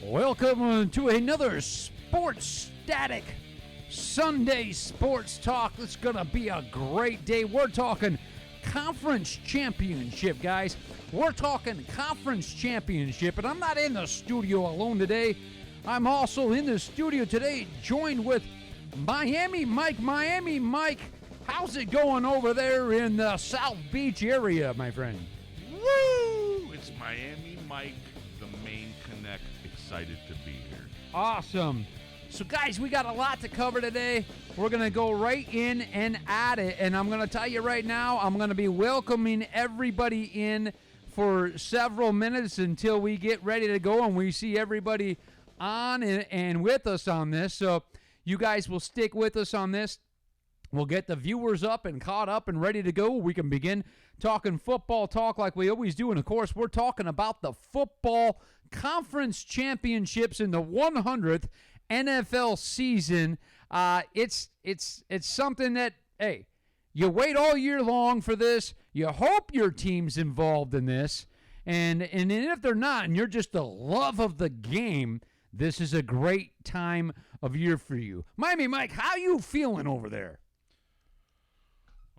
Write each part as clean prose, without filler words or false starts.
Welcome to another Sports Static Sunday Sports Talk. It's going to be a great day. We're talking conference championship, guys. We're talking conference championship, and I'm not in the studio alone today. I'm also in the studio today joined with Miami Mike. Miami Mike, how's it going over there in the South Beach area, my friend? Woo! It's Miami Mike, the main connect. Excited to be here. Awesome. So, guys, we got a lot to cover today. We're going to go right in and at it. And I'm going to tell you right now, I'm going to be welcoming everybody in for several minutes until we get ready to go and we see everybody on and with us on this. So, you guys will stick with us on this. We'll get the viewers up and caught up and ready to go. We can begin talking football talk like we always do. And, of course, we're talking about the football conference championships in the 100th NFL season. It's something that, hey, you wait all year long for this. You hope your team's involved in this. And if they're not and you're just the love of the game, this is a great time of year for you. Miami Mike, how you feeling over there?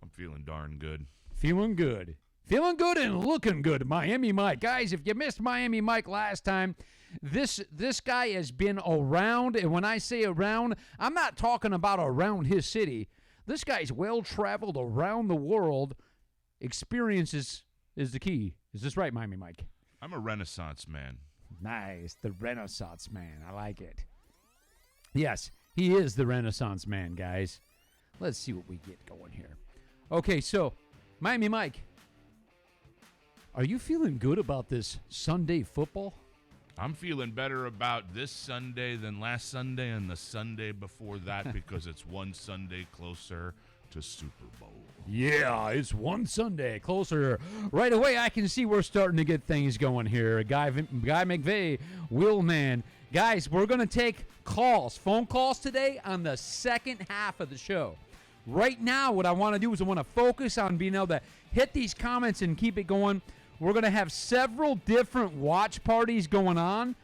I'm feeling darn good. Feeling good. Feeling good and looking good, Miami Mike. Guys, if you missed Miami Mike last time, this guy has been around, and when I say around, I'm not talking about around his city. This guy's well-traveled around the world. Experiences is the key. Is this right, Miami Mike? I'm a Renaissance man. Nice, the Renaissance man. I like it. Yes, he is the Renaissance man, guys. Let's see what we get going here. Okay, so, Miami Mike, are you feeling good about this Sunday football? I'm feeling better about this Sunday than last Sunday and the Sunday before that because it's one Sunday closer to Super Bowl. Yeah, it's one Sunday closer. Right away, I can see we're starting to get things going here. Guy McVeigh, Willman. Guys, we're going to take calls, phone calls today on the second half of the show. Right now, what I want to do is I want to focus on being able to hit these comments and keep it going. We're going to have several different watch parties going on.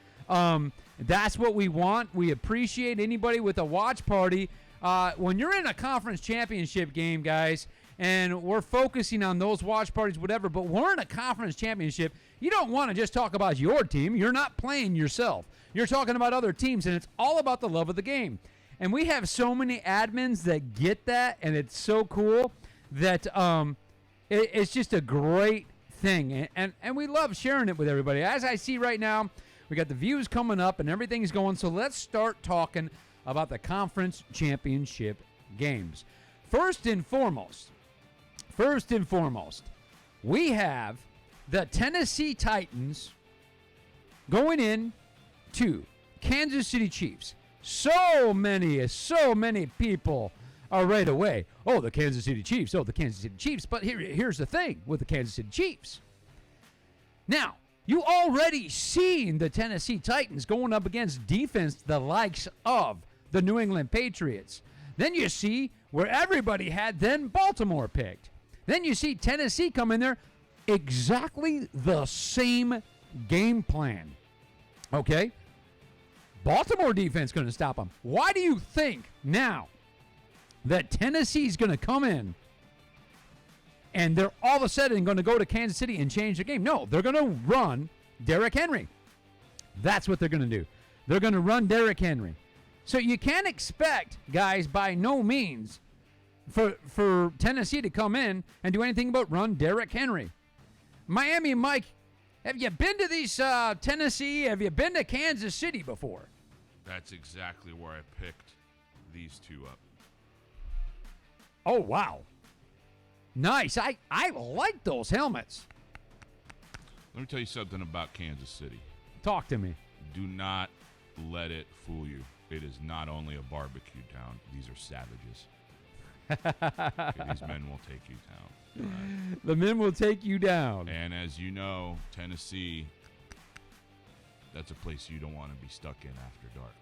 That's what we want. We appreciate anybody with a watch party. When you're in a conference championship game, guys, and we're focusing on those watch parties, whatever, but we're in a conference championship, you don't want to just talk about your team. You're not playing yourself. You're talking about other teams, and it's all about the love of the game. And we have so many admins that get that, and it's so cool that it's just a great thing. And we love sharing it with everybody. As I see right now, we got the views coming up and everything's going. So let's start talking about the conference championship games. First and foremost, we have the Tennessee Titans going in to Kansas City Chiefs. So many people are right away. Oh, the Kansas City Chiefs. But here's the thing with the Kansas City Chiefs. Now, you already seen the Tennessee Titans going up against defense the likes of the New England Patriots. Then you see where everybody had then Baltimore picked. Then you see Tennessee come in there, exactly the same game plan. Okay? Baltimore defense going to stop them. Why do you think now that Tennessee's going to come in and they're all of a sudden going to go to Kansas City and change the game? No, they're going to run Derrick Henry. That's what they're going to do. They're going to run Derrick Henry. So you can't expect, guys, by no means for Tennessee to come in and do anything but run Derrick Henry. Miami Mike, have you been to these Tennessee? Have you been to Kansas City before? That's exactly where I picked these two up. Oh, wow. Nice. I like those helmets. Let me tell you something about Kansas City. Talk to me. Do not let it fool you. It is not only a barbecue town. These are savages. Okay, these men will take you down. Right? The men will take you down. And as you know, Tennessee, that's a place you don't want to be stuck in after dark.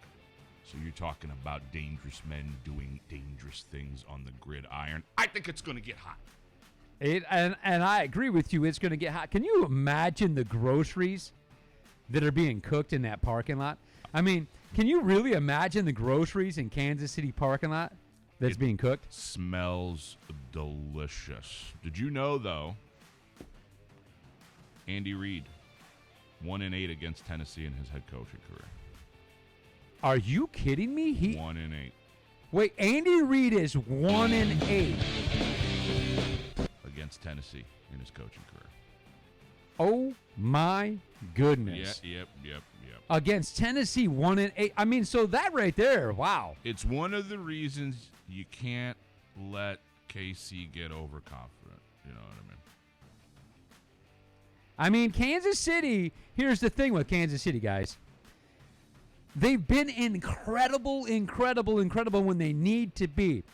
So you're talking about dangerous men doing dangerous things on the gridiron. I think it's going to get hot. And I agree with you. It's going to get hot. Can you imagine the groceries that are being cooked in that parking lot. I mean, can you really imagine the groceries in Kansas City parking lot that's being cooked? Smells delicious. Did you know, though, Andy Reid 1-8 against Tennessee in his head coaching career? Are you kidding me? 1-8 Wait, Andy Reid is 1-8 against Tennessee in his coaching career. Oh my goodness! Yep. Against Tennessee, 1-8. I mean, so that right there, wow. It's one of the reasons you can't let KC get overconfident. You know what I mean? I mean, Kansas City. Here's the thing with Kansas City, guys. They've been incredible when they need to be.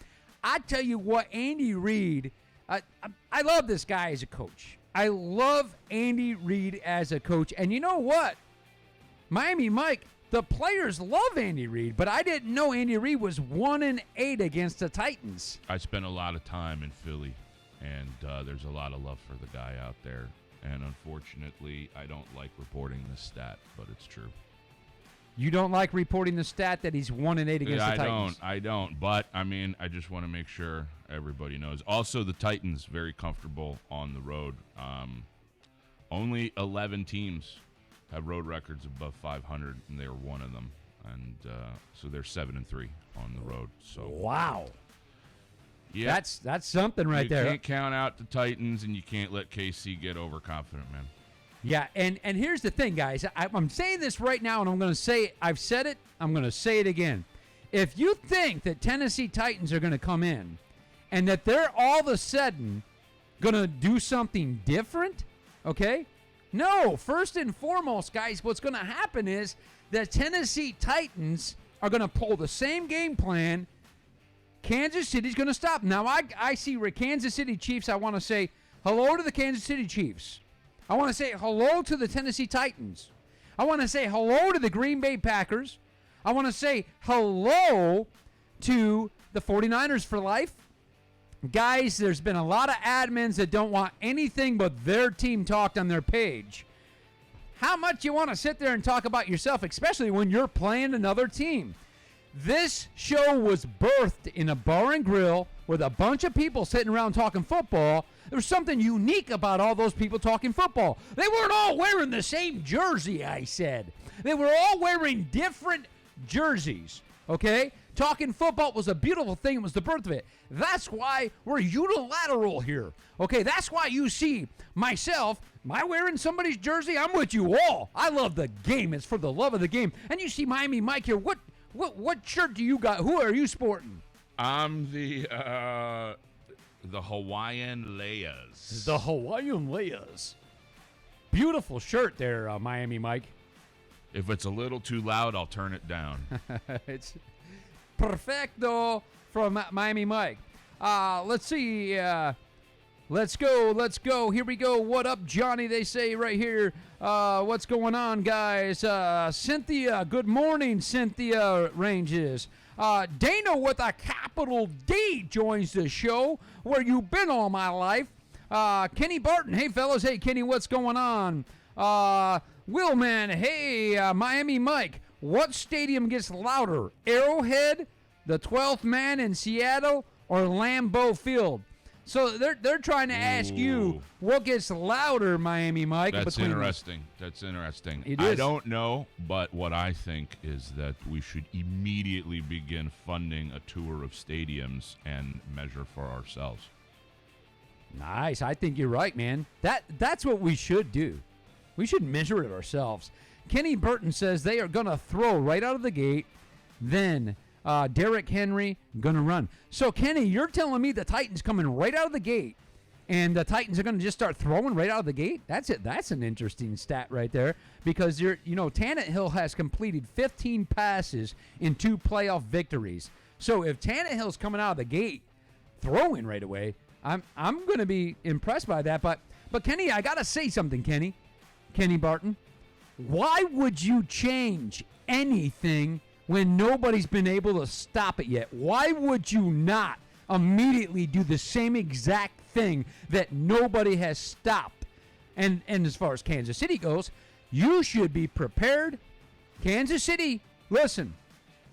I tell you what, Andy Reid, I love this guy as a coach. I love Andy Reid as a coach. And you know what? Miami Mike, the players love Andy Reid, but I didn't know Andy Reid was 1-8 against the Titans. I spent a lot of time in Philly, and there's a lot of love for the guy out there. And unfortunately, I don't like reporting this stat, but it's true. You don't like reporting the stat that he's 1-8 against the Titans? I don't. But, I mean, I just want to make sure everybody knows. Also, the Titans, very comfortable on the road. Only 11 teams have road records above 500, and they're one of them. And so they're 7-3 on the road. So wow. Yeah, that's something right there. You can't count out the Titans, and you can't let KC get overconfident, man. Yeah, and here's the thing, guys. I'm saying this right now, and I'm going to say it. I've said it. I'm going to say it again. If you think that Tennessee Titans are going to come in and that they're all of a sudden going to do something different, okay? No, first and foremost, guys, what's going to happen is the Tennessee Titans are going to pull the same game plan. Kansas City's going to stop. Now, I see Kansas City Chiefs. I want to say hello to the Kansas City Chiefs. I want to say hello to the Tennessee Titans. I want to say hello to the Green Bay Packers. I want to say hello to the 49ers for life. Guys, there's been a lot of admins that don't want anything but their team talked on their page. How much you want to sit there and talk about yourself, especially when you're playing another team? This show was birthed in a bar and grill with a bunch of people sitting around talking football. There was something unique about all those people talking football. They weren't all wearing the same jersey, I said. They were all wearing different jerseys, okay? Talking football was a beautiful thing. It was the birth of it. That's why we're unilateral here, okay? That's why you see myself, am I wearing somebody's jersey? I'm with you all. I love the game. It's for the love of the game. And you see Miami Mike here. What shirt do you got? Who are you sporting? I'm the Hawaiian Layers. The Hawaiian Layers. Beautiful shirt there, Miami Mike. If it's a little too loud, I'll turn it down. It's perfecto from Miami Mike. Let's see. Let's go. Here we go. What up, Johnny? They say right here. What's going on, guys? Cynthia, good morning, Cynthia Ranges. Dana with a capital D joins the show. Where you been all my life? Kenny Barton. Hey, fellas. Hey, Kenny, what's going on? Willman. Hey, Miami Mike. What stadium gets louder? Arrowhead, the 12th man in Seattle, or Lambeau Field? So they're trying to ask you what gets louder, Miami Mike. That's interesting. That's interesting. It is. I don't know, but what I think is that we should immediately begin funding a tour of stadiums and measure for ourselves. Nice. I think you're right, man. That's what we should do. We should measure it ourselves. Kenny Burton says they are going to throw right out of the gate, then Derrick Henry going to run. So, Kenny, you're telling me the Titans coming right out of the gate, and the Titans are going to just start throwing right out of the gate? That's it. That's an interesting stat right there, because Tannehill has completed 15 passes in 2 playoff victories. So if Tannehill's coming out of the gate throwing right away, I'm going to be impressed by that. But Kenny, I got to say something, Kenny Barton. Why would you change anything when nobody's been able to stop it yet? Why would you not immediately do the same exact thing that nobody has stopped? And as far as Kansas City goes, You should be prepared. Kansas City, listen,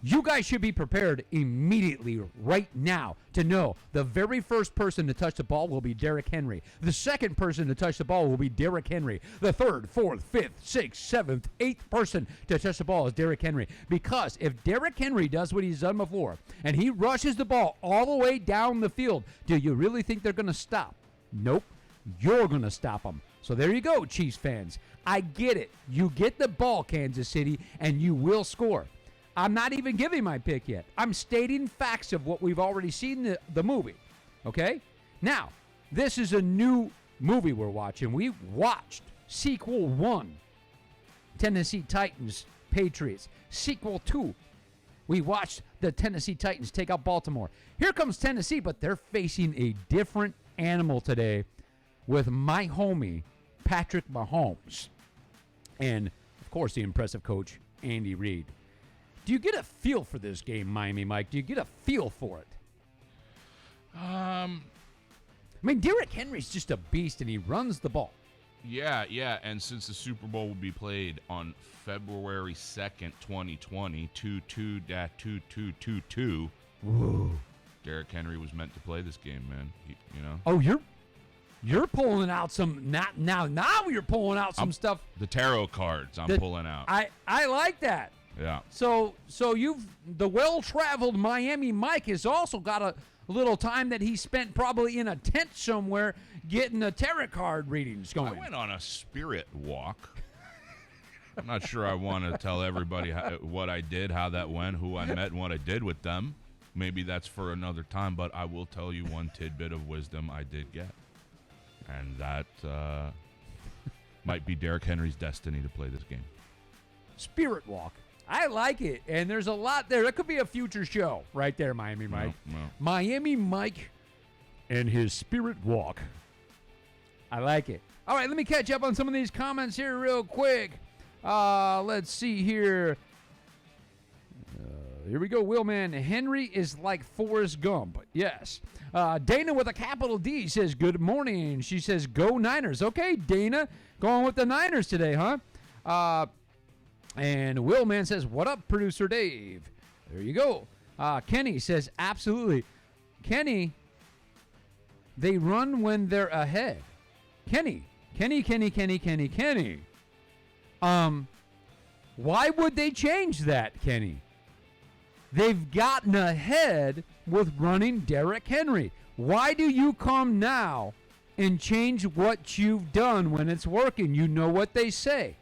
you guys should be prepared immediately right now to know the very first person to touch the ball will be Derrick Henry. The second person to touch the ball will be Derrick Henry. The third, fourth, fifth, sixth, seventh, eighth person to touch the ball is Derrick Henry. Because if Derrick Henry does what he's done before and he rushes the ball all the way down the field, do you really think they're going to stop? Nope. You're going to stop them. So there you go, Chiefs fans. I get it. You get the ball, Kansas City, and you will score. I'm not even giving my pick yet. I'm stating facts of what we've already seen in the movie. Okay? Now, this is a new movie we're watching. We watched Sequel 1, Tennessee Titans, Patriots. Sequel 2, we watched the Tennessee Titans take out Baltimore. Here comes Tennessee, but they're facing a different animal today with my homie, Patrick Mahomes. And, of course, the impressive coach, Andy Reid. Do you get a feel for this game, Miami Mike? Do you get a feel for it? I mean, Derrick Henry's just a beast, and he runs the ball. Yeah, and since the Super Bowl will be played on February 2nd, 2020, 22-2222, Derrick Henry was meant to play this game, man. Oh, you're pulling out some now you're pulling out some stuff. The tarot cards I'm pulling out. I like that. Yeah. So the well-traveled Miami Mike has also got a little time that he spent probably in a tent somewhere getting the tarot card readings going. I went on a spirit walk. I'm not sure I want to tell everybody what I did, how that went, who I met, and what I did with them. Maybe that's for another time, but I will tell you one tidbit of wisdom I did get. And that might be Derrick Henry's destiny to play this game. Spirit walk. I like it. And there's a lot there. That could be a future show right there, Miami Mike. No. Miami Mike and his spirit walk. I like it. All right, let me catch up on some of these comments here real quick. Let's see here. Here we go, Willman. Henry is like Forrest Gump. Yes. Dana with a capital D says, good morning. She says, go Niners. Okay, Dana. Going with the Niners today, huh? And Willman says, what up, Producer Dave? There you go. Kenny says, absolutely. Kenny, they run when they're ahead. Kenny. Why would they change that, Kenny? They've gotten ahead with running Derrick Henry. Why do you come now and change what you've done when it's working? You know what they say.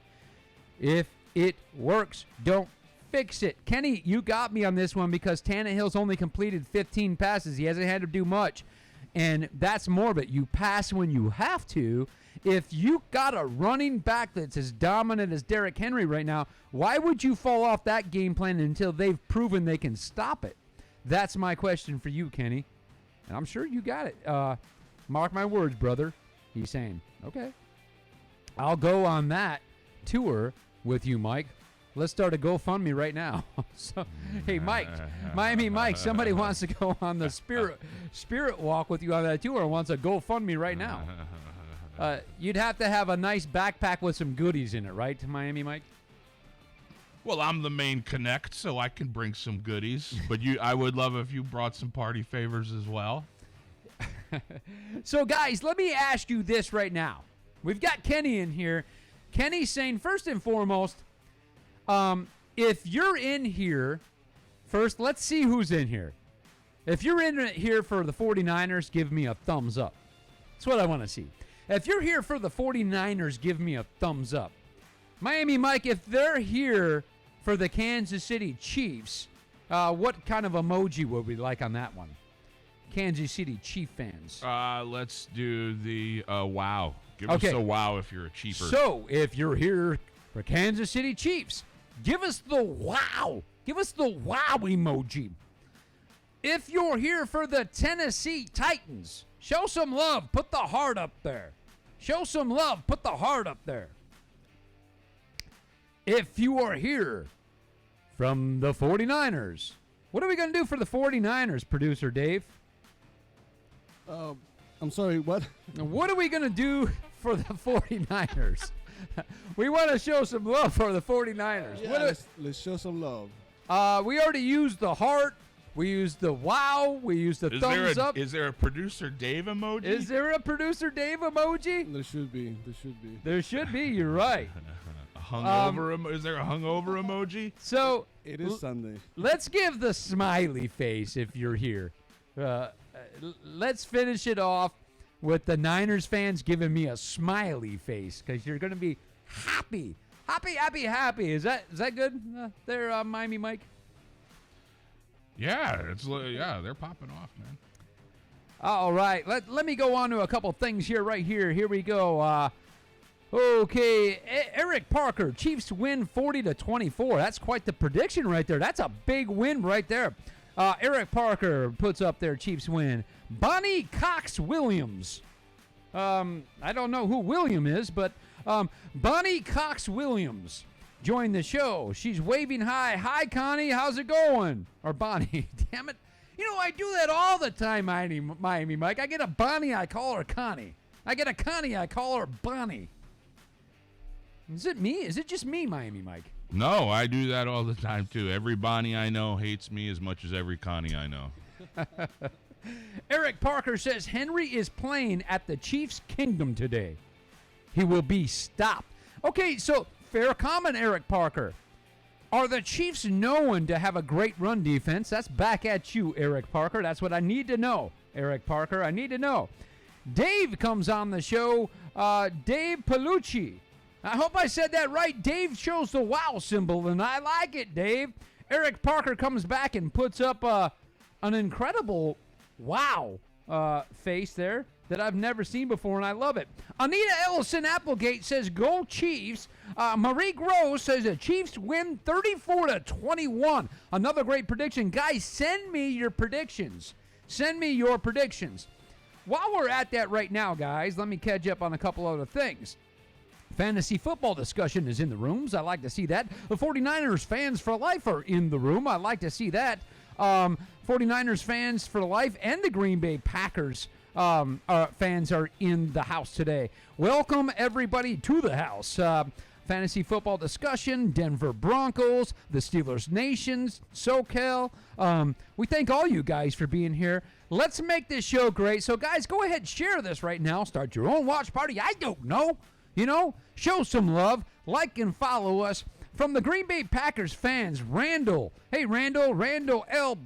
If it works, don't fix it. Kenny, you got me on this one because Tannehill's only completed 15 passes. He hasn't had to do much. And that's more of it. You pass when you have to. If you got a running back that's as dominant as Derrick Henry right now, why would you fall off that game plan until they've proven they can stop it? That's my question for you, Kenny. And I'm sure you got it. Mark my words, brother. He's saying, okay. I'll go on that tour with you, Mike. Let's start a GoFundMe right now. So, hey, Mike, Miami Mike, somebody wants to go on the spirit walk with you on that tour and wants a GoFundMe right now. You'd have to have a nice backpack with some goodies in it, right, Miami Mike? Well, I'm the main connect, so I can bring some goodies. But I would love if you brought some party favors as well. So, guys, let me ask you this right now. We've got Kenny in here. Kenny's saying, first and foremost, if you're in here, first, let's see who's in here. If you're in here for the 49ers, give me a thumbs up. That's what I want to see. If you're here for the 49ers, give me a thumbs up. Miami Mike, if they're here for the Kansas City Chiefs, what kind of emoji would we like on that one? Kansas City Chief fans. Let's do the wow. Give us a wow if you're a cheaper. So, if you're here for Kansas City Chiefs, give us the wow. Give us the wow emoji. If you're here for the Tennessee Titans, show some love. Put the heart up there. Show some love. Put the heart up there. If you are here from the 49ers, what are we going to do for the 49ers, Producer Dave? I'm sorry, what? What are we going to do for the 49ers? We want to show some love for the 49ers. Yeah, let's show some love. We already used the heart. We used the wow. We used the thumbs up. Is there a producer Dave emoji? Is there a producer Dave emoji? There should be. There should be. You're right. Is there a hungover emoji? So It is Sunday. let's give the smiley face if you're here. Let's finish it off with the Niners fans giving me a smiley face because you're going to be happy. Happy. Is that good there, Miami Mike? Yeah, they're popping off, man. All right. Let me go on to a couple things here, right here. Here we go. Okay, Eric Parker, Chiefs win 40-24. That's quite the prediction right there. That's a big win right there. Eric Parker puts up their Chiefs win. Bonnie Cox Williams. I don't know who William is, but Bonnie Cox Williams joined the show. She's waving hi. Hi, Connie. How's it going? Or Bonnie. Damn it. You know, I do that all the time, Miami Mike. I get a Bonnie, I call her Connie. I get a Connie, I call her Bonnie. Is it me? Is it just me, Miami Mike? No, I do that all the time, too. Every Bonnie I know hates me as much as every Connie I know. Eric Parker says Henry is playing at the Chiefs' Kingdom today. He will be stopped. Okay, so fair comment, Eric Parker. Are the Chiefs known to have a great run defense? That's back at you, Eric Parker. That's what I need to know, Eric Parker. I need to know. Dave comes on the show. Dave Palucci. I hope I said that right. Dave shows the wow symbol, and I like it, Dave. Eric Parker comes back and puts up an incredible wow face there that I've never seen before, and I love it. Anita Ellison Applegate says, go Chiefs. Marie Gross says the Chiefs win 34-21. Another great prediction. Guys, send me your predictions. Send me your predictions. While we're at that right now, guys, let me catch up on a couple other things. Fantasy football discussion is in the rooms. I like to see that. The 49ers fans for life are in the room. I like to see that. 49ers fans for life and the Green Bay Packers fans are in the house today. Welcome, everybody, to the house. Fantasy football discussion, Denver Broncos, the Steelers Nations, SoCal. We thank all you guys for being here. Let's make this show great. So, guys, go ahead, share this right now. Start your own watch party. I don't know. You know, show some love. Like and follow us. From the Green Bay Packers fans, Randall. Hey, Randall L.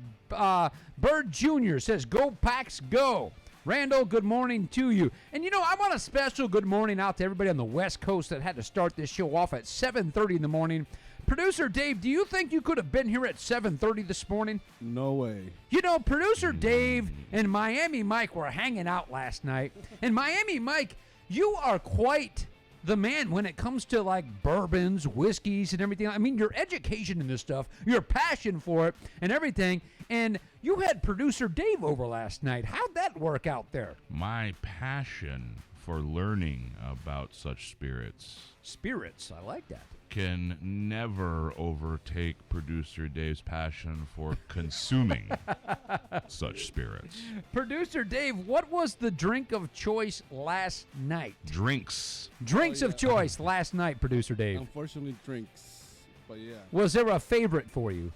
Bird Jr. says, go Packs, go. Randall, good morning to you. And, you know, I want a special good morning out to everybody on the West Coast that had to start this show off at 7:30 in the morning. Producer Dave, do you think you could have been here at 7:30 this morning? No way. You know, Producer Dave and Miami Mike were hanging out last night. And Miami Mike, you are quite the man when it comes to like bourbons, whiskeys, and everything. I mean, your education in this stuff, your passion for it, and everything. And you had Producer Dave over last night. How'd that work out there? My passion for learning about such spirits I like that. can never overtake Producer Dave's passion for consuming such spirits. Producer Dave, what was the drink of choice last night? Drinks. Drinks of choice last night, Producer Dave. Unfortunately, drinks. But yeah. Was there a favorite for you?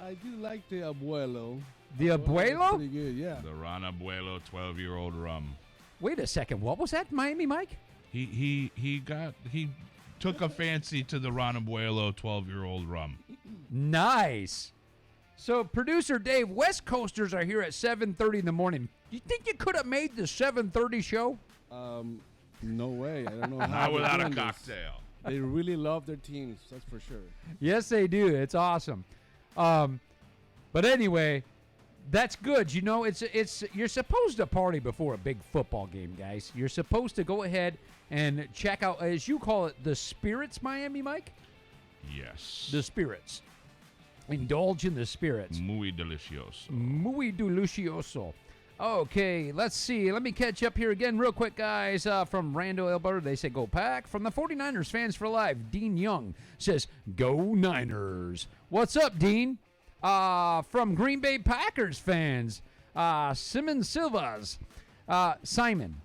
I do like the Abuelo. The Abuelo? Pretty good, yeah. The Ron Abuelo 12-year-old rum. Wait a second. What was that, Miami Mike? He took a fancy to the Ron Abuelo 12-year-old rum. Nice. So, Producer Dave, West Coasters are here at 7:30 in the morning. You think you could have made the 7:30 show? No way. I don't know how. Not they're without a doing this. cocktail. They really love their teams, that's for sure. Yes, they do. It's awesome. But anyway, that's good. You know, it's you're supposed to party before a big football game, guys. You're supposed to go ahead and check out, as you call it, the spirits, Miami Mike? Yes. The spirits. Indulge in the spirits. Muy delicioso. Muy delicioso. Okay, let's see. Let me catch up here again real quick, guys. From Randall Elber, they say go Pack. From the 49ers fans for life, Dean Young says go Niners. What's up, Dean? From Green Bay Packers fans, Simon Silvas. Simon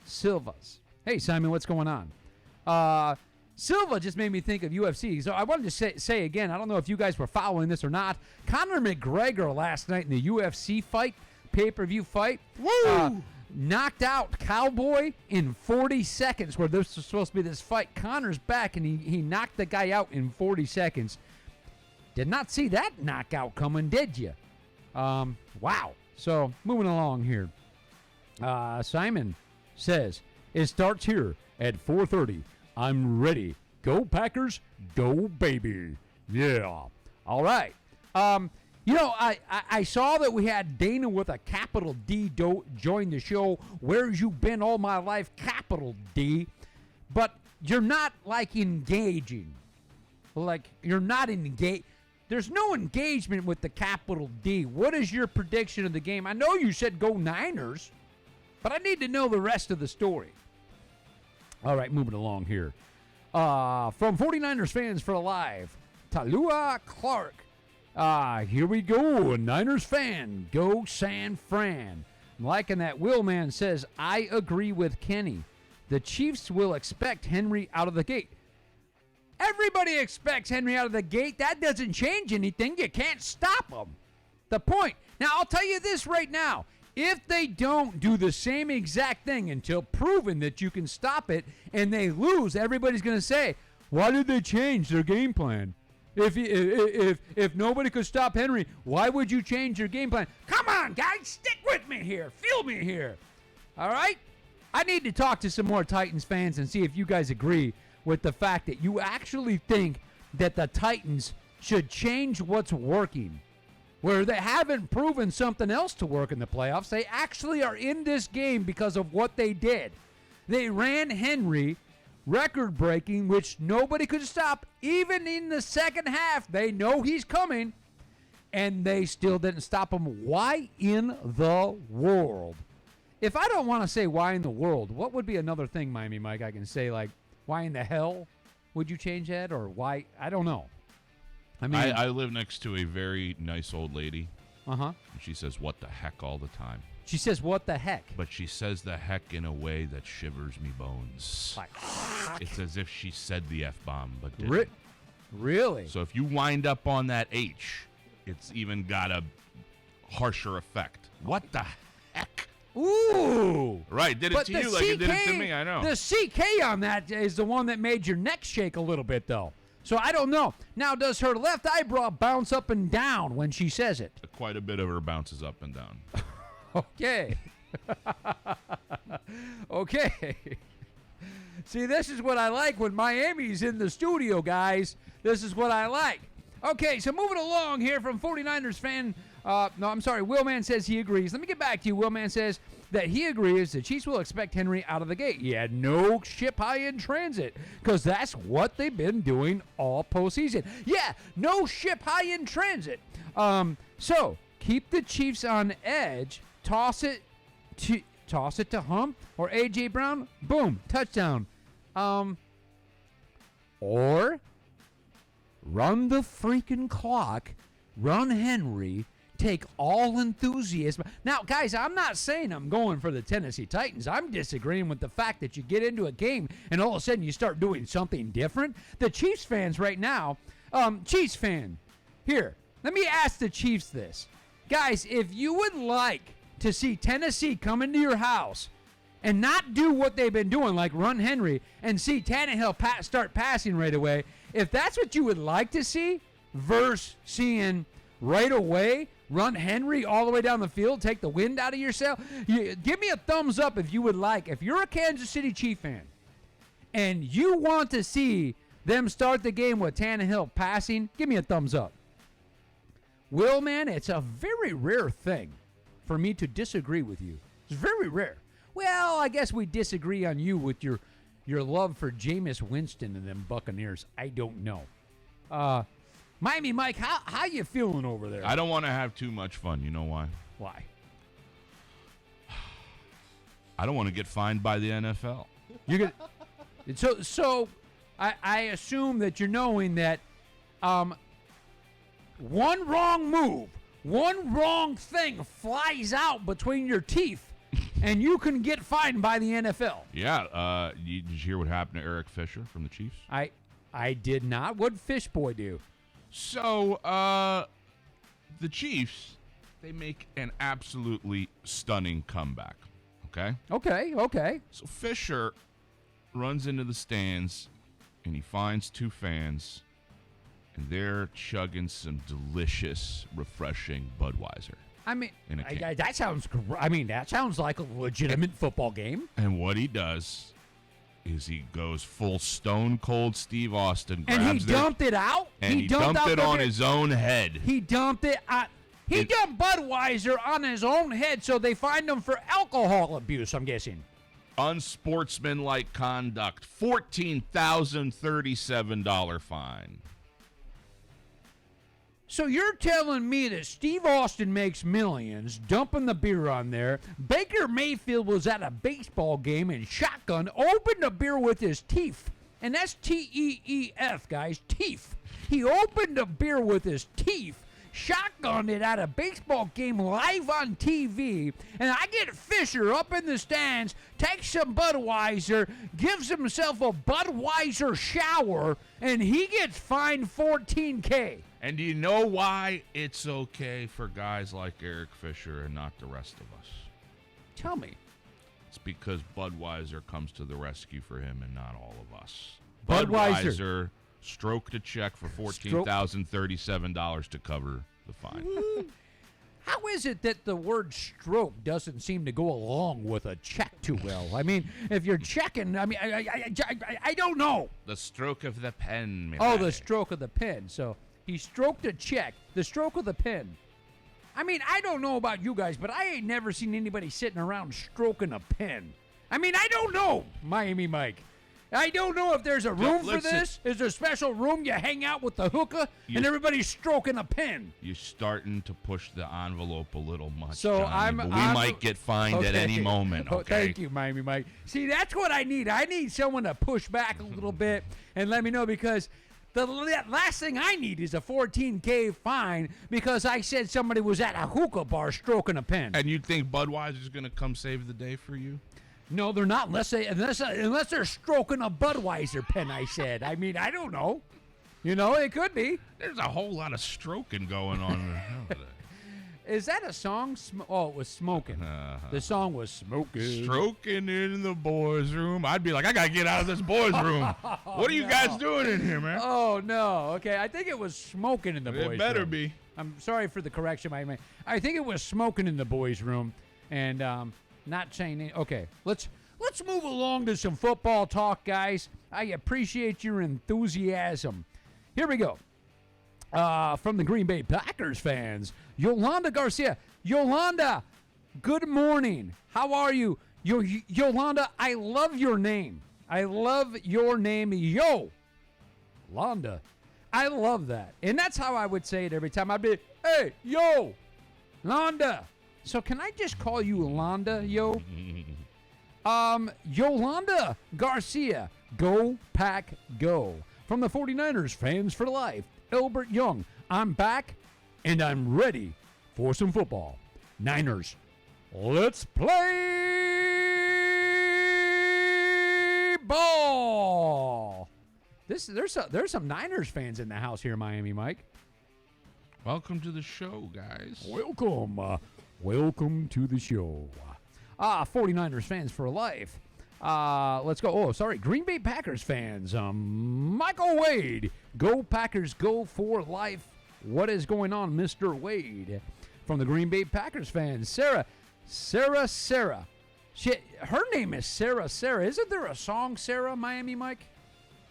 Silvas. Hey, Simon, what's going on? Silva just made me think of UFC. So I wanted to say again, I don't know if you guys were following this or not. Conor McGregor last night in the UFC fight, pay-per-view fight, knocked out Cowboy in 40 seconds, where this was supposed to be this fight. Conor's back, and he knocked the guy out in 40 seconds. Did not see that knockout coming, did you? Wow. So, moving along here. Simon says, it starts here at 4:30. I'm ready. Go Packers, go baby. Yeah. All right. I saw that we had Dana with a capital D join the show. Where's you been all my life? Capital D. But you're not, like, engaging. Like, you're not engaged. There's no engagement with the capital D. What is your prediction of the game? I know you said go Niners, but I need to know the rest of the story. All right, moving along here. From 49ers fans for live, Talua Clark. Here we go. A Niners fan. Go San Fran. I'm liking that. Willman says, I agree with Kenny. The Chiefs will expect Henry out of the gate. Everybody expects Henry out of the gate. That doesn't change anything. You can't stop him. The point. Now, I'll tell you this right now. If they don't do the same exact thing until proven that you can stop it and they lose, everybody's going to say, why did they change their game plan? If nobody could stop Henry, why would you change your game plan? Come on, guys, stick with me here. Feel me here. All right? I need to talk to some more Titans fans and see if you guys agree with the fact that you actually think that the Titans should change what's working. Where they haven't proven something else to work in the playoffs. They actually are in this game because of what they did. They ran Henry record-breaking, which nobody could stop. Even in the second half, they know he's coming, and they still didn't stop him. Why in the world? If I don't want to say why in the world, what would be another thing, Miami Mike, I can say, like, why in the hell would you change that? Or why? I don't know. I mean, I live next to a very nice old lady. Uh-huh. And she says, what the heck all the time. She says, what the heck? But she says the heck in a way that shivers me bones. Like, it's as if she said the F-bomb, but didn't. Really? So if you wind up on that H, it's even got a harsher effect. What the heck? Ooh. Right, did it to you like it did it to me, I know. The CK on that is the one that made your neck shake a little bit, though. So I don't know. Now, does her left eyebrow bounce up and down when she says it? Quite a bit of her bounces up and down. Okay. Okay. See, this is what I like when Miami's in the studio, guys. This is what I like. Okay, so moving along here from 49ers fan. Willman says he agrees. Let me get back to you. Willman says that he agrees the Chiefs will expect Henry out of the gate. Yeah, no ship high in transit, because that's what they've been doing all postseason. Yeah, no ship high in transit. So keep the Chiefs on edge. Toss it to Hump or A.J. Brown. Boom, touchdown. Or run the freaking clock, run Henry, take all enthusiasm. Now, guys, I'm not saying I'm going for the Tennessee Titans. I'm disagreeing with the fact that you get into a game and all of a sudden you start doing something different. The Chiefs fans right now, Chiefs fan, here, let me ask the Chiefs this. Guys, if you would like to see Tennessee come into your house and not do what they've been doing, like run Henry, and see Tannehill start passing right away, if that's what you would like to see, versus seeing right away run Henry all the way down the field, take the wind out of your sail, give me a thumbs up if you would like. If you're a Kansas City Chief fan and you want to see them start the game with Tannehill passing, give me a thumbs up. Will, man, it's a very rare thing for me to disagree with you. It's very rare. Well, I guess we disagree on you with your love for Jameis Winston and them Buccaneers. I don't know. Miami Mike, how you feeling over there? I don't want to have too much fun. You know why? Why? I don't want to get fined by the NFL. You're gonna, so I assume that you're knowing that one wrong move, one wrong thing flies out between your teeth, and you can get fined by the NFL. Yeah. Did you hear what happened to Eric Fisher from the Chiefs? I did not. What'd Fish Boy do? So, the Chiefs, they make an absolutely stunning comeback. Okay? Okay. So Fisher runs into the stands, and he finds two fans, and they're chugging some delicious, refreshing Budweiser. I mean, In a can. that sounds. That sounds like a legitimate football game. And what he does is he goes full Stone Cold Steve Austin, And grabs he dumped it out. and he dumped out it the on beer. his own head. He dumped it. He dumped Budweiser on his own head, so they fined him for alcohol abuse. I'm guessing. Unsportsmanlike conduct, $14,037 fine. So you're telling me that Steve Austin makes millions dumping the beer on there. Baker Mayfield was at a baseball game and shotgun opened a beer with his teeth. And that's T-E-E-F, guys, teeth. He opened a beer with his teeth, shotgunned it at a baseball game live on TV, and I get Fisher up in the stands, takes some Budweiser, gives himself a Budweiser shower, and he gets fined $14K. And do you know why it's okay for guys like Eric Fisher and not the rest of us? Tell me. It's because Budweiser comes to the rescue for him and not all of us. Budweiser stroked a check for $14,037 to cover the fine. How is it that the word stroke doesn't seem to go along with a check too well? I mean, if you're checking, I don't know. The stroke of the pen. my Oh, lad. the stroke of the pen. So he stroked a check. The stroke of the pen. I mean, I don't know about you guys, but I ain't never seen anybody sitting around stroking a pen. I mean, I don't know, Miami Mike. I don't know if there's a room for listen. this. Is there a special room you hang out with the hookah and everybody's stroking a pen? You're starting to push the envelope a little much, So Johnny, but we I'm- might get fined at any moment, Oh, okay? thank you, Miami Mike. See, that's what I need. I need someone to push back a little bit and let me know, because the last thing I need is a $14K fine because I said somebody was at a hookah bar stroking a pen. And you think Budweiser's going to come save the day for you? No, they're not unless they're stroking a Budweiser pen, I said. I mean, I don't know. You know, it could be. There's a whole lot of stroking going on. Is that a song? Oh, it was Smoking. The song was Smoking. Stroking in the boys' room. I'd be like, I got to get out of this boys' room. What are you guys doing in here, man? Oh, no. Okay, I think it was Smoking in the boys' room. It better be. I'm sorry for the correction, Miami Mike. I think it was Smoking in the boys' room. And not saying any, okay, let's move along to some football talk, guys. I appreciate your enthusiasm. Here we go. From the Green Bay Packers fans, Yolanda Garcia. Yolanda, good morning. How are you? Yolanda, I love your name. I love your name. Yolanda. I love that. And that's how I would say it every time. I'd be, hey, yo, Londa. So can I just call you Londa, yo? Yolanda Garcia, go Pack go. From the 49ers fans for life, Elbert Young, I'm back and I'm ready for some football. Niners, let's play ball. There's some Niners fans in the house here, Miami Mike. Welcome to the show, guys. Welcome. Welcome to the show. 49ers fans for life. Let's go. Oh, sorry. Green Bay Packers fans. Michael Wade. Go Packers, go for life. What is going on, Mr. Wade? From the Green Bay Packers fans. Sarah. Her name is Sarah. Isn't there a song, Sarah, Miami Mike?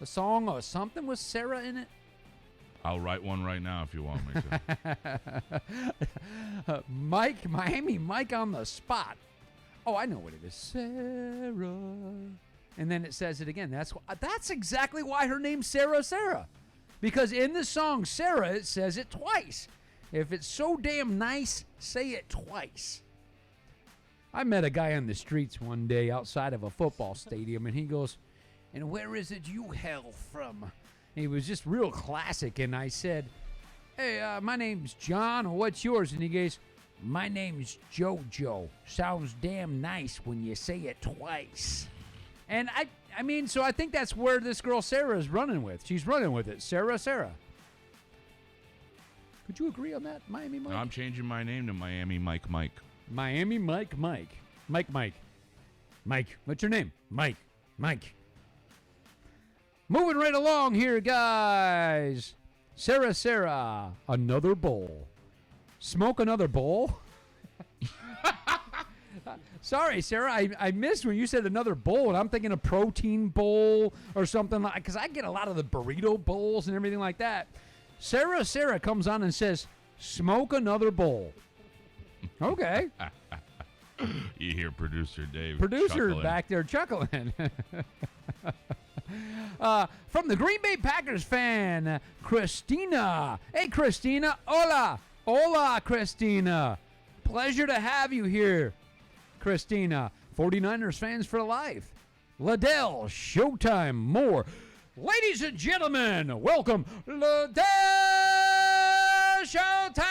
A song or something with Sarah in it? I'll write one right now if you want me to. Miami Mike on the spot. Oh, I know what it is. Sarah. And then it says it again. That's exactly why her name's Sarah. Because in the song Sarah, it says it twice. If it's so damn nice, say it twice. I met a guy on the streets one day outside of a football stadium, and he goes, "And where is it you hail from?" He was just real classic, and I said, "Hey, my name's John. What's yours?" And he goes, My name's JoJo. Sounds damn nice when you say it twice. And I mean, so I think that's where this girl Sarah is running with. She's running with it. Sarah. Could you agree on that, Miami Mike? I'm changing my name to Miami Mike. Miami Mike. Mike. What's your name? Mike. Moving right along here, guys. Sarah. Another bowl. Smoke another bowl? Sorry, Sarah. I missed when you said another bowl, and I'm thinking a protein bowl or something like, because I get a lot of the burrito bowls and everything like that. Sarah comes on and says, smoke another bowl. Okay. You hear producer Dave Producer chuckling. back there chuckling. From the Green Bay Packers fan, Christina. Hey, Christina. Hola, Christina. Pleasure to have you here, Christina. 49ers fans for life. Liddell, Showtime, more. Ladies and gentlemen, welcome, Liddell, Showtime,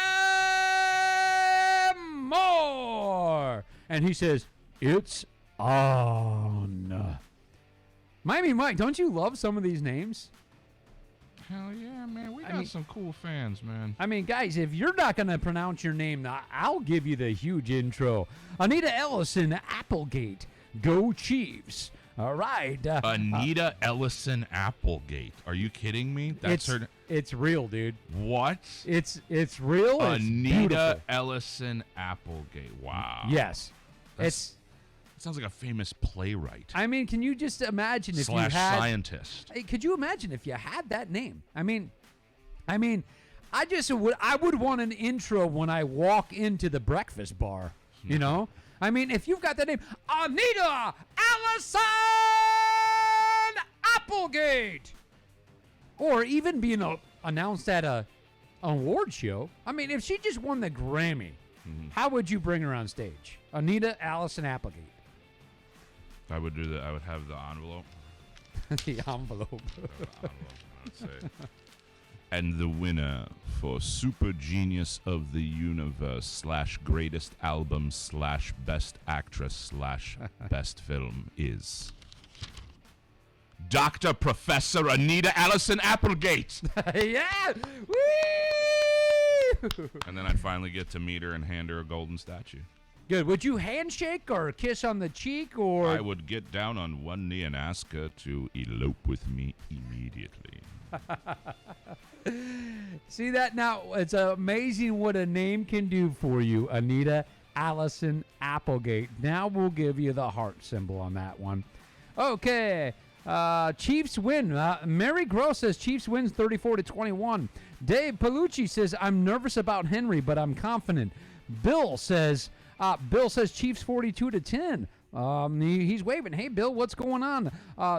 more. And he says, it's on. Miami Mike, don't you love some of these names? Hell yeah, man. We got some cool fans, man. I mean, guys, if you're not going to pronounce your name, I'll give you the huge intro. Anita Ellison, Applegate. Go Chiefs. All right. Anita Ellison Applegate. Are you kidding me? That's her. It's real, dude. What? It's real. It's Anita beautiful. Ellison Applegate. Wow. Yes. It sounds like a famous playwright. I mean, can you just imagine if you / had scientist. Hey, could you imagine if you had that name? I mean, I would want an intro when I walk into the breakfast bar. You know, I mean, if you've got that name, Anita Ellison Applegate, or even being announced at an award show. I mean, if she just won the Grammy, how would you bring her on stage? Anita Ellison Applegate. I would do that. I would have the envelope. The envelope. I would say. And the winner for Super Genius of the Universe / Greatest Album / Best Actress / Best Film is Dr. Professor Anita Ellison Applegate. Yeah. Woo! And then I'd finally get to meet her and hand her a golden statue. Good. Would you handshake or kiss on the cheek or? I would get down on one knee and ask her to elope with me immediately. See that now? It's amazing what a name can do for you, Anita Ellison Applegate. Now we'll give you the heart symbol on that one. Okay. Chiefs win. Mary Gross says Chiefs wins 34-21. Dave Palucci says I'm nervous about Henry, but I'm confident. Bill says Chiefs 42-10. He's waving. Hey, Bill, what's going on?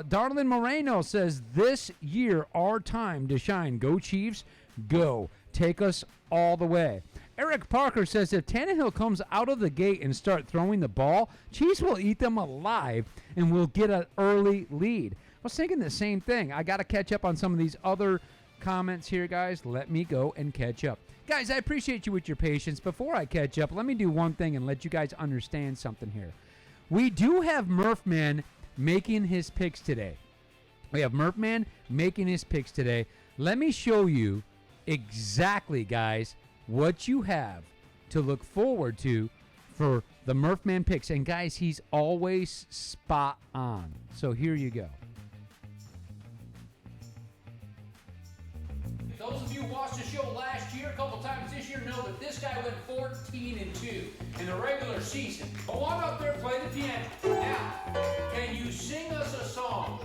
Darlin Moreno says, this year, our time to shine. Go, Chiefs. Go. Take us all the way. Eric Parker says, if Tannehill comes out of the gate and start throwing the ball, Chiefs will eat them alive and we'll get an early lead. I was thinking the same thing. I got to catch up on some of these other comments here, guys. Let me go and catch up. Guys, I appreciate you with your patience. Before I catch up, let me do one thing and let you guys understand something here. We do have Murphman making his picks today. Let me show you exactly, guys, what you have to look forward to for the Murphman picks. And, guys, he's always spot on. So here you go. Those of you who watched the show last year, a couple times this year, know that this guy went 14-2 in the regular season. Go on up there, play the piano. Now, can you sing us a song?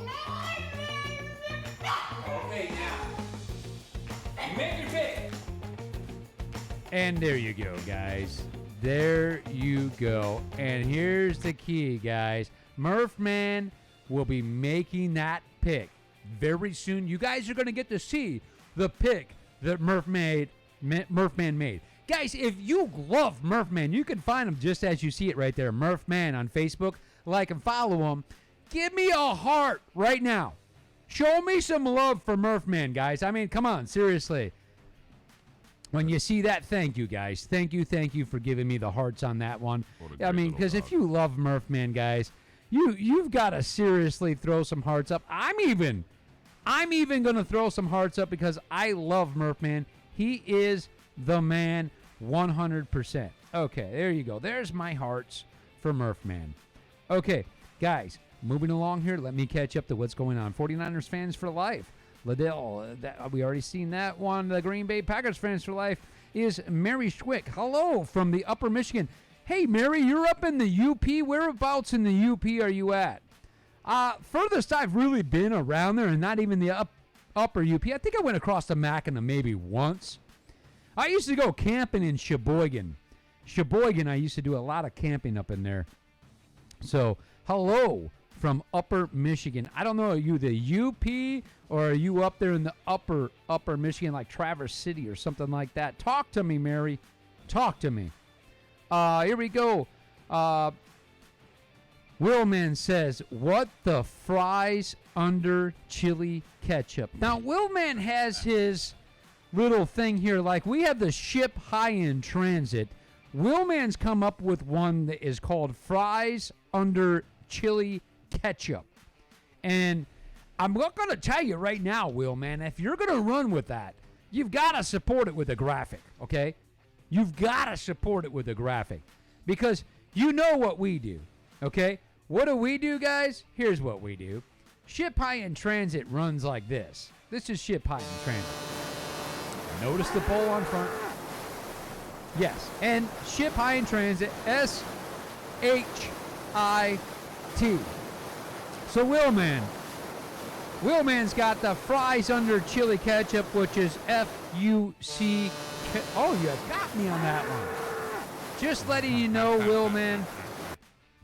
Okay, now. Make your pick. And there you go, guys. There you go. And here's the key, guys. Murphman will be making that pick very soon. You guys are going to get to see the pick that Murphman made. Guys, if you love Murphman, you can find him just as you see it right there. Murphman on Facebook. Like and follow him. Give me a heart right now. Show me some love for Murphman, guys. I mean, come on, seriously. When you see that, thank you, guys. Thank you for giving me the hearts on that one. What a I great mean, little because if dog. you love Murph Man, guys, you've got to seriously throw some hearts up. I'm even gonna throw some hearts up because I love Murph Man. He is the man, 100%. Okay, there you go. There's my hearts for Murph Man. Okay, guys, moving along here. Let me catch up to what's going on. 49ers fans for life. Liddell, we already seen that one. The Green Bay Packers fans for life is Mary Schwick. Hello from the Upper Michigan. Hey, Mary, you're up in the UP. Whereabouts in the UP are you at? Furthest I've really been around there, and not even the Upper UP. I think I went across the Mackinac maybe once. I used to go camping in Sheboygan. I used to do a lot of camping up in there. So, hello from Upper Michigan. I don't know, are you the UP or are you up there in the Upper Michigan, like Traverse City or something like that? Talk to me, Mary. Talk to me. Here we go. Willman says, what the fries under chili ketchup? Now, Willman has his little thing here. Like, we have the ship high in transit. Willman's come up with one that is called fries under chili ketchup. And I'm going to tell you right now, Willman, if you're going to run with that, you've got to support it with a graphic, okay? You've got to support it with a graphic because you know what we do, okay? What do we do, guys? Here's what we do. Ship High in Transit runs like this. This is Ship High in Transit. Notice the pole on front. Yes, and Ship High in Transit, SHIT. So Willman's got the fries under chili ketchup, which is FUC. Oh, you got me on that one. Just letting you know, Willman.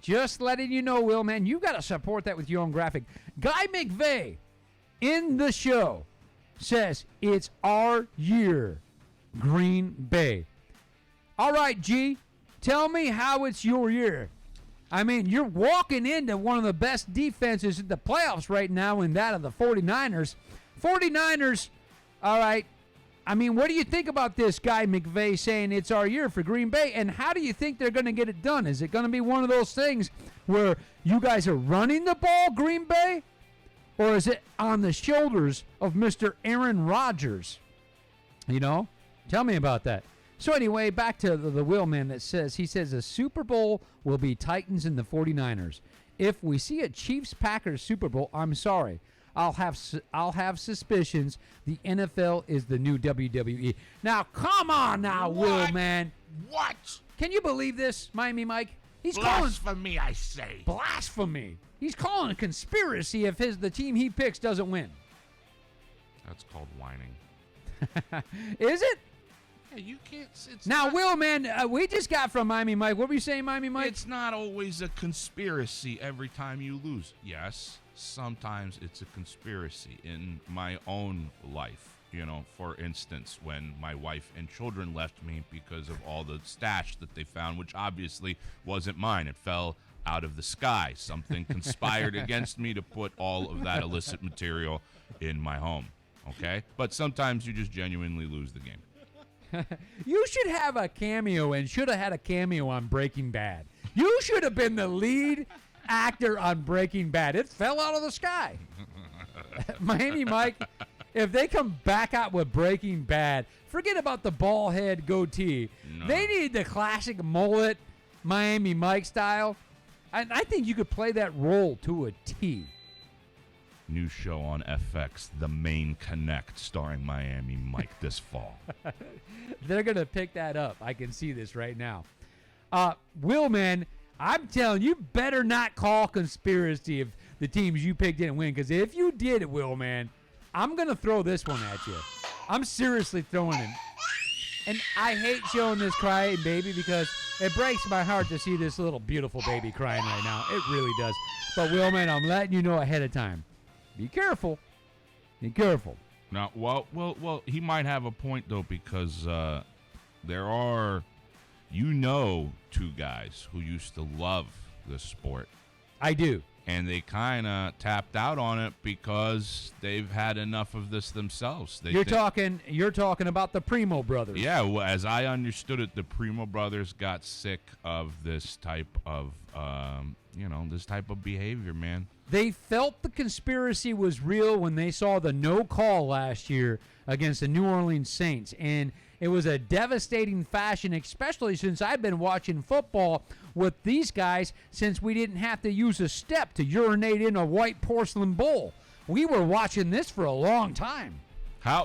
Just letting you know, Willman. You got to support that with your own graphic. Guy McVeigh in the show says it's our year, Green Bay. All right, G, tell me how it's your year. I mean, you're walking into one of the best defenses in the playoffs right now, in that of the 49ers. 49ers, all right. I mean, what do you think about this guy McVay saying it's our year for Green Bay? And how do you think they're going to get it done? Is it going to be one of those things where you guys are running the ball, Green Bay? Or is it on the shoulders of Mr. Aaron Rodgers? You know? Tell me about that. So anyway, back to the Willman that says, he says the Super Bowl will be Titans and the 49ers. If we see a Chiefs-Packers Super Bowl, I'm sorry. I'll have suspicions the NFL is the new WWE. Now, come on now, Willman. What? Can you believe this, Miami Mike? He's Blasphemy, I say. blasphemy. He's calling a conspiracy if the team he picks doesn't win. That's called whining. Is it? Yeah, you can't. It's Now, not, Willman, we just got from Miami Mike. What were you saying, Miami Mike? It's not always a conspiracy every time you lose. Yes, sometimes it's a conspiracy in my own life. You know, for instance, when my wife and children left me because of all the stash that they found, which obviously wasn't mine. It fell out of the sky. Something conspired against me to put all of that illicit material in my home. Okay? But sometimes you just genuinely lose the game. You should have a cameo and should have had a cameo on Breaking Bad. You should have been the lead actor on Breaking Bad. It fell out of the sky. Miami Mike, if they come back out with Breaking Bad, forget about the ball head goatee. No. They need the classic mullet Miami Mike style. And I think you could play that role to a T. New show on FX, The Main Connect, starring Miami Mike this fall. They're going to pick that up. I can see this right now. Willman, I'm telling you, better not call conspiracy if the teams you picked didn't win. Because if you did it, Willman, I'm going to throw this one at you. I'm seriously throwing it. And I hate showing this crying baby because it breaks my heart to see this little beautiful baby crying right now. It really does. But, Willman, I'm letting you know ahead of time. Be careful. Be careful. Now, well, he might have a point, though, because there are, two guys who used to love this sport. I do. and they kind of tapped out on it because they've had enough of this themselves. You're talking about the Primo brothers. Yeah, well, as I understood it, the Primo brothers got sick of this type of, this type of behavior, man. They felt the conspiracy was real when they saw the no call last year against the New Orleans Saints. And it was a devastating fashion, especially since I've been watching football with these guys since we didn't have to use a step to urinate in a white porcelain bowl. We were watching this for a long time.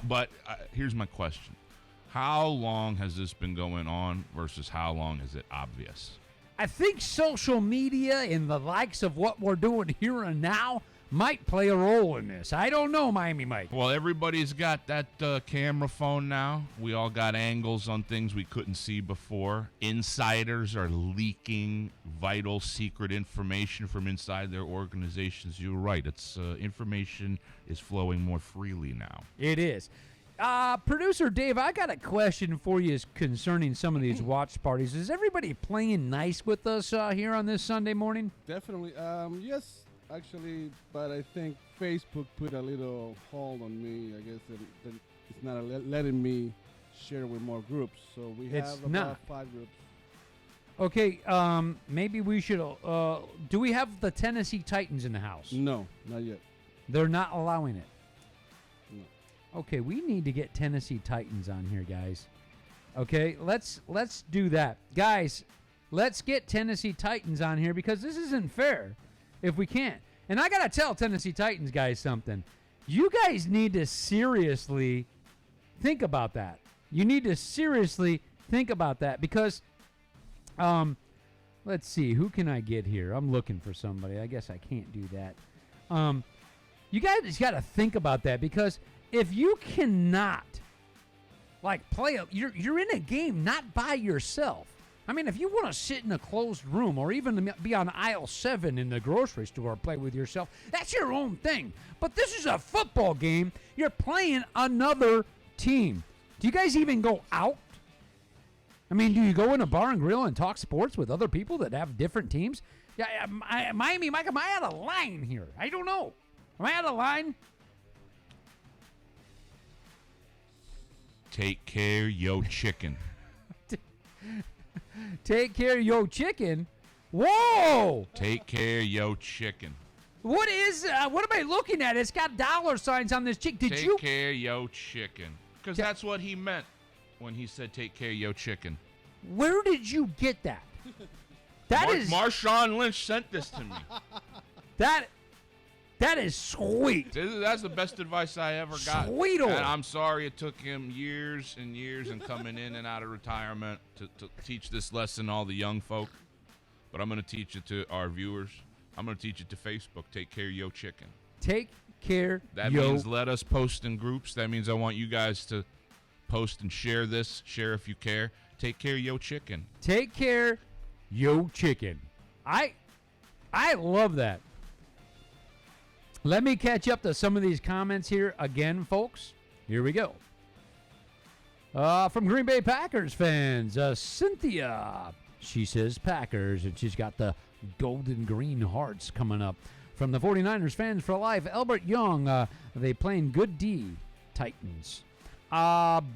But here's my question. How long has this been going on versus how long is it obvious? I think social media and the likes of what we're doing here and now might play a role in this. I don't know, Miami Mike. Well, everybody's got that camera phone now. We all got angles on things we couldn't see before. Insiders are leaking vital secret information from inside their organizations. You're right. It's information is flowing more freely now. It is. Producer Dave, I got a question for you concerning some of these watch parties. Is everybody playing nice with us here on this Sunday morning? Definitely. Yes, actually, but I think Facebook put a little hold on me. I guess that it's not letting me share with more groups. So we It's have about not. 5 groups. Okay, maybe we should. Do we have the Tennessee Titans in the house? No, not yet. They're not allowing it. No. Okay, we need to get Tennessee Titans on here, guys. Okay, let's do that, guys. Let's get Tennessee Titans on here because this isn't fair if we can't. And I gotta tell Tennessee Titans guys something. You guys need to seriously think about that. You need to seriously think about that because, let's see, who can I get here? I'm looking for somebody. I guess I can't do that. You guys got to think about that because if you cannot, you're in a game not by yourself. I mean, if you want to sit in a closed room or even be on aisle 7 in the grocery store or play with yourself, that's your own thing. But this is a football game. You're playing another team. Do you guys even go out? I mean, do you go in a bar and grill and talk sports with other people that have different teams? Yeah, Miami, Mike, am I out of line here? I don't know. Am I out of line? Take care, yo chicken. Take care of your chicken. Whoa! Take care, yo chicken. What am I looking at? It's got dollar signs on this chicken. Take care, yo chicken. Because that's what he meant when he said take care, yo chicken. Where did you get that? Marshawn Lynch sent this to me. That is sweet. That's the best advice I ever got. Sweet. And I'm sorry it took him years and years and coming in and out of retirement to teach this lesson to all the young folk. But I'm going to teach it to our viewers. I'm going to teach it to Facebook. Take care, yo chicken. Take care, That means let us post in groups. That means I want you guys to post and share this. Share if you care. Take care, yo chicken. Take care, yo chicken. I love that. Let me catch up to some of these comments here again, folks. Here we go. From Green Bay Packers fans, Cynthia. She says Packers, and she's got the golden green hearts coming up. From the 49ers fans for life, Albert Young. They playing good D, Titans.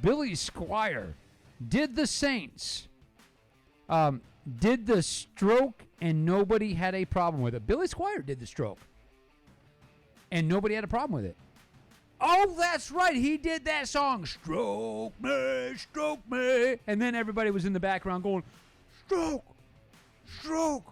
Billy Squire. Did the Saints did the stroke and nobody had a problem with it? Billy Squire did the stroke. And nobody had a problem with it. Oh, that's right. He did that song, Stroke Me, Stroke Me. And then everybody was in the background going, Stroke, Stroke.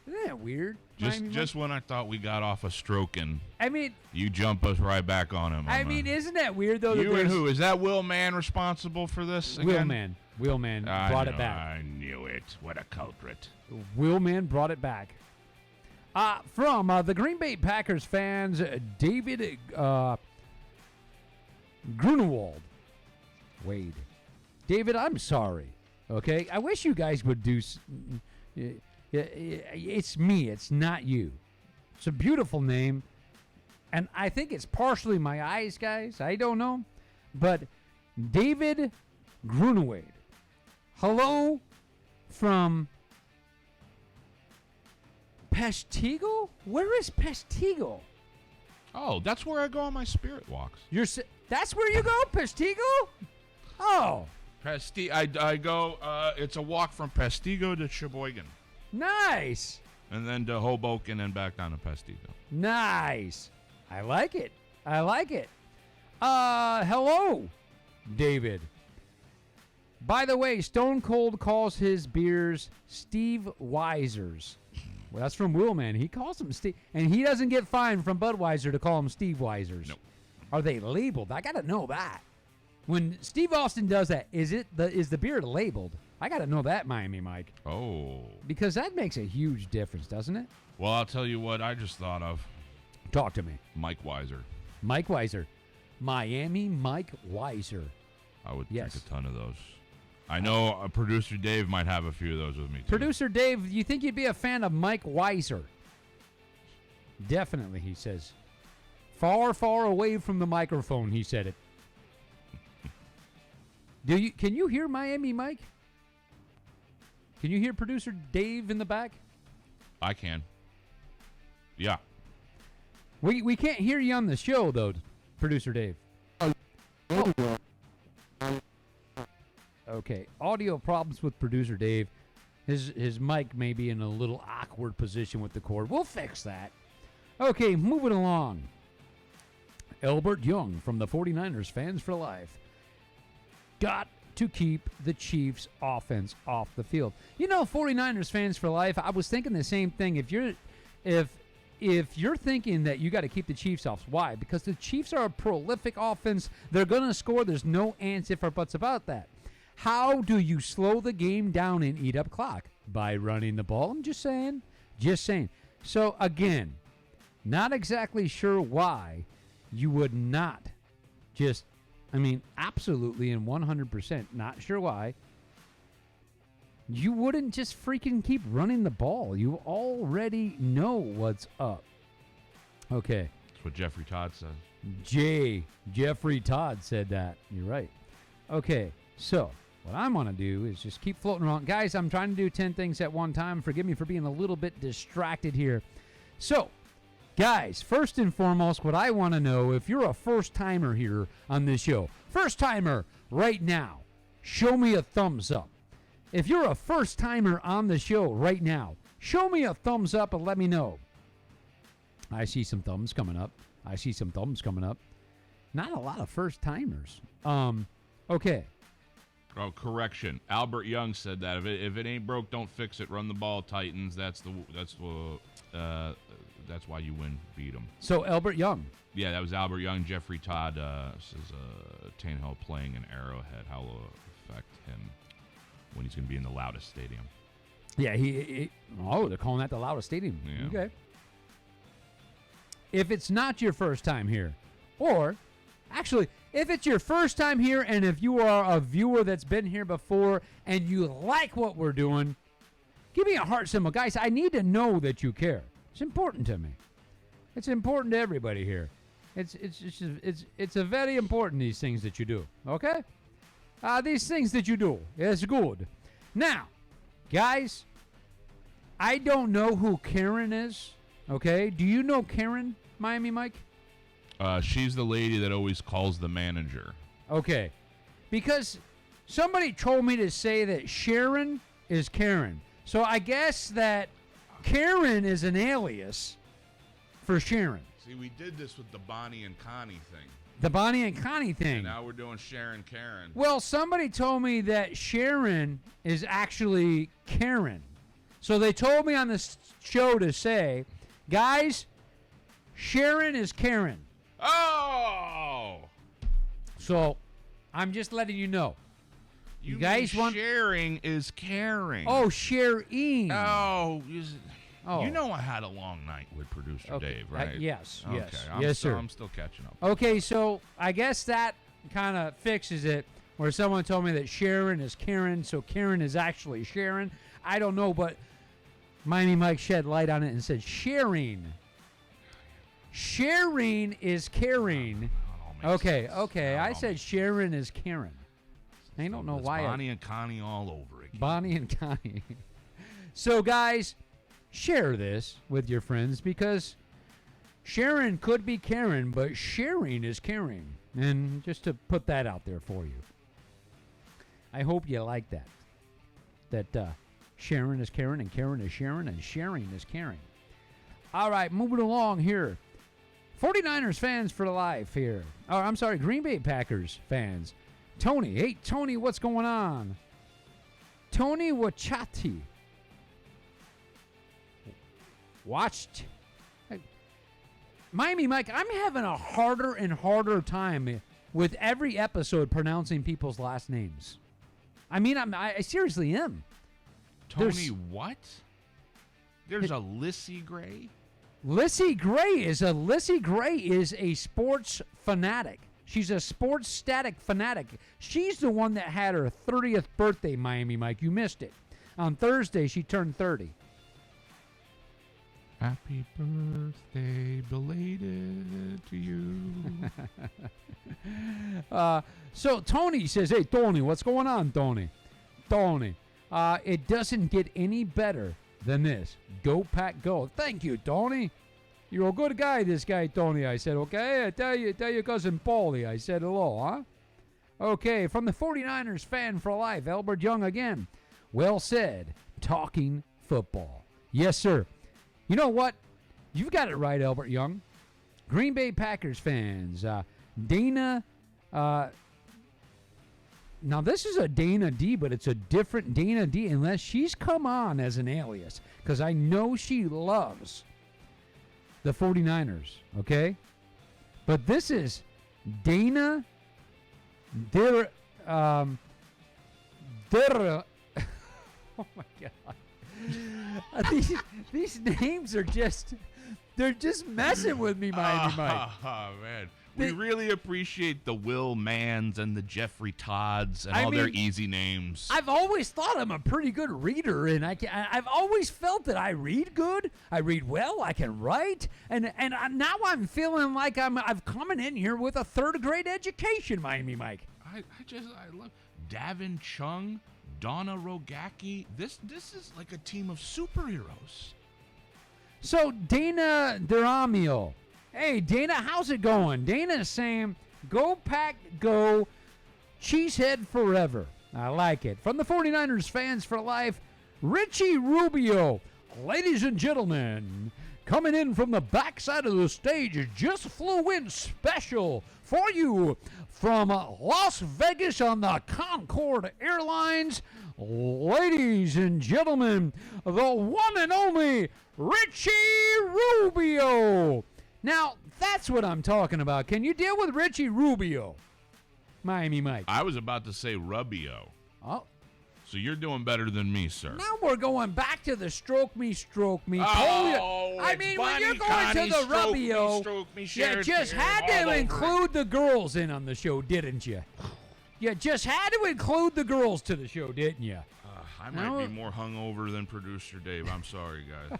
Isn't that weird? Just when I thought we got off a stroking, I mean, you jump us right back on him. I mean, isn't that weird, though? You and who? Is that Will Mann responsible for this again? Will Mann brought it back. I knew it. What a culprit. Will Mann brought it back. From the Green Bay Packers fans, David Grunewald. Wade. David, I'm sorry. Okay? I wish you guys would do... It's me. It's not you. It's a beautiful name. And I think it's partially my eyes, guys. I don't know. But David Grunewald. Hello from Peshtigo? Where is Peshtigo? Oh, that's where I go on my spirit walks. That's where you go, Peshtigo? Oh, I go. It's a walk from Peshtigo to Sheboygan, nice. and then to Hoboken, and back down to Peshtigo. Nice. I like it. I like it. Hello, David. By the way, Stone Cold calls his beers Steve Weisers. Well, that's from Willman. He calls them Steve, and he doesn't get fined from Budweiser to call them Steve Weisers. Nope. Are they labeled? I got to know that. When Steve Austin does that, is the beer labeled? I got to know that, Miami Mike, Oh. because that makes a huge difference, doesn't it? Well, I'll tell you what I just thought of. Talk to me. Mike Weiser. Mike Weiser. Miami Mike Weiser. I would Yes. drink a ton of those. I know producer Dave might have a few of those with me, too. Producer Dave, you think you'd be a fan of Mike Weiser? Definitely, he says. Far, far away from the microphone, he said it. Can you hear Miami Mike? Can you hear producer Dave in the back? I can. Yeah. We can't hear you on the show though, producer Dave. Okay, audio problems with producer Dave. His mic may be in a little awkward position with the cord. We'll fix that. Okay, moving along. Albert Young from the 49ers Fans for Life. Got to keep the Chiefs offense off the field. You know, 49ers Fans for Life, I was thinking the same thing. If you're thinking that you got to keep the Chiefs off, why? Because the Chiefs are a prolific offense. They're going to score. There's no ands, if, or buts about that. How do you slow the game down and eat up clock? By running the ball. I'm just saying. Just saying. So, again, not exactly sure why you would not just, absolutely and 100% not sure why you wouldn't just freaking keep running the ball. You already know what's up. Okay. That's what Jeffrey Todd says. Jeffrey Todd said that. You're right. Okay, so what I'm going to do is just keep floating around. Guys, I'm trying to do 10 things at one time. Forgive me for being a little bit distracted here. So, guys, first and foremost, what I want to know, if you're a first-timer here on this show, first-timer right now, show me a thumbs up. If you're a first-timer on the show right now, show me a thumbs up and let me know. I see some thumbs coming up. Not a lot of first-timers. Okay. Oh, correction. Albert Young said that if it ain't broke, don't fix it. Run the ball, Titans. That's why you win. Beat them. So Albert Young. Yeah, that was Albert Young. Jeffrey Todd says Tannehill playing in Arrowhead. How will it affect him when he's going to be in the loudest stadium? Yeah, they're calling that the loudest stadium. Yeah. Okay. If it's not your first time here, or actually, if it's your first time here and if you are a viewer that's been here before and you like what we're doing, give me a heart symbol. Guys, I need to know that you care. It's important to me. It's important to everybody here. It's a very important, these things that you do. Okay? These things that you do. It's good. Now, guys, I don't know who Karen is. Okay? Do you know Karen, Miami Mike? She's the lady that always calls the manager. Okay. Because somebody told me to say that Sharon is Karen. So I guess that Karen is an alias for Sharon. See, we did this with the Bonnie and Connie thing. The Bonnie and Connie thing. And now we're doing Sharon Karen. Well, somebody told me that Sharon is actually Karen. So they told me on this show to say, guys, Sharon is Karen. Oh! So I'm just letting you know. You guys want sharing is caring. Oh, sharing. Oh, Oh. You know I had a long night with producer Okay. Dave, right? Yes. Okay. Yes, sir. I'm still catching up. Okay, so I guess that kind of fixes it, where someone told me that Sharon is Karen, so Karen is actually Sharon. I don't know, but Miami Mike shed light on it and said sharing. Sharing is caring. Okay. I said Sharon is Karen. I don't know why. Bonnie and Connie all over again. Bonnie and Connie. So, guys, share this with your friends because Sharon could be Karen, but sharing is caring. And just to put that out there for you. I hope you like that. That Sharon is Karen and Karen is Sharon and sharing is caring. All right, moving along here. 49ers fans for life here. Oh, I'm sorry, Green Bay Packers fans. Tony. Hey, Tony, what's going on? Tony Wachati. Watched. Miami Mike, I'm having a harder and harder time with every episode pronouncing people's last names. I mean, I seriously am. Tony, what? There's a Lissy Gray? Lissy Gray is a sports fanatic. She's a sports static fanatic. She's the one that had her 30th birthday, Miami Mike. You missed it. On Thursday, she turned 30. Happy birthday, belated to you. So Tony says, hey, Tony, what's going on, Tony? Tony, it doesn't get any better than this. Go, Pack, go. Thank you, Tony. You're a good guy, this guy, Tony. I said, okay. Tell your cousin Paulie. I said hello, huh? Okay, from the 49ers fan for life, Albert Young again. Well said. Talking football. Yes, sir. You know what? You've got it right, Albert Young. Green Bay Packers fans. Dana. Now, this is a Dana D, but it's a different Dana D unless she's come on as an alias. Because I know she loves the 49ers, okay? But this is Dana oh, my God. These names are they're just messing with me, Miami Mike. Oh, man. We really appreciate the Will Manns and the Jeffrey Todds and all their easy names. I've always thought I'm a pretty good reader, and I've always felt that I read good. I read well. I can write, and now I'm feeling like I've coming in here with a third grade education, Miami Mike. I love Davin Chung, Donna Rogacki. This is like a team of superheroes. So Dana Duramio. Hey, Dana, how's it going? Dana is saying, go Pack, go, Cheesehead forever. I like it. From the 49ers fans for life, Richie Rubio. Ladies and gentlemen, coming in from the backside of the stage, just flew in special for you from Las Vegas on the Concorde Airlines. Ladies and gentlemen, the one and only Richie Rubio. Now, that's what I'm talking about. Can you deal with Richie Rubio, Miami Mike? I was about to say Rubio. Oh. So you're doing better than me, sir. Now we're going back to the stroke me. Oh, I mean, when you're going Connie, to the Rubio, stroke me, you just had to include the girls in on the show, didn't you? You just had to include the girls to the show, didn't you? I might be more hungover than producer Dave. I'm sorry, guys.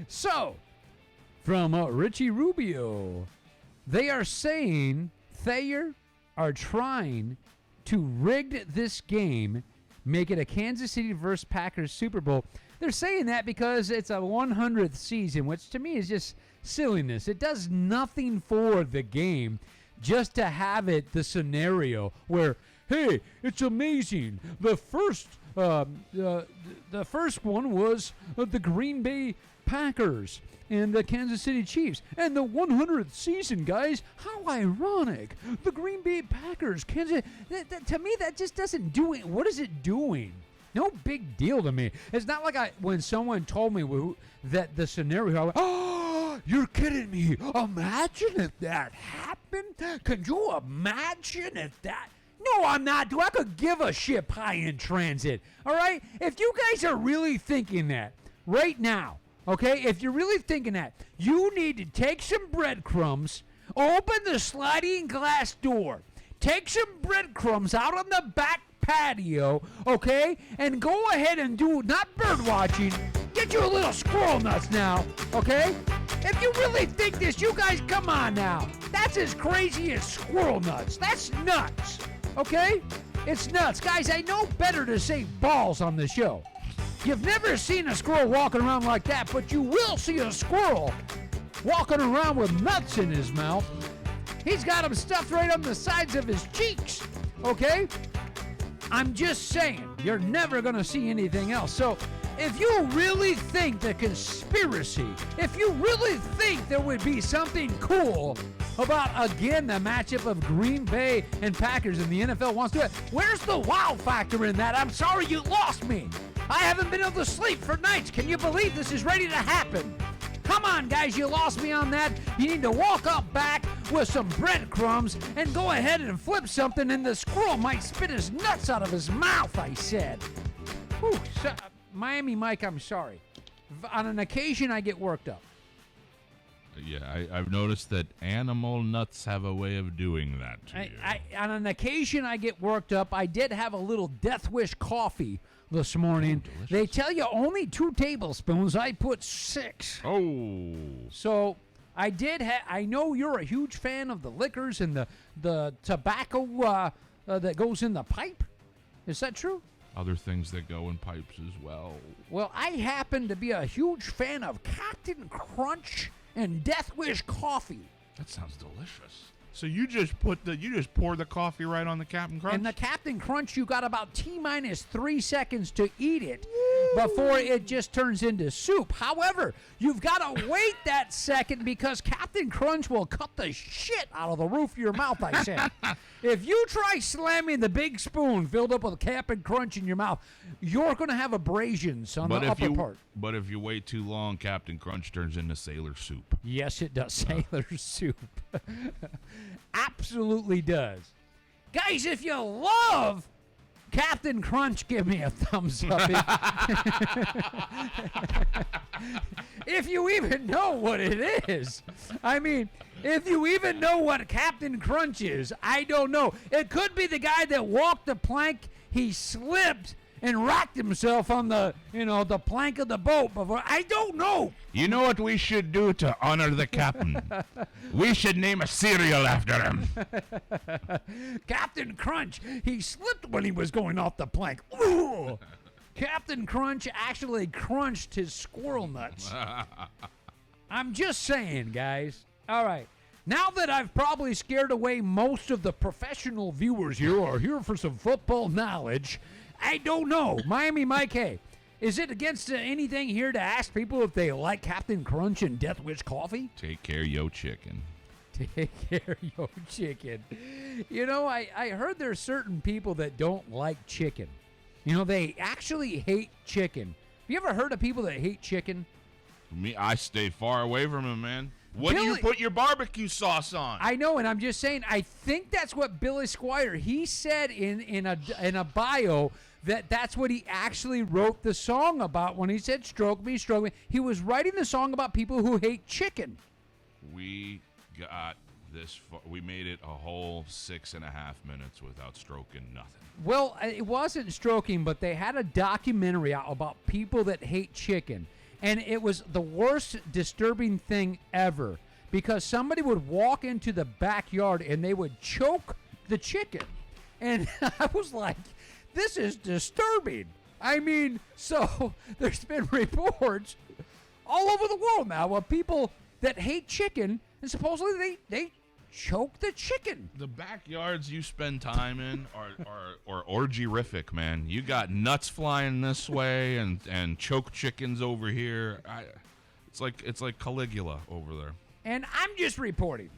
So, from Richie Rubio, they are saying Thayer are trying to rig this game, make it a Kansas City versus Packers Super Bowl. They're saying that because it's a 100th season, which to me is just silliness. It does nothing for the game just to have it the scenario where, hey, it's amazing. The first one was the Green Bay Packers and the Kansas City Chiefs. And the 100th season, guys, how ironic. The Green Bay Packers, Kansas. To me, that just doesn't do it. What is it doing? No big deal to me. It's not like when someone told me that the scenario, I went, oh, you're kidding me. Imagine if that happened. Could you imagine if that? No, I'm not. I could give a shit pie in transit. All right? If you guys are really thinking that right now, okay, if you're really thinking that, you need to take some breadcrumbs, open the sliding glass door, take some breadcrumbs out on the back patio, okay, and go ahead and do, not bird watching, get you a little squirrel nuts now, okay? If you really think this, you guys, come on now. That's as crazy as squirrel nuts. That's nuts, okay? It's nuts. Guys, I know better to say balls on the show. You've never seen a squirrel walking around like that, but you will see a squirrel walking around with nuts in his mouth. He's got them stuffed right on the sides of his cheeks, okay? I'm just saying, you're never going to see anything else. So if you really think the conspiracy, if you really think there would be something cool about, again, the matchup of Green Bay and Packers and the NFL wants to do it, where's the wow factor in that? I'm sorry you lost me. I haven't been able to sleep for nights. Can you believe this is ready to happen? Come on, guys, you lost me on that. You need to walk up back with some breadcrumbs and go ahead and flip something, and the squirrel might spit his nuts out of his mouth, I said. Whew, Miami Mike, I'm sorry. On an occasion, I get worked up. Yeah, I've noticed that animal nuts have a way of doing that to you. On an occasion, I get worked up. I did have a little Death Wish coffee this morning. Oh, they tell you only 2 tablespoons. I put 6. Oh. So I did. I know you're a huge fan of the liquors and the tobacco that goes in the pipe. Is that true? Other things that go in pipes as well. Well, I happen to be a huge fan of Captain Crunch and Death Wish coffee. That sounds delicious. So you just pour the coffee right on the Captain Crunch? And the Captain Crunch, you got about T-minus 3 seconds to eat it before it just turns into soup. However, you've got to wait that second because Captain Crunch will cut the shit out of the roof of your mouth, I said. If you try slamming the big spoon filled up with Captain Crunch in your mouth, you're going to have abrasions on the upper part. But if you wait too long, Captain Crunch turns into sailor soup. Yes, it does. Sailor soup. Absolutely does. Guys, if you love Captain Crunch, give me a thumbs up. If you even know what it is. I mean, if you even know what Captain Crunch is, I don't know. It could be the guy that walked the plank, he slipped and racked himself on the plank of the boat before. I don't know. You know what we should do to honor the captain? We should name a cereal after him. Captain Crunch, he slipped when he was going off the plank. Ooh. Captain Crunch actually crunched his squirrel nuts. I'm just saying, guys. All right. Now that I've probably scared away most of the professional viewers here who are here for some football knowledge, I don't know. Miami Mike, hey, is it against anything here to ask people if they like Captain Crunch and Death Wish coffee? Take care, yo chicken. Take care, yo chicken. You know, I heard there's certain people that don't like chicken. You know, they actually hate chicken. Have you ever heard of people that hate chicken? Me, I stay far away from him, man. What do you Billy- put your barbecue sauce on? I know, and I'm just saying, I think that's what Billy Squire, he said in a bio that's what he actually wrote the song about when he said stroke me. He was writing the song about people who hate chicken. We got this far. We made it a whole 6.5 minutes without stroking nothing. Well, it wasn't stroking, but they had a documentary out about people that hate chicken. And it was the worst disturbing thing ever because somebody would walk into the backyard and they would choke the chicken. And I was like, this is disturbing. I mean, so there's been reports all over the world now of people that hate chicken and supposedly they choke the chicken. The backyards you spend time in are orgy-rific, man. You got nuts flying this way and choke chickens over here. It's like Caligula over there. And I'm just reporting.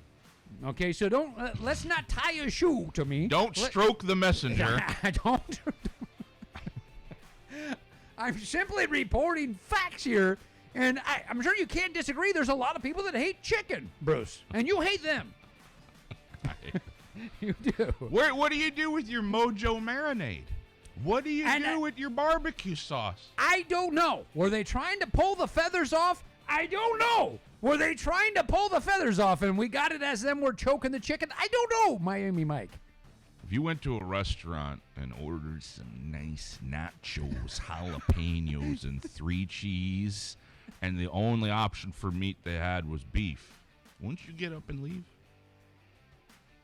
Okay, so don't let's not tie a shoe to me. Don't stroke the messenger. I don't. I'm simply reporting facts here, and I'm sure you can't disagree. There's a lot of people that hate chicken, Bruce, and you hate them. You do. What do you do with your Mojo marinade? What do you do with your barbecue sauce? I don't know. Were they trying to pull the feathers off? I don't know. Were they trying to pull the feathers off and we got it as them were choking the chicken? I don't know, Miami Mike. If you went to a restaurant and ordered some nice nachos, jalapenos, and 3 cheese, and the only option for meat they had was beef, wouldn't you get up and leave?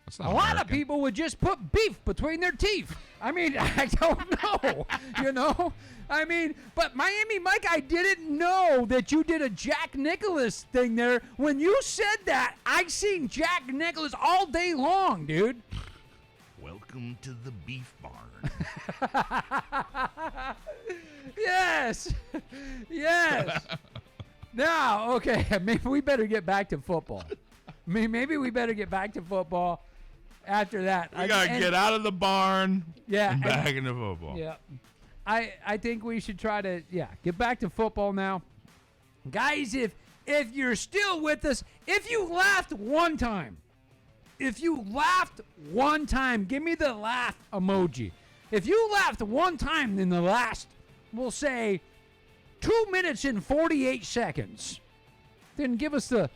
That's A not lot of American. people would just put beef between their teeth. I mean, I don't know, you know? I mean, but Miami Mike, I didn't know that you did a Jack Nicklaus thing there. When you said that, I seen Jack Nicklaus all day long, dude. Welcome to the beef barn. Yes. Yes. Now, okay, maybe we better get back to football. Maybe we better get back to football after that. We got to get out of the barn Yeah, and and- back into football. Yeah. I think we should try to get back to football now. Guys, if you're still with us, if you laughed one time, give me the laugh emoji. If you laughed one time in the last, we'll say 2 minutes and 48 seconds, then give us the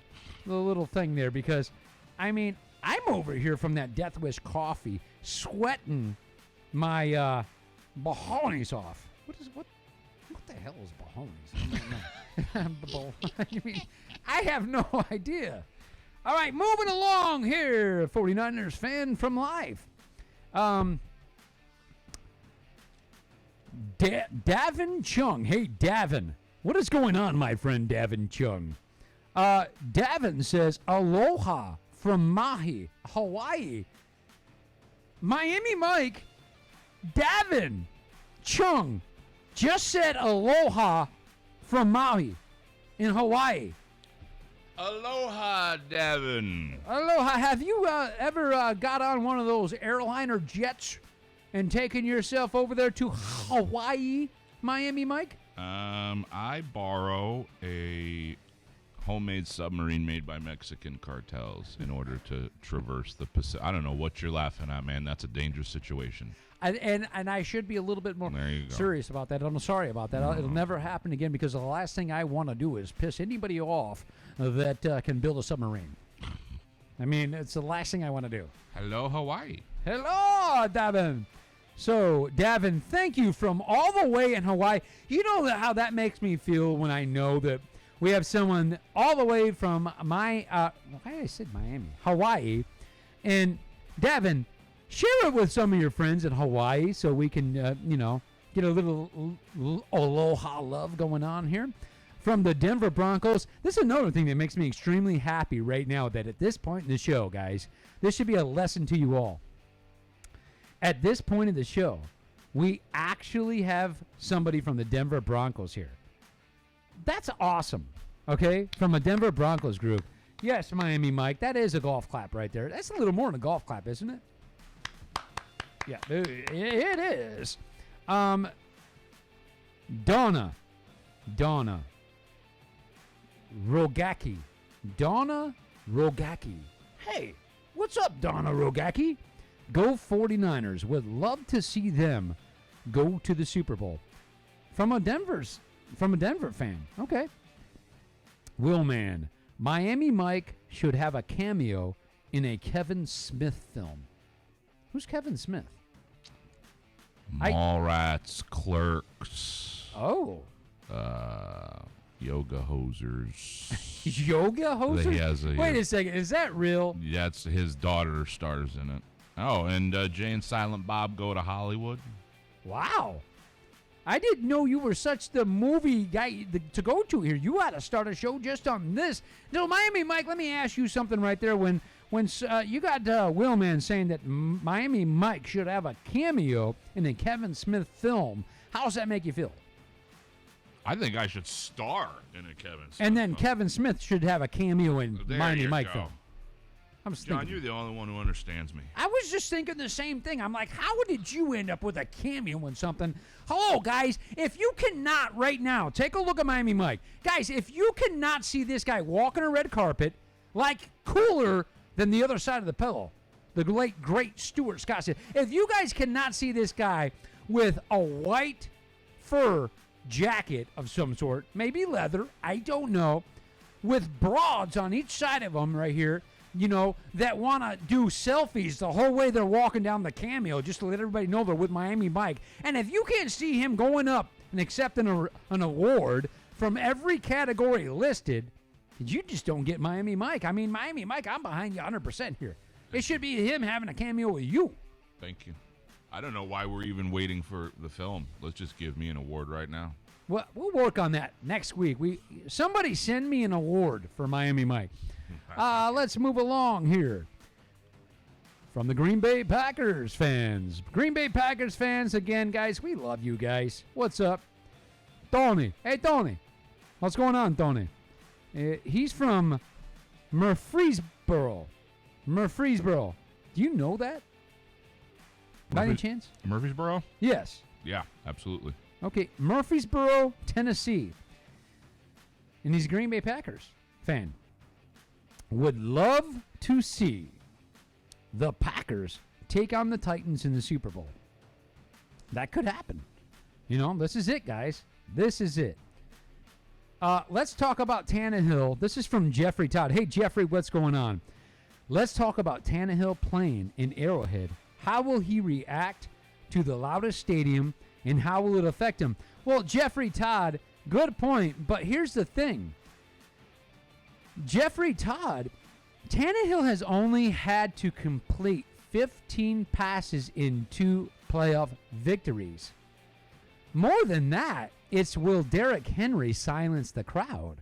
little thing there, because I mean, I'm over here from that Death Wish coffee sweating my Bahonies off. What the hell is Bahonies? I don't know. I mean, I have no idea. All right, moving along here, 49ers fan from live. Davin Chung. Hey, Davin. What is going on, my friend Davin Chung? Davin says, aloha from Mahi, Hawaii. Miami Mike, Davin Chung just said aloha from Maui in Hawaii. Aloha, Devin. Aloha. Have you ever got on one of those airliner jets and taken yourself over there to Hawaii, Miami Mike? I borrow a homemade submarine made by Mexican cartels in order to traverse the Pacific. I don't know what you're laughing at, man. That's a dangerous situation. And I should be a little bit more There you go. serious about that. I'm sorry about that. It'll never happen again, because the last thing I want to do is piss anybody off that can build a submarine. I mean, it's the last thing I want to do. Hello, Hawaii. Hello, Davin. So, Davin, thank you from all the way in Hawaii. You know how that makes me feel when I know that we have someone all the way from why I said Miami, Hawaii. And, Davin, share it with some of your friends in Hawaii so we can, get a little aloha love going on here. From the Denver Broncos, this is another thing that makes me extremely happy right now, that at this point in the show, guys, this should be a lesson to you all. At this point in the show, we actually have somebody from the Denver Broncos here. That's awesome, okay? From a Denver Broncos group. Yes, Miami Mike, that is a golf clap right there. That's a little more than a golf clap, isn't it? Yeah, it is. Donna Rogacki. Donna Rogacki. Hey, what's up, Donna Rogacki? Go 49ers. Would love to see them go to the Super Bowl. From a Denver fan. Okay. Willman. Miami Mike should have a cameo in a Kevin Smith film. Who's Kevin Smith? Mallrats, Clerks, Oh. Yoga Hosers. Yoga hoser? He has a- Wait a second. Is that real? That's his daughter stars in it. Oh, and Jay and Silent Bob Go to Hollywood. Wow. I didn't know you were such the movie guy to go to here. You ought to start a show just on this. No, Miami Mike, let me ask you something right there. When you got Willman saying that Miami Mike should have a cameo in a Kevin Smith film, how does that make you feel? I think I should star in a Kevin Smith And then film. Kevin Smith should have a cameo in There Miami you Mike go. film. I'm just John, thinking. you're the only one who understands me. I was just thinking the same thing. I'm like, how did you end up with a cameo in something? Hello, guys. If you cannot right now, take a look at Miami Mike. Guys, if you cannot see this guy walking a red carpet, like cooler than the other side of the pillow, the late, great Stuart Scott said, if you guys cannot see this guy with a white fur jacket of some sort, maybe leather, I don't know, with broads on each side of him right here, that want to do selfies the whole way they're walking down the cameo, just to let everybody know they're with Miami Mike. And if you can't see him going up and accepting an award from every category listed, you just don't get Miami Mike. I mean, Miami Mike, I'm behind you 100% here. It should be him having a cameo with you. Thank you. I don't know why we're even waiting for the film. Let's just give me an award right now. Well, we'll work on that next week. Somebody send me an award for Miami Mike. Let's move along here. From the Green Bay Packers fans. Green Bay Packers fans, again, guys, we love you guys. What's up? Tony. Hey, Tony. What's going on, Tony? He's from Murfreesboro. Murfreesboro. Do you know that? By any chance? Murfreesboro? Yes. Yeah, absolutely. Okay, Murfreesboro, Tennessee. And he's a Green Bay Packers fan. Would love to see the Packers take on the Titans in the Super Bowl. That could happen. You know, this is it, guys. This is it. Let's talk about Tannehill. This is from Jeffrey Todd. Hey, Jeffrey, what's going on? Let's talk about Tannehill playing in Arrowhead. How will he react to the loudest stadium, and how will it affect him? Well, Jeffrey Todd, good point, but here's the thing. Jeffrey Todd, Tannehill has only had to complete 15 passes in 2 playoff victories. More than that, it's will Derrick Henry silence the crowd?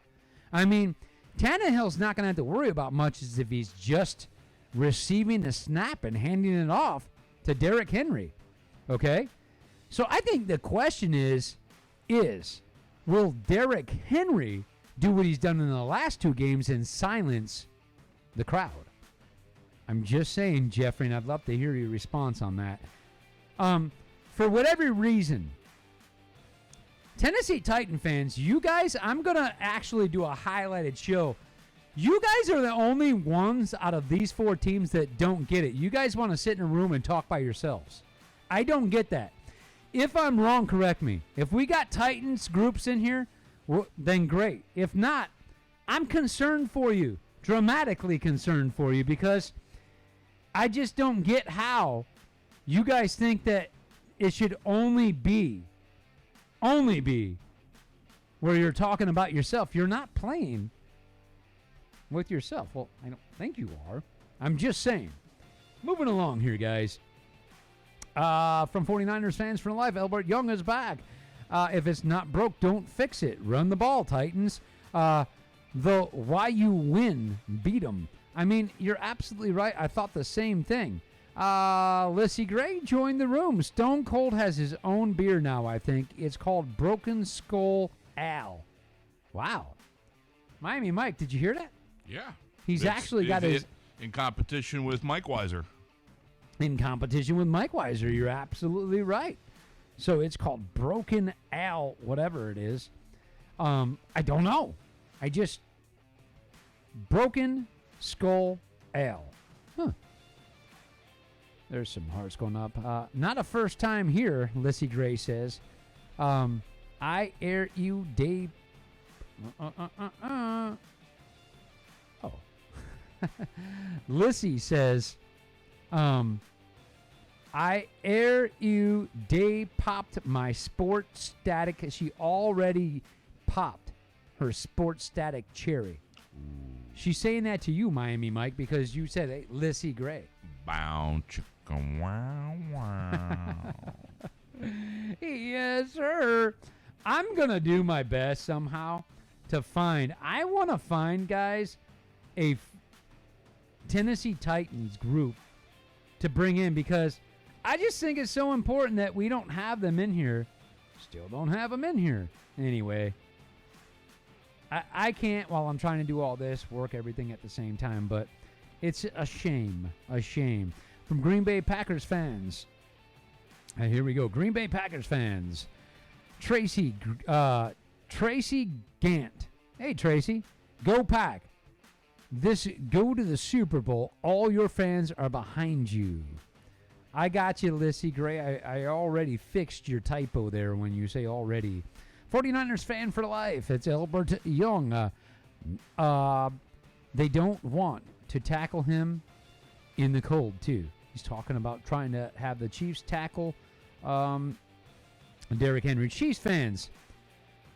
I mean, Tannehill's not going to have to worry about much as if he's just receiving the snap and handing it off to Derrick Henry. Okay? So I think the question is will Derrick Henry do what he's done in the last 2 games and silence the crowd? I'm just saying, Jeffrey, and I'd love to hear your response on that. For whatever reason, Tennessee Titan fans, you guys, I'm going to actually do a highlighted show. You guys are the only ones out of these 4 teams that don't get it. You guys want to sit in a room and talk by yourselves. I don't get that. If I'm wrong, correct me. If we got Titans groups in here, then great. If not, I'm concerned for you, dramatically concerned for you, because I just don't get how you guys think that it should only be where you're talking about yourself. You're not playing with yourself. Well, I don't think you are. I'm just saying. Moving along here, guys. From 49ers fans for life, Albert Young is back. If it's not broke, don't fix it. Run the ball, Titans. The why you win, beat them. I mean, you're absolutely right. I thought the same thing. Lissy Gray joined the room. Stone Cold has his own beer now, I think. It's called Broken Skull Al. Wow. Miami Mike, did you hear that? Yeah. He's actually got his... In competition with Mike Weiser. In competition with Mike Weiser. You're absolutely right. So it's called Broken Al, whatever it is. I don't know. Broken Skull Ale. Huh. There's some hearts going up. Not a first time here, Lissy Gray says. I air you day. Oh. Lissy says, I air you day popped my sport static. She already popped her sport static cherry. She's saying that to you, Miami Mike, because you said, hey, Lissy Gray. Bow, chicka, wow, wow. Yes, sir. I'm going to do my best somehow to find. I want to find, guys, a Tennessee Titans group to bring in, because I just think it's so important that we don't have them in here. Still don't have them in here. Anyway, I can't, while I'm trying to do all this, work everything at the same time, but it's a shame. A shame. From Green Bay Packers fans. Here we go. Green Bay Packers fans. Tracy Gant. Hey, Tracy. Go Pack. Go to the Super Bowl. All your fans are behind you. I got you, Lissy Gray. I already fixed your typo there when you say already. 49ers fan for life. It's Albert Young. They don't want to tackle him in the cold, too. He's talking about trying to have the Chiefs tackle Derrick Henry. Chiefs fans,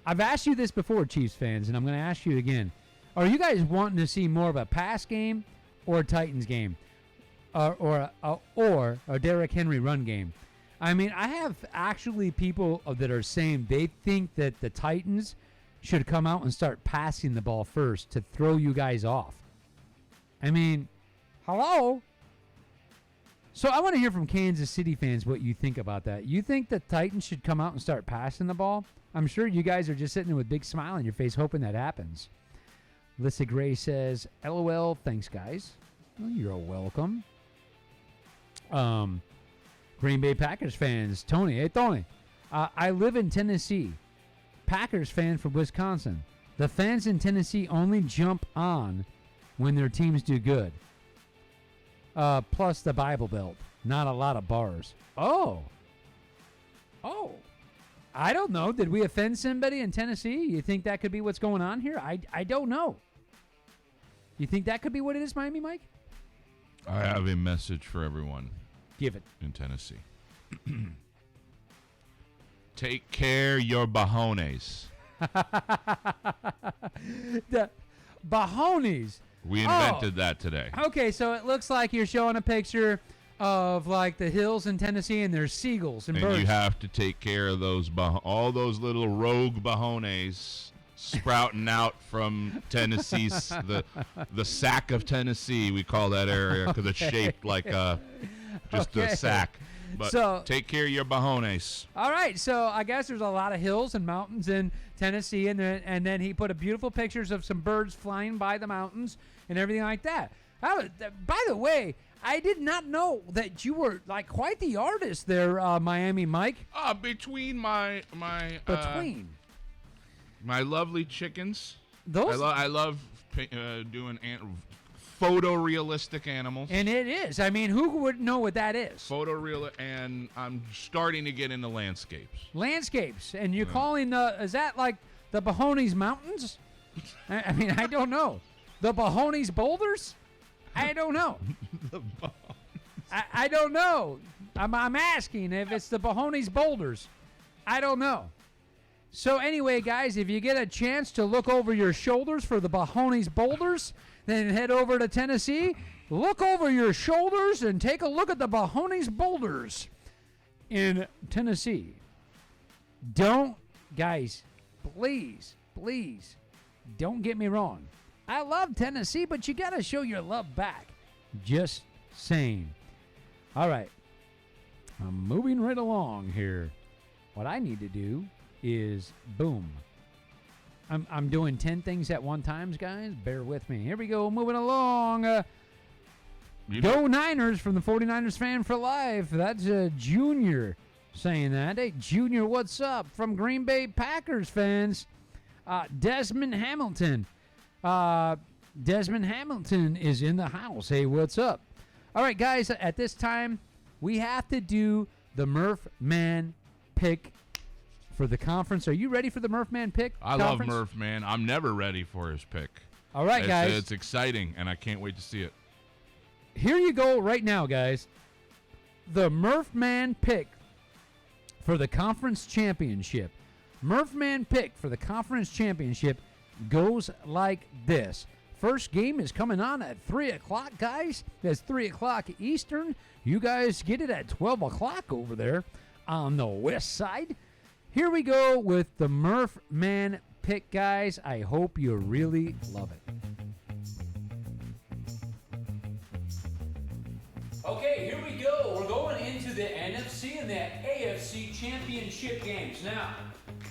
I've asked you this before, Chiefs fans, and I'm going to ask you again. Are you guys wanting to see more of a pass game or a Titans game? or a Derrick Henry run game. I mean, I have actually people that are saying they think that the Titans should come out and start passing the ball first to throw you guys off. I mean, hello? So I want to hear from Kansas City fans what you think about that. You think the Titans should come out and start passing the ball? I'm sure you guys are just sitting there with a big smile on your face hoping that happens. Lissa Gray says, LOL, thanks, guys. Well, you're welcome. Green Bay Packers fans, Tony. Hey, Tony. I live in Tennessee. Packers fan from Wisconsin. The fans in Tennessee only jump on when their teams do good. Plus the Bible Belt. Not a lot of bars. Oh. I don't know. Did we offend somebody in Tennessee? You think that could be what's going on here? I don't know. You think that could be what it is, Miami Mike? I have a message for everyone. Give it. In Tennessee. Take care your bajones. The bajones. We invented that today. Okay, so it looks like you're showing a picture of like the hills in Tennessee, and there's seagulls and birds. You have to take care of those all those little rogue bajones sprouting out from Tennessee's the sack of Tennessee. We call that area because it's shaped like just a sack. But so, take care of your bajones. All right, so I guess there's a lot of hills and mountains in Tennessee, and then he put a beautiful pictures of some birds flying by the mountains and everything like that. By the way, I did not know that you were like quite the artist there, Miami Mike. Between my lovely chickens, those I love doing photorealistic animals. And it is. I mean, who would know what that is? Photoreal, and I'm starting to get into landscapes. Landscapes, and you're calling is that like the Bajones Mountains? I mean, I don't know. The Bajones Boulders? I don't know. I don't know. I'm asking if it's the Bajones Boulders. I don't know. So anyway, guys, if you get a chance to look over your shoulders for the Bajones Boulders, then head over to Tennessee. Look over your shoulders and take a look at the Bajones Boulders in Tennessee. Don't, guys, please, don't get me wrong. I love Tennessee, but you got to show your love back. Just saying. All right. I'm moving right along here. What I need to do is boom. I'm doing 10 things at one time, guys. Bear with me. Here we go. Moving along. Go Niners from the 49ers fan for life. That's Junior saying that. Hey, Junior, what's up? From Green Bay Packers fans. Desmond Hamilton. Desmond Hamilton is in the house. Hey, what's up? All right, guys, at this time, we have to do the Murph Man pick for the conference. Are you ready for the Murph Man pick? I love Murph Man. I'm never ready for his pick. All right, guys. It's exciting, and I can't wait to see it. Here you go right now, guys. The Murph Man pick for the conference championship. Murph Man pick for the conference championship goes like this. First game is coming on at 3 o'clock, guys. That's 3 o'clock Eastern. You guys get it at 12 o'clock over there on the west side. Here we go with the Murph Man pick, guys. I hope you really love it. Okay, here we go. We're going into the NFC and the AFC championship games. Now,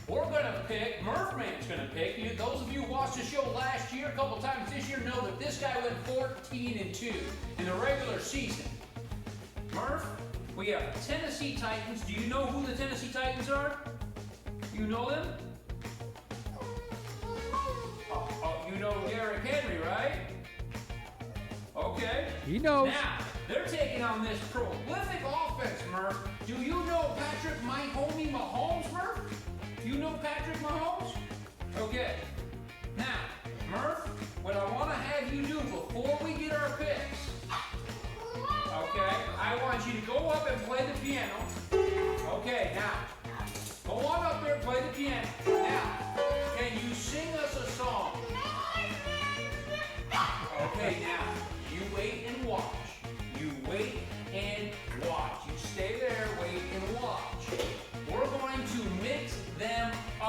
we're going to pick, Murph Man's going to pick. Those of you who watched the show last year, a couple times this year, know that this guy went 14-2 in the regular season. Murph, we have Tennessee Titans. Do you know who the Tennessee Titans are? You know them? Oh, you know Derrick Henry, right? Okay. He knows. Now, they're taking on this prolific offense, Murph. Do you know Patrick, my homie Mahomes, Murph? Do you know Patrick Mahomes? Okay. Now, Murph, what I want to have you do before we get our picks, okay, I want you to go up and play the piano. Okay, now, go on up there and play the piano. Now, can you sing us a song? Okay, now, you wait and watch. You wait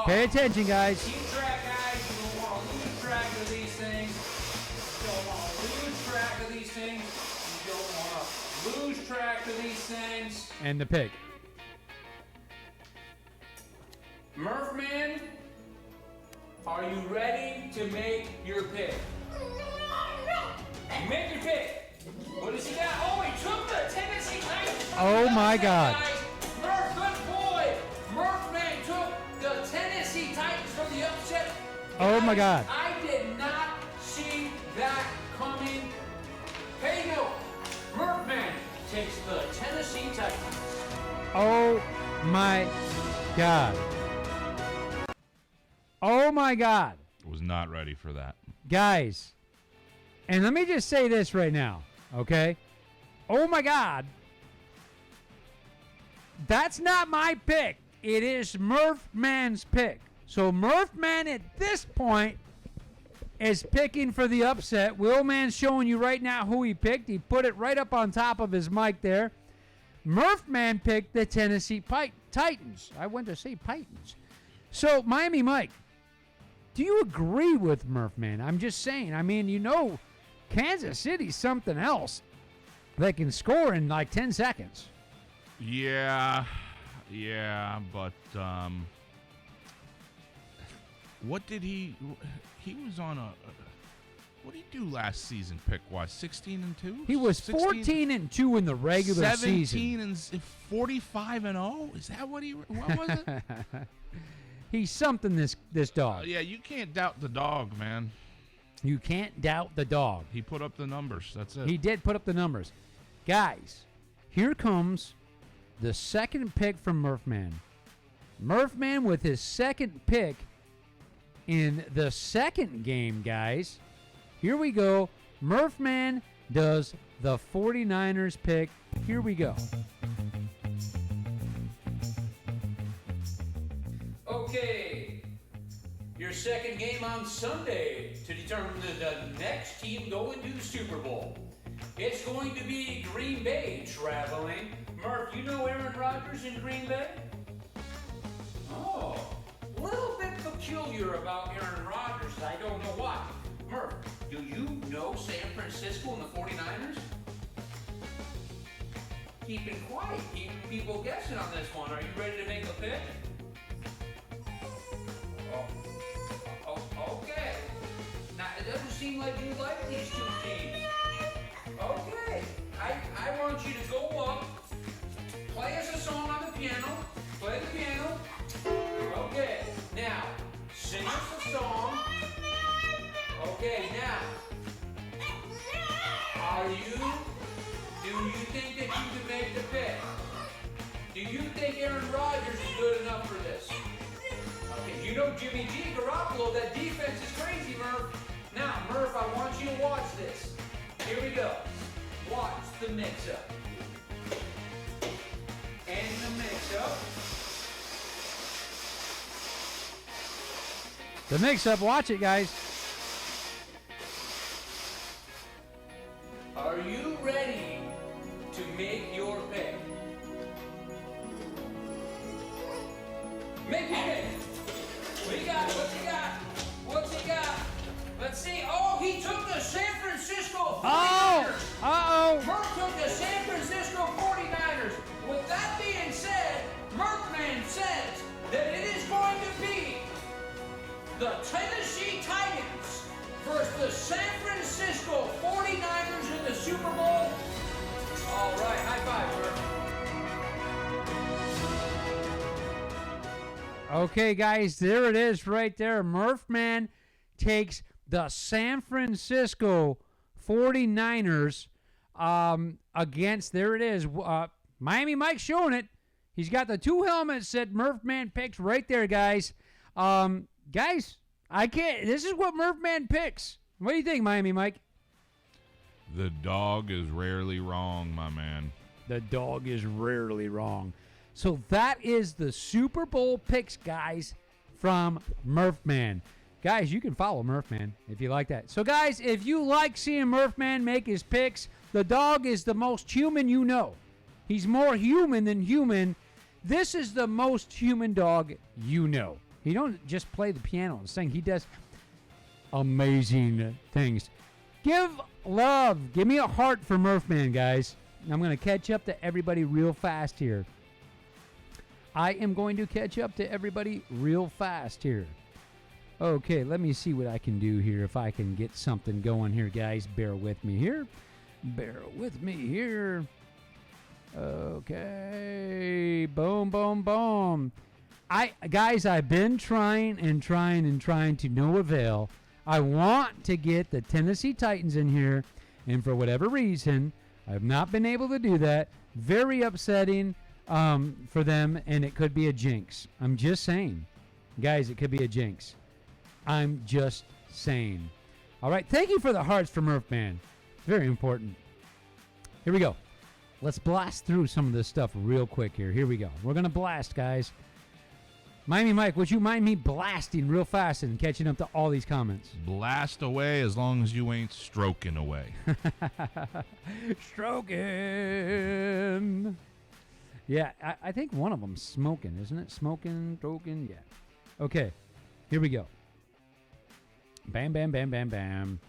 Pay attention, guys. Keep track, guys. You don't want to lose track of these things. You don't want to lose track of these things. You don't want to lose track of these things. And the pick. Murphman, are you ready to make your pick? Make your pick. What does he got? Oh, he took the Tennessee Titans. Oh, my God. Murph, good boy. Murphman took the Tennessee Titans from the upset. Oh, my God. I did not see that coming. Hey, no. Murphman takes the Tennessee Titans. Oh, my God. Oh, my God. Was not ready for that. Guys, and let me just say this right now, okay? Oh, my God. That's not my pick. It is Murphman's pick. So Murphman at this point is picking for the upset. Willman's showing you right now who he picked. He put it right up on top of his mic there. Murphman picked the Tennessee Titans. I went to say Titans. So, Miami Mike, do you agree with Murphman? I'm just saying. I mean, you know, Kansas City's something else. They can score in like 10 seconds. Yeah, but what did he was on what did he do last season pick-wise? 16-2? He was 14-2 in the regular 17 season. and 45-0? Is that what was it? He's something, this dog. Yeah, you can't doubt the dog, man. You can't doubt the dog. He put up the numbers. That's it. He did put up the numbers. Guys, here comes the second pick from Murphman. Murphman with his second pick in the second game, guys. Here we go. Murphman does the 49ers pick. Here we go. Okay. Your second game on Sunday to determine the next team going to the Super Bowl. It's going to be Green Bay traveling. Murph, you know Aaron Rodgers in Green Bay? Oh, a little bit peculiar about Aaron Rodgers. I don't know why. Murph, do you know San Francisco and the 49ers? Keeping quiet, keeping people guessing on this one. Are you ready to make a pick? Okay. Now, it doesn't seem like you like these two teams. Okay. I want you to go up, play us a song on the piano, play the piano. Okay. Now, sing us a song. Okay, now. Do you think that you can make the pick? Do you think Aaron Rodgers is good enough for this? Okay, you know Jimmy G, Garoppolo, that defense is crazy, Murph. Now, Murph, I want you to watch this. Here we go. Watch the mix-up. And the mix-up. The mix-up. Watch it, guys. Are you ready to make your pick? Make your pick. What you got? What's he got? What's he got? Let's see. Oh, he took the San Francisco 49ers. Uh-oh. Murph took the San Francisco 49ers. With that being said, Murphman says that it is going to be the Tennessee Titans versus the San Francisco 49ers in the Super Bowl. All right, high five, Murph. Okay, guys, there it is right there. Murphman takes the San Francisco 49ers against, there it is, Miami Mike showing it. He's got the two helmets that Murphman picks right there, guys. Guys, I can't, this is what Murphman picks. What do you think, Miami Mike? The dog is rarely wrong, my man. The dog is rarely wrong. So that is the Super Bowl picks, guys, from Murphman. Guys, you can follow Murphman if you like that. So, guys, if you like seeing Murphman make his picks, the dog is the most human you know. He's more human than human. This is the most human dog you know. He don't just play the piano and sing. He does amazing things. Give love. Give me a heart for Murphman, guys. I'm going to catch up to everybody real fast here. I am going to catch up to everybody real fast here. Okay, let me see what I can do here. If I can get something going here, guys. Bear with me here. Bear with me here. Okay. Boom, boom, boom. Guys, I've been trying to no avail. I want to get the Tennessee Titans in here, and for whatever reason, I've not been able to do that. Very upsetting for them, and it could be a jinx. I'm just saying. Guys, it could be a jinx. I'm just saying. All right, thank you for the hearts from Murphman. Very important. Here we go. Let's blast through some of this stuff real quick here. Here we go. We're going to blast, guys. Miami Mike, would you mind me blasting real fast and catching up to all these comments? Blast away as long as you ain't stroking away. Stroking. Yeah, I think one of them's smoking, isn't it? Smoking, stroking, yeah. Okay, here we go. Bam, bam, bam, bam, bam.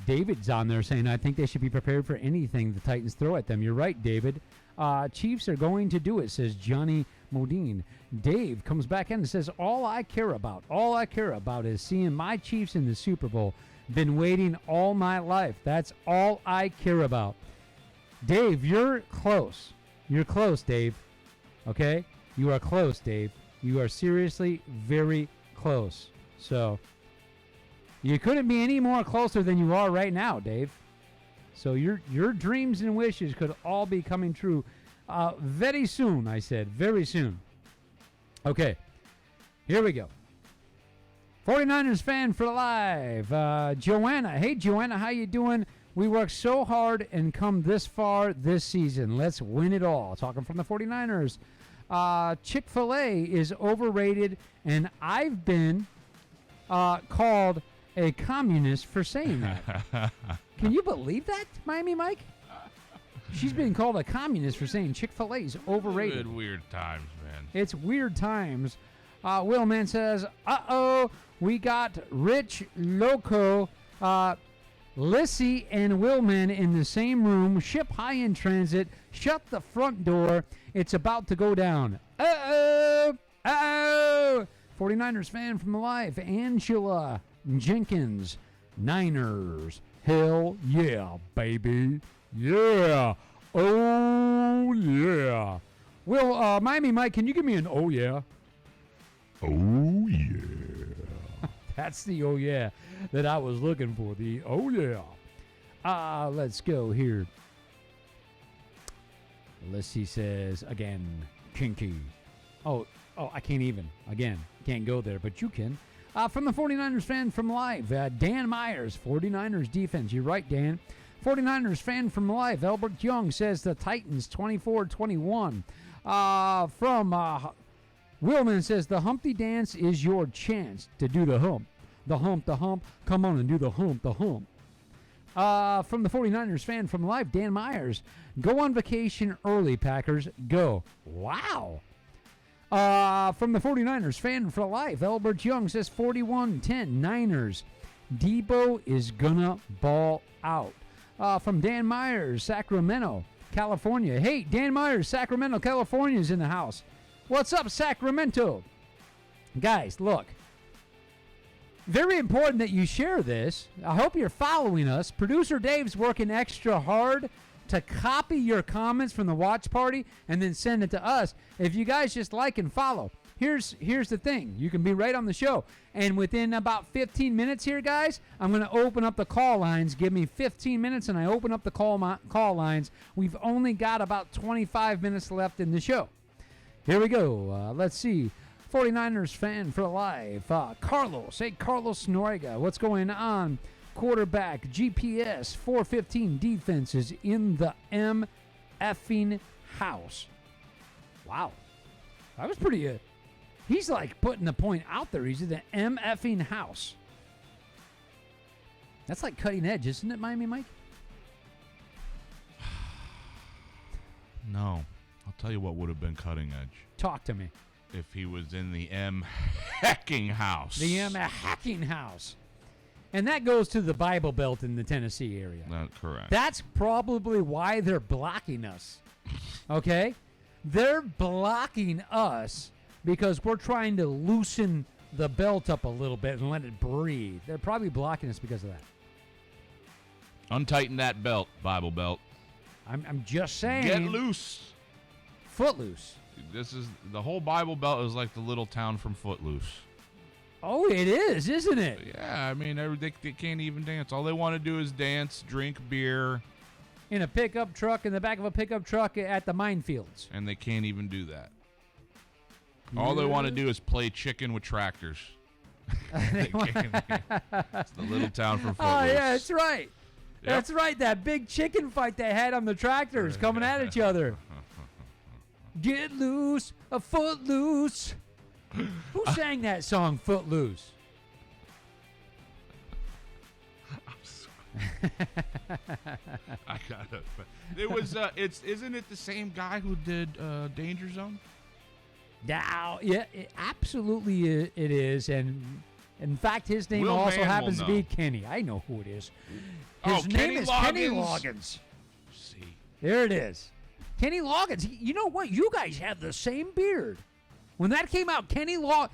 David's on there saying, I think they should be prepared for anything the Titans throw at them. You're right, David. Chiefs are going to do it, says Johnny Modine. Dave comes back in and says, all I care about is seeing my Chiefs in the Super Bowl. Been waiting all my life. That's all I care about. Dave, you're close. You're close, Dave. Okay? You are close, Dave. You are seriously very close. So, you couldn't be any more closer than you are right now, Dave. So your dreams and wishes could all be coming true very soon, I said. Very soon. Okay. Here we go. 49ers fan for life. Joanna. Hey, Joanna, how you doing? We worked so hard and come this far this season. Let's win it all. Talking from the 49ers. Chick-fil-A is overrated, and I've been called a communist for saying that. Can you believe that, Miami Mike? She's been called a communist for saying Chick-fil-A is overrated. Weird times, man. It's weird times. Willman says, uh-oh, we got Rich Loco, Lissy and Willman in the same room. Ship high in transit. Shut the front door. It's about to go down. Uh-oh, uh-oh. 49ers fan from life, Angela Jenkins. Niners. Hell yeah, baby. Yeah. Oh, yeah. Well, Miami Mike, can you give me an oh, yeah? Oh, yeah. That's the oh, yeah that I was looking for. The oh, yeah. Let's go here. Lissy says, again, kinky. Oh, I can't even. Again, can't go there, but you can. From the 49ers fan from live, Dan Myers, 49ers defense. You're right, Dan. 49ers fan from live, Albert Young says the Titans 24-21. From Willman says the Humpty Dance is your chance to do the hump. The hump, the hump. Come on and do the hump, the hump. From the 49ers fan from live, Dan Myers. Go on vacation early, Packers. Go. Wow. From the 49ers fan for life, Albert Young says 41-10 Niners. Debo is gonna ball out. From Dan Myers, Sacramento, California. Hey, Dan Myers, Sacramento, California is in the house. What's up, Sacramento? Guys, look. Very important that you share this. I hope you're following us. Producer Dave's working extra hard to copy your comments from the watch party and then send it to us. If you guys just like and follow, here's the thing. You can be right on the show. And within about 15 minutes here, guys, I'm going to open up the call lines. Give me 15 minutes and I open up the call lines. We've only got about 25 minutes left in the show. Here we go. Let's see. 49ers fan for life. Carlos. Hey, Carlos Noriega. What's going on? Quarterback, GPS, 415 defenses in the M-effing house. Wow. That was pretty good. He's like putting the point out there. He's in the M-effing house. That's like cutting edge, isn't it, Miami Mike? No. I'll tell you what would have been cutting edge. Talk to me. if he was in the M. Hecking house. The hacking house. And that goes to the Bible Belt in the Tennessee area. That's correct. That's probably why they're blocking us. Okay? They're blocking us because we're trying to loosen the belt up a little bit and let it breathe. They're probably blocking us because of that. Untighten that belt, Bible Belt. I'm just saying. Get loose. Footloose. This is the whole Bible Belt is like the little town from Footloose. Oh, it is, isn't it? Yeah, I mean, they can't even dance. All they want to do is dance, drink beer. In a pickup truck, in the back of a pickup truck at the minefields. And they can't even do that. All they want to do is play chicken with tractors. They can't. It's the little town from Footloose. Oh, yeah, that's right. Yep. That's right. That big chicken fight they had on the tractors coming at each other. Get loose, a foot loose. Who sang that song, Footloose? I got it. It was. Isn't it the same guy who did Danger Zone? Now, yeah, absolutely it is. And in fact, his name Will also Mann happens will to be know. Kenny. I know who it is. Oh, His name Kenny is Kenny Loggins. Loggins. See, There it is. Kenny Loggins. You know what? You guys have the same beard. When that came out, Kenny Loggins,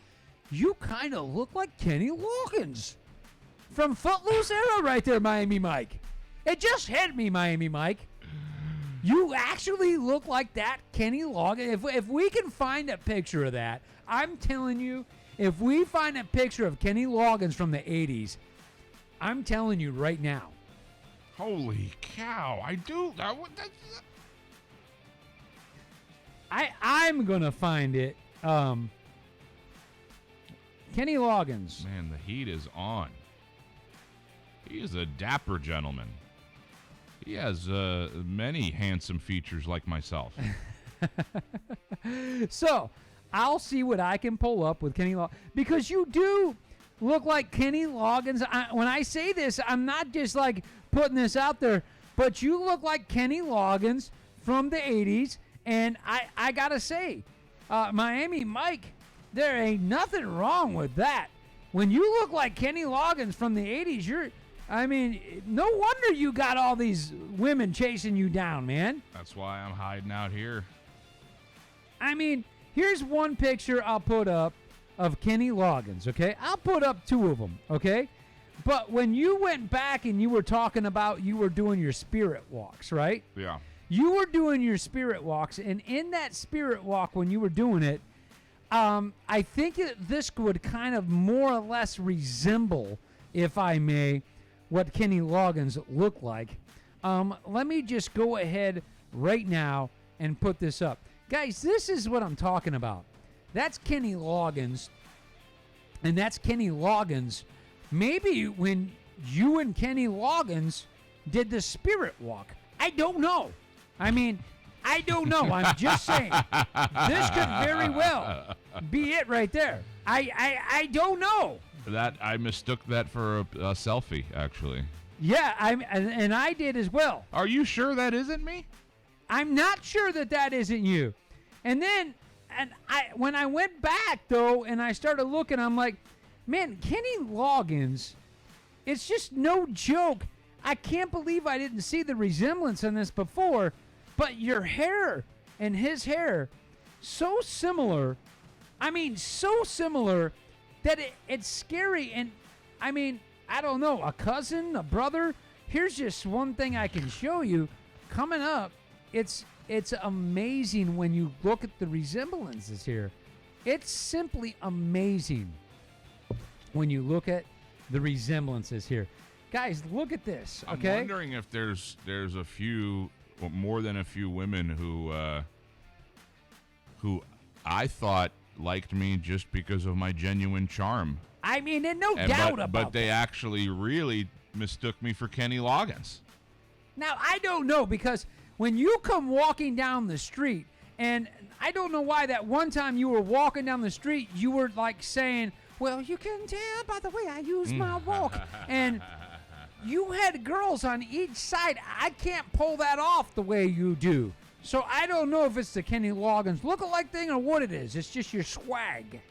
you kind of look like Kenny Loggins. From Footloose era right there, Miami Mike. It just hit me, Miami Mike. You actually look like that Kenny Loggins. If we can find a picture of that, I'm telling you, if we find a picture of Kenny Loggins from the 80s, I'm telling you right now. holy cow! I do. I'm going to find it. Kenny Loggins. Man, the heat is on. He is a dapper gentleman. He has many handsome features like myself. So, I'll see what I can pull up with Kenny Loggins. Because you do look like Kenny Loggins. When I say this, I'm not just like putting this out there, but you look like Kenny Loggins from the 80s. And I got to say, Miami Mike, there ain't nothing wrong with that. When you look like Kenny Loggins from the 80s, no wonder you got all these women chasing you down, man. That's why I'm hiding out here. I mean, here's one picture I'll put up of Kenny Loggins, okay? I'll put up two of them, okay? But when you went back and you were talking about you were doing your spirit walks, right? Yeah. You were doing your spirit walks, and in that spirit walk, when you were doing it, I think this would kind of more or less resemble, if I may, what Kenny Loggins looked like. Let me just go ahead right now and put this up. Guys, this is what I'm talking about. That's Kenny Loggins, and that's Kenny Loggins. Maybe when you and Kenny Loggins did the spirit walk. I don't know. I don't know. I'm just saying. This could very well be it right there. I don't know. That I mistook that for a selfie, actually. Yeah, and I did as well. Are you sure that isn't me? I'm not sure that isn't you. And then, when I went back though, and I started looking, I'm like, man, Kenny Loggins, it's just no joke. I can't believe I didn't see the resemblance in this before. But your hair and his hair, so similar. So similar that it's scary. And, I don't know, a cousin, a brother. Here's just one thing I can show you. Coming up, it's amazing when you look at the resemblances here. It's simply amazing when you look at the resemblances here. Guys, look at this, okay? I'm wondering if there's a few, or more than a few women who I thought liked me just because of my genuine charm. And no doubt about But they that. actually really mistook me for Kenny Loggins. Now, I don't know, because when you come walking down the street, and I don't know why that one time you were walking down the street, you were like saying, well, you can tell by the way I use my walk. And you had girls on each side. I can't pull that off the way you do. So I don't know if it's the Kenny Loggins look-alike thing or what it is. It's just your swag.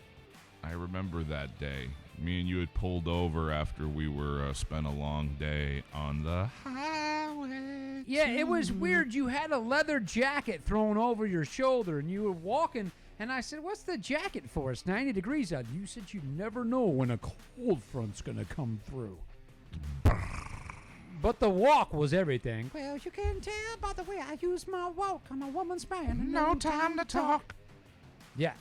I remember that day. Me and you had pulled over after we were spent a long day on the highway. Yeah, it was weird. You had a leather jacket thrown over your shoulder, and you were walking, and I said, what's the jacket for? It's 90 degrees out. You said you never know when a cold front's going to come through. But the walk was everything. Well, you can tell by the way I use my walk. I'm a woman's man. No time to talk. Yeah.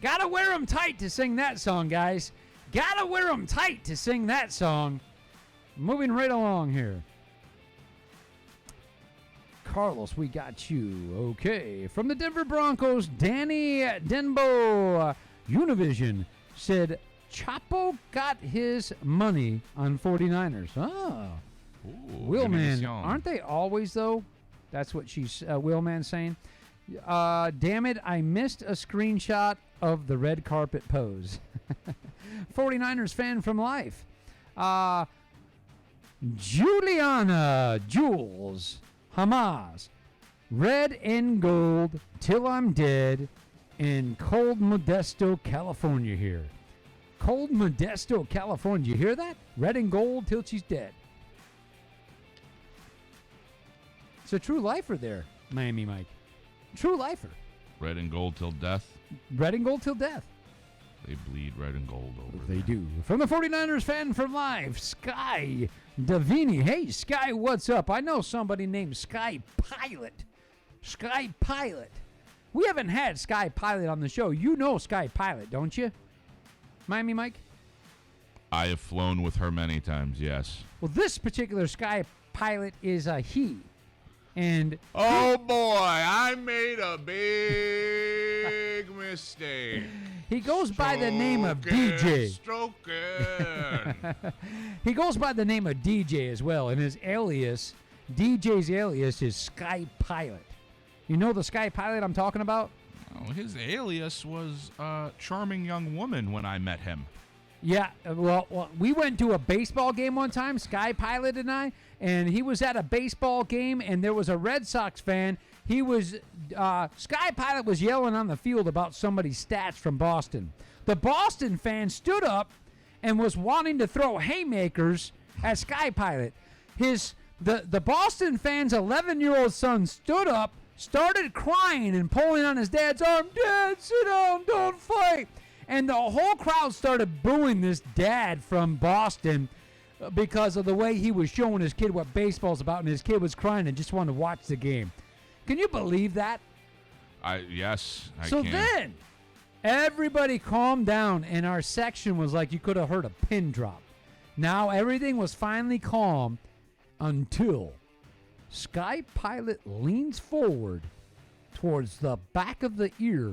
Gotta wear 'em tight to sing that song, guys. Gotta wear 'em tight to sing that song. Moving right along here. Carlos, we got you. Okay. From the Denver Broncos, Danny Denbo. Univision said Chapo got his money on 49ers. Oh. Ooh, Willman. Univision. Aren't they always, though? That's what she's, Willman saying. Damn it, I missed a screenshot of the red carpet pose. 49ers fan from life. Juliana Jules Hamas. Red and gold till I'm dead in cold Modesto, California here. Cold Modesto, California. You hear that? Red and gold till she's dead. It's a true lifer there, Miami Mike. True lifer. Red and gold till death. Red and gold till death. They bleed red and gold over They there. do. From the 49ers fan from live, Sky Davini. Hey, Sky, what's up? I know somebody named Sky Pilot. Sky Pilot. We haven't had Sky Pilot on the show. You know Sky Pilot, don't you? Miami Mike? I have flown with her many times, yes. Well, this particular Sky Pilot is a he. And Oh boy, I made a big mistake. he goes by the name of DJ. Stroking. He goes by the name of DJ as well, and his alias, DJ's alias, is Sky Pilot. You know the Sky Pilot I'm talking about? Oh, his alias was Charming Young Woman when I met him. Yeah, well, we went to a baseball game one time, Sky Pilot and I, and he was at a baseball game, and there was a Red Sox fan. He was, Sky Pilot was yelling on the field about somebody's stats from Boston. The Boston fan stood up and was wanting to throw haymakers at Sky Pilot. The Boston fan's 11-year-old son stood up, started crying and pulling on his dad's arm. Dad, sit down, don't fight. And the whole crowd started booing this dad from Boston because of the way he was showing his kid what baseball's about, and his kid was crying and just wanted to watch the game. Can you believe that? Yes, I So can. then, everybody calmed down, and our section was like you could have heard a pin drop. Now everything was finally calm until Sky Pilot leans forward towards the back of the ear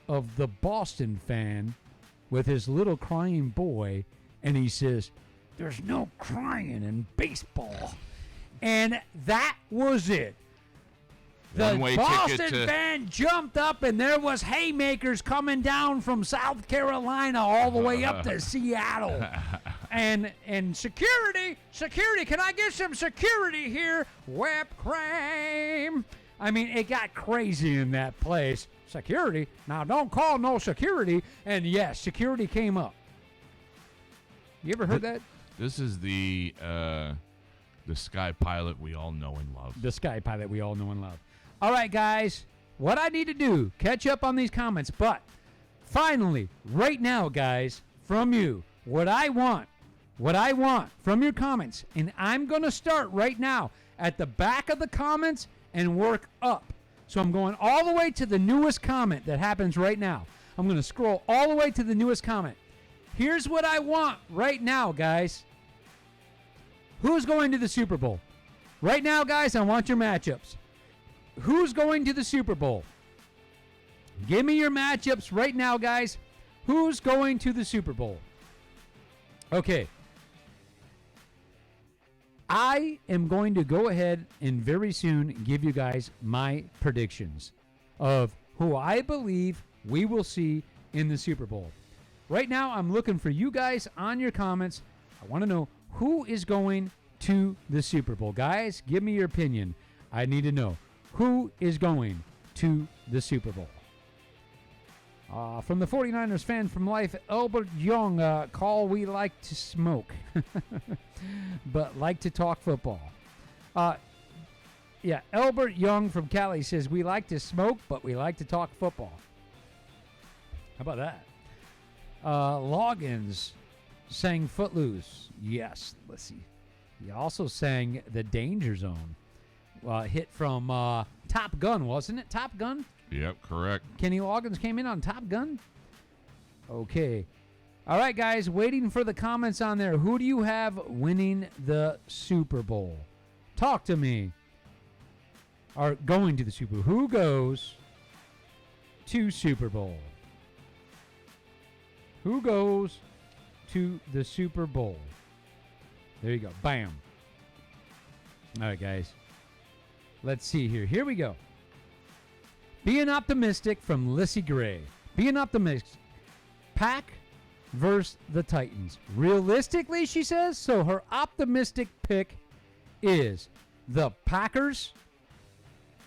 of the Boston fan with his little crying boy, and he says, "There's no crying in baseball." And that was it. The One-way ticket Boston to- fan jumped up, and there was haymakers coming down from South Carolina all the way up to Seattle. And security, can I get some security here? Whip cream. I mean, it got crazy in that place. Security? Now, don't call no security. And yes, security came up. You ever heard that? This is the Sky Pilot we all know and love. The Sky Pilot we all know and love. All right, guys. What I need to do, catch up on these comments. But finally, right now, guys, from you, what I want from your comments, and I'm going to start right now at the back of the comments and work up. So I'm going all the way to the newest comment that happens right now. I'm going to scroll all the way to the newest comment. Here's what I want right now, guys. Who's going to the Super Bowl? Right now, guys, I want your matchups. Who's going to the Super Bowl? Give me your matchups right now, guys. Who's going to the Super Bowl? Okay. I am going to go ahead and very soon give you guys my predictions of who I believe we will see in the Super Bowl. Right now, I'm looking for you guys on your comments. I want to know who is going to the Super Bowl. Guys, give me your opinion. I need to know who is going to the Super Bowl. From the 49ers fan from life, Albert Young, call we like to smoke, but like to talk football. Yeah, Albert Young from Cali says, we like to smoke, but we like to talk football. How about that? Loggins sang Footloose. Yes, let's see. He also sang The Danger Zone. Hit from Top Gun, wasn't it? Top Gun? Yep, correct. Kenny Loggins came in on Top Gun? Okay. All right, guys, waiting for the comments on there. Who do you have winning the Super Bowl? Talk to me. Or going to the Super Bowl. Who goes to Super Bowl? Who goes to the Super Bowl? There you go. Bam. All right, guys. Let's see here. Here we go. Being optimistic from Lissy Gray. Being optimistic. Pack versus the Titans. Realistically, she says, so her optimistic pick is the Packers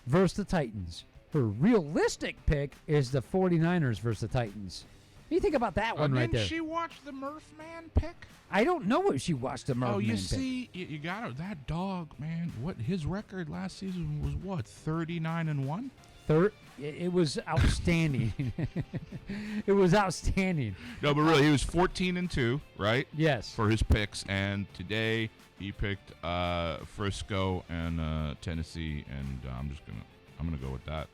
versus the Titans. Her realistic pick is the 49ers versus the Titans. What do you think about that one right there? Didn't she watch the Murph Man pick? I don't know if she watched the Murph Man Oh, you pick. see, you got her. That dog, man. What his record last season was? What, 39-1? It was outstanding. It was outstanding. No, but really, he was 14-2, right? Yes. For his picks, and today he picked Frisco and Tennessee, and I'm gonna go with that.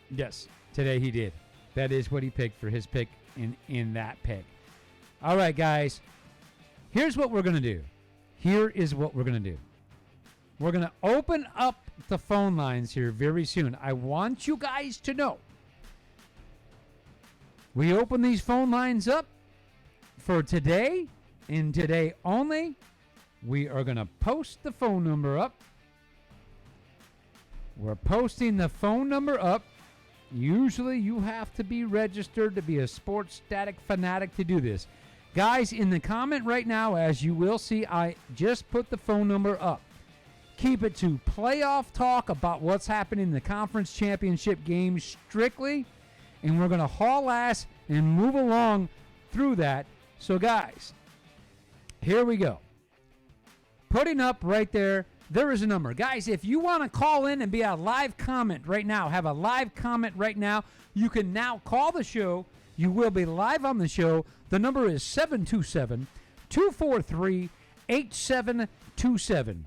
Yes. Today he did. That is what he picked for his pick in that pick. All right, guys. Here's what we're gonna do. Here is what we're gonna do. We're going to open up the phone lines here very soon. I want you guys to know. We open these phone lines up for today and today only. We are going to post the phone number up. We're posting the phone number up. Usually you have to be registered to be a Sports Static fanatic to do this. Guys, in the comment right now, as you will see, I just put the phone number up. Keep it to playoff talk about what's happening in the conference championship game strictly. And we're going to haul ass and move along through that. So, guys, here we go. Putting up right there, there is a number. Guys, if you want to call in and be a live comment right now, have a live comment right now, you can now call the show. You will be live on the show. The number is 727-243-8727.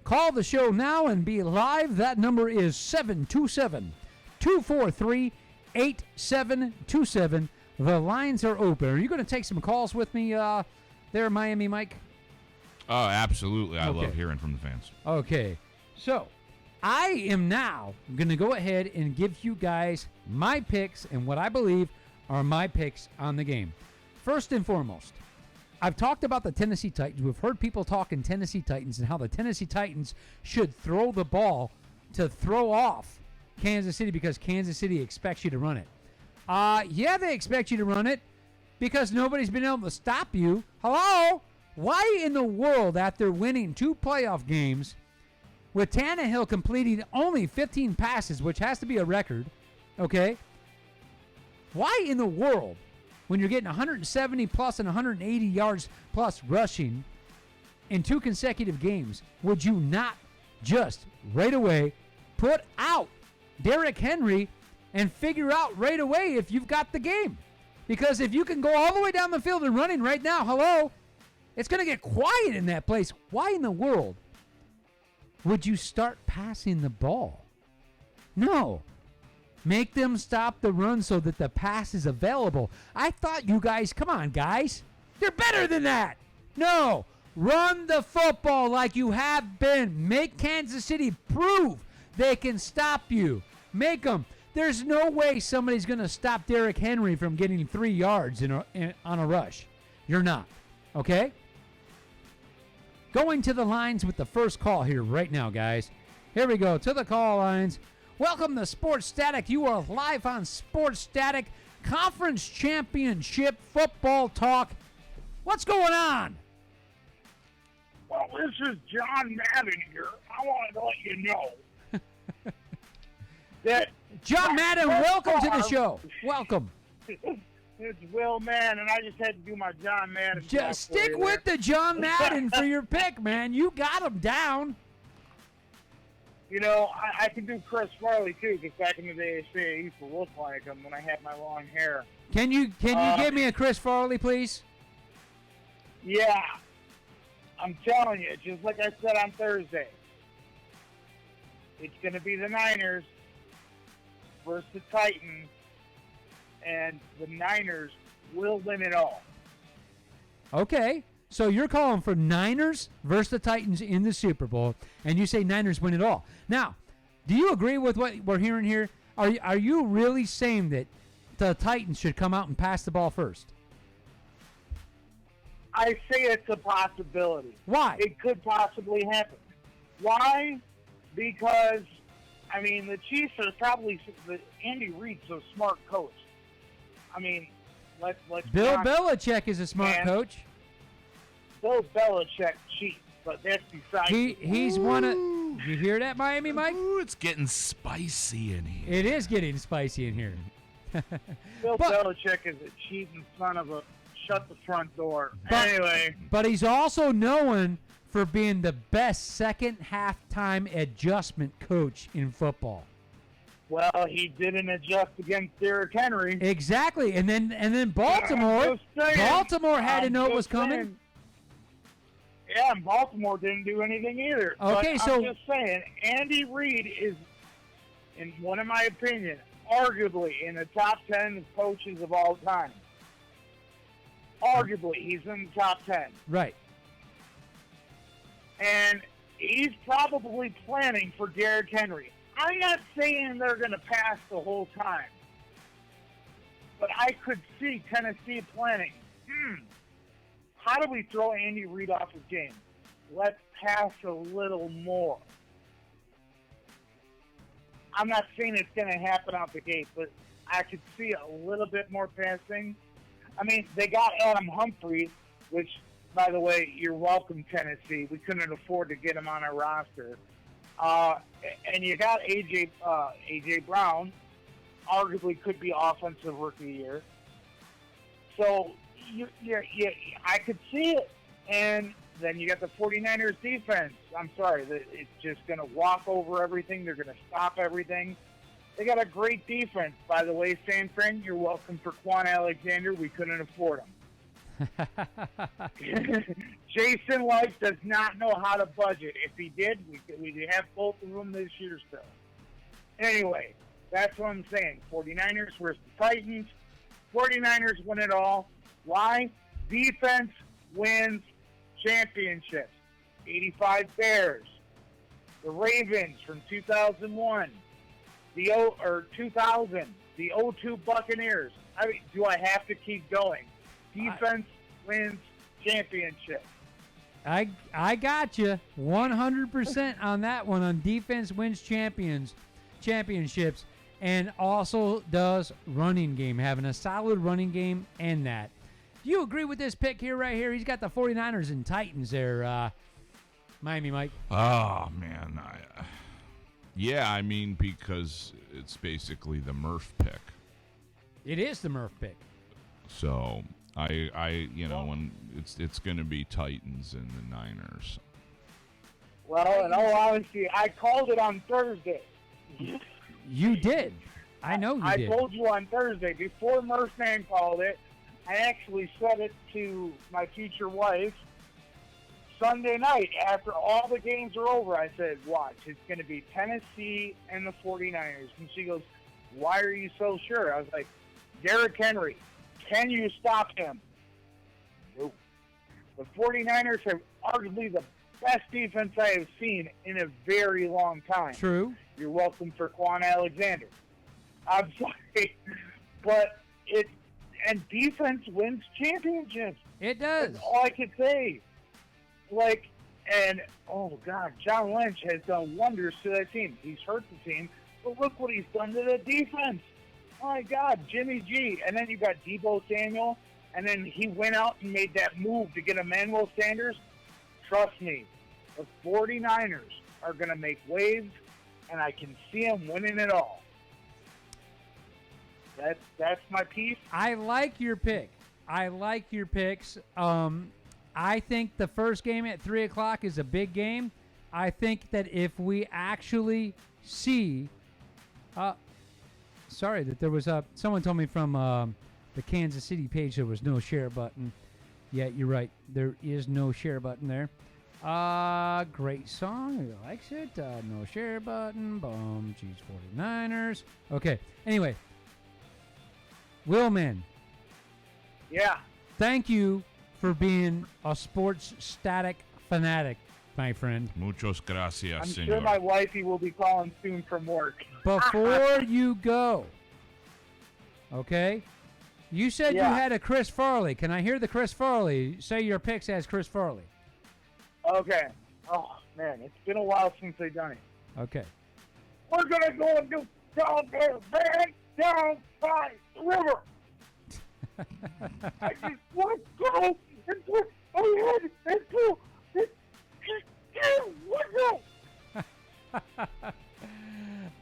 Call the show now and be live. That number is 727-243-8727. The lines are open. Are you going to take some calls with me there, Miami Mike? Oh, absolutely. I Okay. love hearing from the fans. Okay. So, I am now going to go ahead and give you guys my picks and what I believe are my picks on the game. First and foremost, I've talked about the Tennessee Titans. We've heard people talking Tennessee Titans and how the Tennessee Titans should throw the ball to throw off Kansas City because Kansas City expects you to run it. Yeah, they expect you to run it because nobody's been able to stop you. Hello? Why in the world, after winning 2 playoff games, with Tannehill completing only 15 passes, which has to be a record, okay? Why in the world, when you're getting 170 plus and 180 yards plus rushing in 2 consecutive games, would you not just right away put out Derrick Henry and figure out right away if you've got the game? Because if you can go all the way down the field and running right now, hello, it's going to get quiet in that place. Why in the world would you start passing the ball? No. Make them stop the run so that the pass is available. I thought you guys, come on, guys. You're better than that. No. Run the football like you have been. Make Kansas City prove they can stop you. Make them. There's no way somebody's going to stop Derrick Henry from getting 3 yards on a rush. You're not. Okay? Going to the lines with the first call here right now, guys. Here we go. To the call lines. Welcome to Sports Static. You are live on Sports Static Conference Championship Football Talk. What's going on? Well, this is John Madden here. I wanted to let you know John Madden, welcome to the show. Welcome. It's Will Mann, and I just had to do my John Madden. Just stick with the John Madden for your pick, man. You got him down. You know, I can do Chris Farley, too, because back in the day, I used to look like him when I had my long hair. Can you give me a Chris Farley, please? Yeah. I'm telling you, just like I said on Thursday, it's going to be the Niners versus the Titans, and the Niners will win it all. Okay. So you're calling for Niners versus the Titans in the Super Bowl, and you say Niners win it all. Now, do you agree with what we're hearing here? Are you really saying that the Titans should come out and pass the ball first? I say it's a possibility. Why? It could possibly happen. Why? Because, I mean, the Chiefs are probably Andy Reid's a smart coach. I mean, let's Bill be honest. Belichick is a smart Man. coach. Bill Belichick cheats, but that's besides. He's one of. You hear that, Miami Mike? Ooh, it's getting spicy in here. It is getting spicy in here. Bill but- Belichick is a cheating son of a. Shut the front door. But- Anyway, But he's also known for being the best second halftime adjustment coach in football. well, he didn't adjust against Derrick Henry. Exactly, and then Baltimore. I'm just saying. Baltimore had to I'm know it was just coming. saying. Yeah, and Baltimore didn't do anything either. Okay, but so- I'm just saying, Andy Reid is, in one of my opinion, arguably in the top 10 coaches of all time. Arguably, he's in the top 10. Right. And he's probably planning for Derrick Henry. I'm not saying they're going to pass the whole time. But I could see Tennessee planning. How do we throw Andy Reid off his game? Let's pass a little more. I'm not saying it's going to happen out the gate, but I could see a little bit more passing. I mean, they got Adam Humphries, which, by the way, you're welcome, Tennessee. We couldn't afford to get him on our roster. And you got A.J. Brown, arguably could be offensive rookie of the year. So I could see it. And then you got the 49ers defense. I'm sorry, it's just going to walk over everything. They're going to stop everything. They got a great defense. By the way, San Fran, you're welcome for Quan Alexander. We couldn't afford him. Jason Light does not know how to budget. If he did, we'd have both of them this year still. Anyway, that's what I'm saying. 49ers versus the Titans. 49ers win it all. Why? Defense wins championships. 85 Bears. The Ravens from 2001. The 2000. The 02 Buccaneers. I mean, do I have to keep going? Defense wins championship. I got you 100% on that one. On defense wins championships, and also does running game, having a solid running game and that. Do you agree with this pick here right here? He's got the 49ers and Titans there, Miami Mike. Oh, man. Yeah, I mean, because it's basically the Murph pick. It is the Murph pick. So when it's going to be Titans and the Niners. Well, in all honesty, I called it on Thursday. You did. I know you I did. told you on Thursday, before Murphman called it, I actually said it to my future wife Sunday night after all the games are over. I said, watch, it's going to be Tennessee and the 49ers. And she goes, why are you so sure? I was like, Derrick Henry, can you stop him? Nope. The 49ers have arguably the best defense I have seen in a very long time. True. You're welcome for Quan Alexander. I'm sorry, but and defense wins championships. It does. That's all I could say. Oh God, John Lynch has done wonders to that team. He's hurt the team, but look what he's done to the defense. Oh my God, Jimmy G. And then you got Deebo Samuel, and then he went out and made that move to get Emmanuel Sanders. Trust me, the 49ers are going to make waves, and I can see them winning it all. That's my piece. I like your pick. I like your picks. I think the first game at 3 o'clock is a big game. I think that if we actually see, sorry that there was someone told me from the Kansas City page there was no share button. Yeah, you're right. There is no share button there. Great song. Who likes it? No share button. Boom. Chiefs 49ers. Okay. Anyway, Willman, Yeah. thank you for being a sports static fanatic, my friend. Muchos gracias, I'm senor. sure my wifey will be calling soon from work. Before you go, okay? You said Yeah. you had a Chris Farley. Can I hear the Chris Farley? Say your picks as Chris Farley. Okay. Oh, man, it's been a while since they've done it. Okay. We're going to go and do down there, man, down by the river. I just want to go and put my head into it.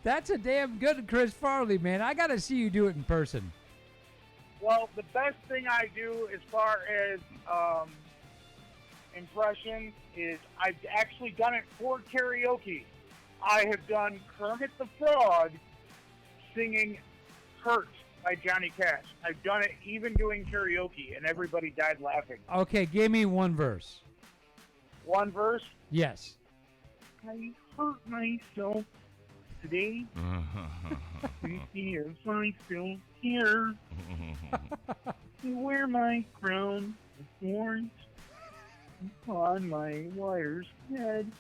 That's a damn good Chris Farley, man. I got to see you do it in person. Well, the best thing I do as far as impressions is I've actually done it for karaoke. I have done Kermit the Frog singing Hurt by Johnny Cash. I've done it even doing karaoke, and everybody died laughing. Okay, give me one verse. One verse, Yes. I hurt myself today. If I still here to wear my crown of thorns on my wire's head.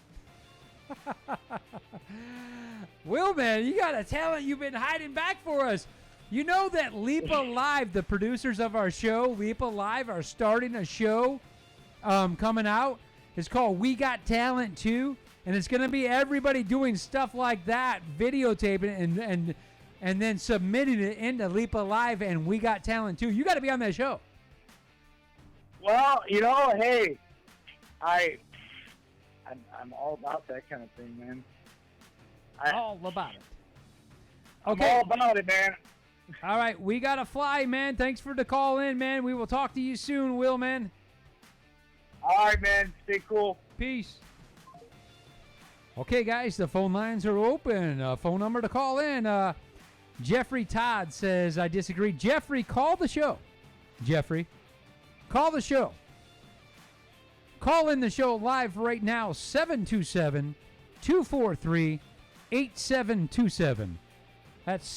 Will, man, you got a talent you've been hiding back for us. You know that Leapa Live, the producers of our show, Leapa Live, are starting a show coming out. It's called We Got Talent Too, and it's going to be everybody doing stuff like that, videotaping it and then submitting it into Leapa Live and We Got Talent Too. You got to be on that show. Well, you know, hey, I'm all about that kind of thing, man. All about it. I'm Okay. all about it, man. All right, we got to fly, man. Thanks for the call in, man. We will talk to you soon, Will, man. All right, man. Stay cool. Peace. Okay, guys, the phone lines are open. Phone number to call in. Jeffrey Todd says, I disagree. Jeffrey, call the show. Jeffrey, call the show. Call in the show live right now, 727-243-8727. That's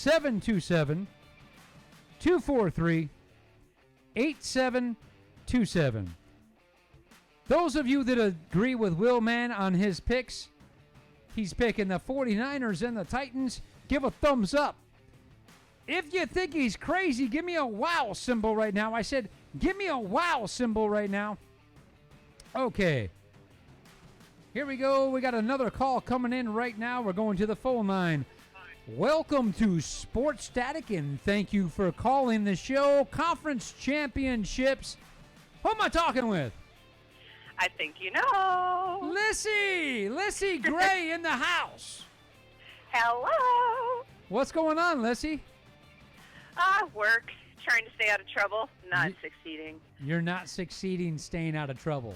727-243-8727. Those of you that agree with Will Man on his picks, he's picking the 49ers and the Titans. Give a thumbs up. If you think he's crazy, give me a wow symbol right now. I said, give me a wow symbol right now. Okay. Here we go. We got another call coming in right now. We're going to the phone line. Welcome to Sports Static, and thank you for calling the show. Conference Championships. Who am I talking with? I think you know. Lissy Gray in the house. Hello. What's going on, Lissy? Work. Trying to stay out of trouble. Not succeeding. You're not succeeding staying out of trouble.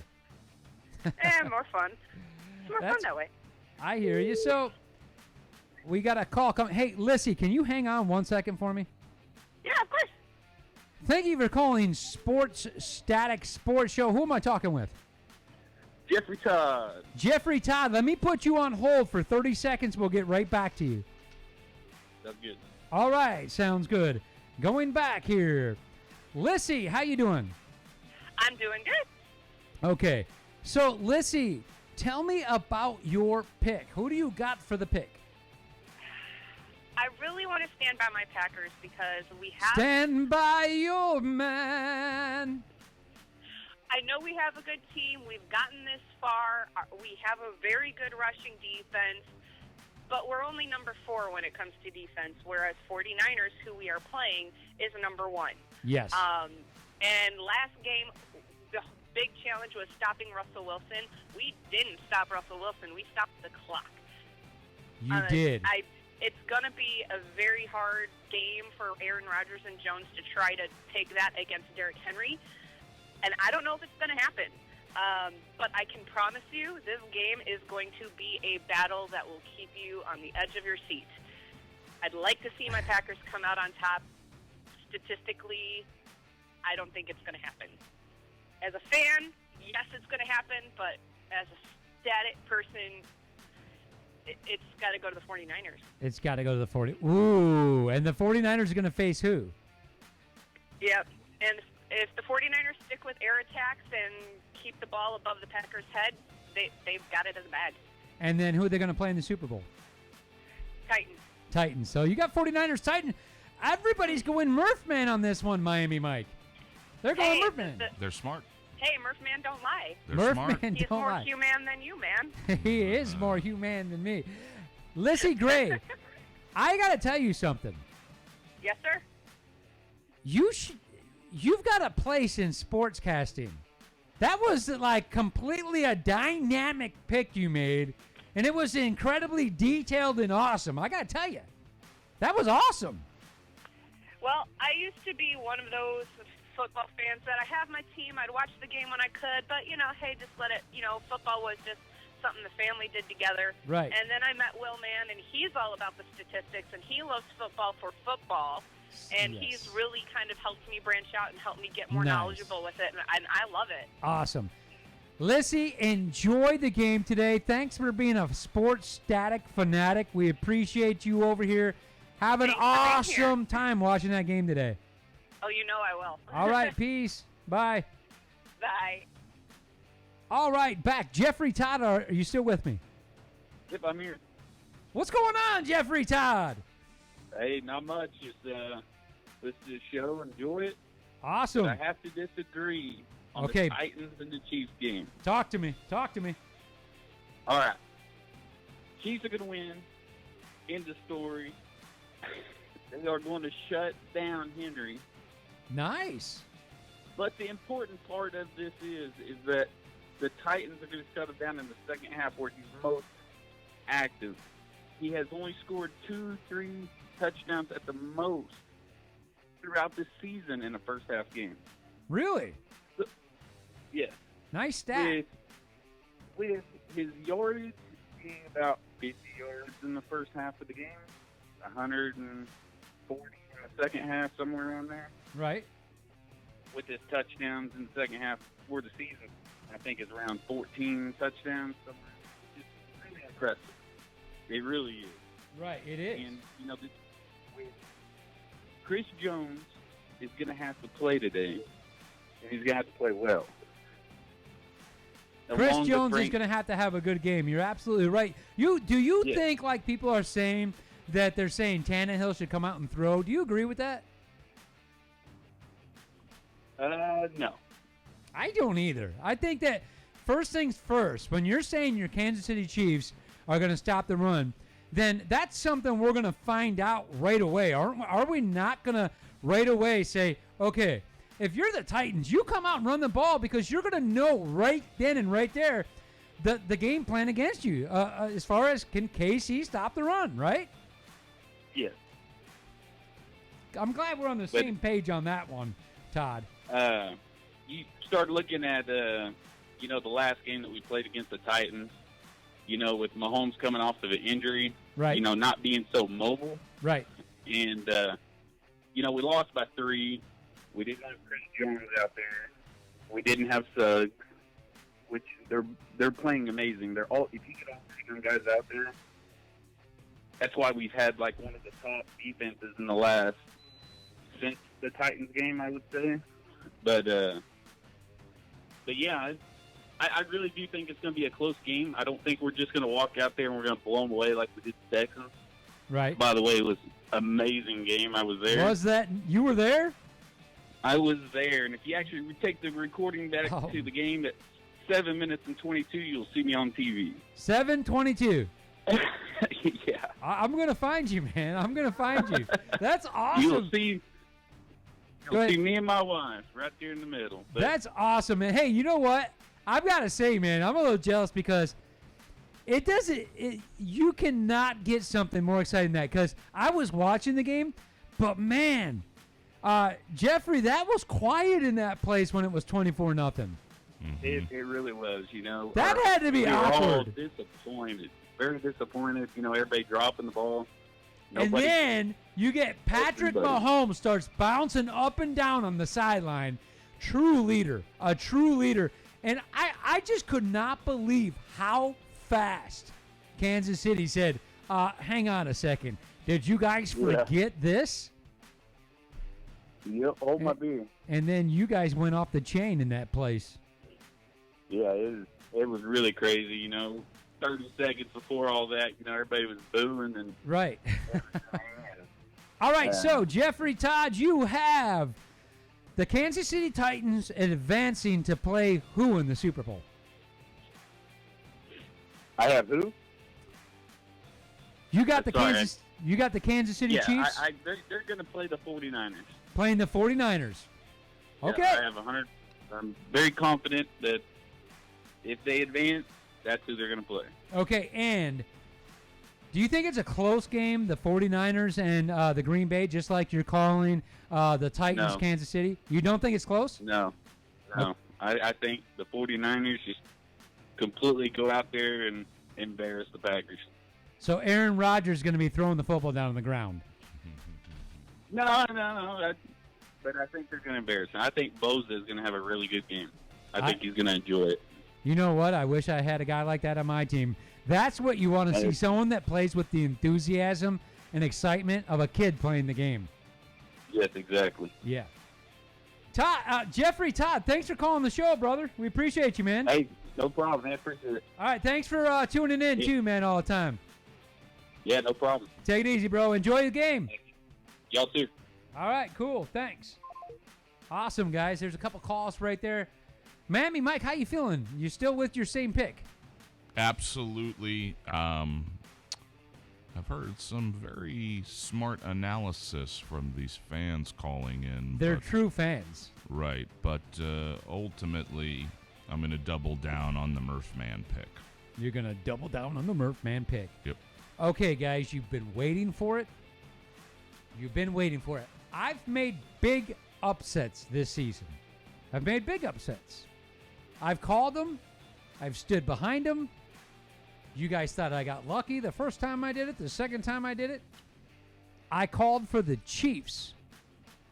More fun. It's more fun that way. I hear you. So, we got a call coming. Hey, Lissy, can you hang on 1 second for me? Yeah, of course. Thank you for calling Sports Static Sports Show. Who am I talking with? Jeffrey Todd. Jeffrey Todd. Let me put you on hold for 30 seconds. We'll get right back to you. That's good. All right. Sounds good. Going back here. Lissy, how you doing? I'm doing good. Okay. So, Lissy, tell me about your pick. Who do you got for the pick? I really want to stand by my Packers because we have... Stand by your man. I know we have a good team. We've gotten this far. We have a very good rushing defense, but we're only number 4 when it comes to defense, whereas 49ers, who we are playing, is number 1. Yes. And last game, the big challenge was stopping Russell Wilson. We didn't stop Russell Wilson. We stopped the clock. You did. it's going to be a very hard game for Aaron Rodgers and Jones to try to take that against Derrick Henry. And I don't know if it's going to happen. But I can promise you this game is going to be a battle that will keep you on the edge of your seat. I'd like to see my Packers come out on top. Statistically, I don't think it's going to happen. As a fan, yes, it's going to happen, but as a static person, it's got to go to the 49ers. It's got to go to the 40. Ooh, and the 49ers are going to face who? Yep. And if the 49ers stick with air attacks and keep the ball above the Packers' head, they've got it in the bag. And then who are they going to play in the Super Bowl? Titans. Titans. So you got 49ers, Titans. Everybody's going Murphman on this one, Miami Mike. They're going Murphman. They're smart. Hey, Murphman don't lie. They're smart. Murphman He's don't more lie. human than you, man. He is more human than me. Lissy Gray, I got to tell you something. Yes, sir? You've got a place in sportscasting. That was like completely a dynamic pick you made, and it was incredibly detailed and awesome. I got to tell you, that was awesome. Well, I used to be one of those football fans that I have my team. I'd watch the game when I could, but, hey, just let it, football was just something the family did together. Right. And then I met Will Mann, and he's all about the statistics, and he loves football for football. And Yes. he's really kind of helped me branch out and helped me get more Nice. knowledgeable with it, and I love it. Awesome. Lissy, enjoy the game today. Thanks for being a sports static fanatic. We appreciate you over here. Have an Thanks for being awesome time watching that game today. Oh, you know I will. All right, peace. Bye. Bye. All right, back. Jeffrey Todd, are you still with me? Yep, I'm here. What's going on, Jeffrey Todd? Hey, not much. Just listen to the show, enjoy it. Awesome. But I have to disagree on Okay. the Titans and the Chiefs game. Talk to me. Talk to me. All right. Chiefs are going to win. End of story. They are going to shut down Henry. Nice. But the important part of this is that the Titans are going to shut him down in the second half where he's most active. He has only scored 2-3 touchdowns at the most throughout this season in a first half game. Really? Yes. Nice stat. With his yardage being about 50 yards in the first half of the game, 140 in the second half, somewhere around there. Right. With his touchdowns in the second half for the season, I think it's around 14 touchdowns. Somewhere. It's really impressive. It really is. Right, it is. And, Chris Jones is going to have to play today, and he's going to have to play well. Chris Along with Jones is Frank- going to have a good game. You're absolutely right. Do you Yeah. think, like people are saying, that they're saying Tannehill should come out and throw? Do you agree with that? No. I don't either. I think that first things first, when you're saying your Kansas City Chiefs are going to stop the run, then that's something we're going to find out right away. Are we not going to right away say, okay, if you're the Titans, you come out and run the ball because you're going to know right then and right there the game plan against you as far as can KC stop the run, right? Yes. I'm glad we're on the same page on that one, Todd. You start looking at, the last game that we played against the Titans, with Mahomes coming off of an injury, Right. not being so mobile. Right. And, we lost by 3. We didn't have Chris Jones out there. We didn't have Suggs, which they're playing amazing. They're all, if you get all 3 young guys out there, that's why we've had, like, one of the top defenses in the last, since the Titans game, I would say. But yeah, I really do think it's going to be a close game. I don't think we're just going to walk out there and we're going to blow them away like we did the Texans. Right. By the way, it was an amazing game. I was there. Was that you were there? I was there, and if you actually take the recording back Oh. to the game at 7 minutes and 22, you'll see me on TV. 7:22. Yeah. I'm gonna find you, man. I'm gonna find you. That's awesome. You'll see Go ahead. me and my wife right there in the middle. But That's awesome, man. Hey, you know what? I've got to say, man, I'm a little jealous because It doesn't. You cannot get something more exciting than that, because I was watching the game, but man, Jeffrey, that was quiet in that place when it was 24-0. It really was, you know. That had to be we were all awkward. disappointed. Very disappointed. You know, everybody dropping the ball. And Nobody, then you get Patrick Everybody. Mahomes starts bouncing up and down on the sideline. True leader, a true leader. And I just could not believe how fast Kansas City said, hang on a second. Did you guys forget this? Yep, hold my beer. And then you guys went off the chain in that place. Yeah, it was really crazy, you know. 30 seconds before all that, you know, everybody was booing and Right. All right, so Jeffrey Todd, you have the Kansas City Titans advancing to play who in the Super Bowl? I have who? You got the Sorry, Kansas City Chiefs they're going to play the 49ers. playing the 49ers. Okay. Yeah, I have 100. I'm very confident that if they advance, that's who they're going to play. Okay, and do you think it's a close game, the 49ers and the Green Bay, just like you're calling the Titans, No. Kansas City? You don't think it's close? No. I think the 49ers just completely go out there and embarrass the Packers. So Aaron Rodgers is going to be throwing the football down on the ground. No. But I think they're going to embarrass them. I think Bosa is going to have a really good game. I think he's going to enjoy it. You know what? I wish I had a guy like that on my team. That's what you want to see, someone that plays with the enthusiasm and excitement of a kid playing the game. Yes, exactly. Yeah. Todd, Jeffrey Todd, thanks for calling the show, brother. We appreciate you, man. Hey, no problem, man. Appreciate it. All right, thanks for tuning in, Yeah. too, man, all the time. Yeah, no problem. Take it easy, bro. Enjoy the game. Y'all too. All right, cool. Thanks. Awesome, guys. There's a couple calls right there. Miami Mike, how you feeling? You still with your same pick? Absolutely. I've heard some very smart analysis from these fans calling in. They're but- true fans. Right, but ultimately, I'm going to double down on the Murph Man pick. You're going to double down on the Murph Man pick. Yep. Okay, guys, you've been waiting for it. You've been waiting for it. I've made big upsets this season. I've made big upsets. I've called them. I've stood behind them. You guys thought I got lucky the first time I did it, the second time I did it. I called for the Chiefs.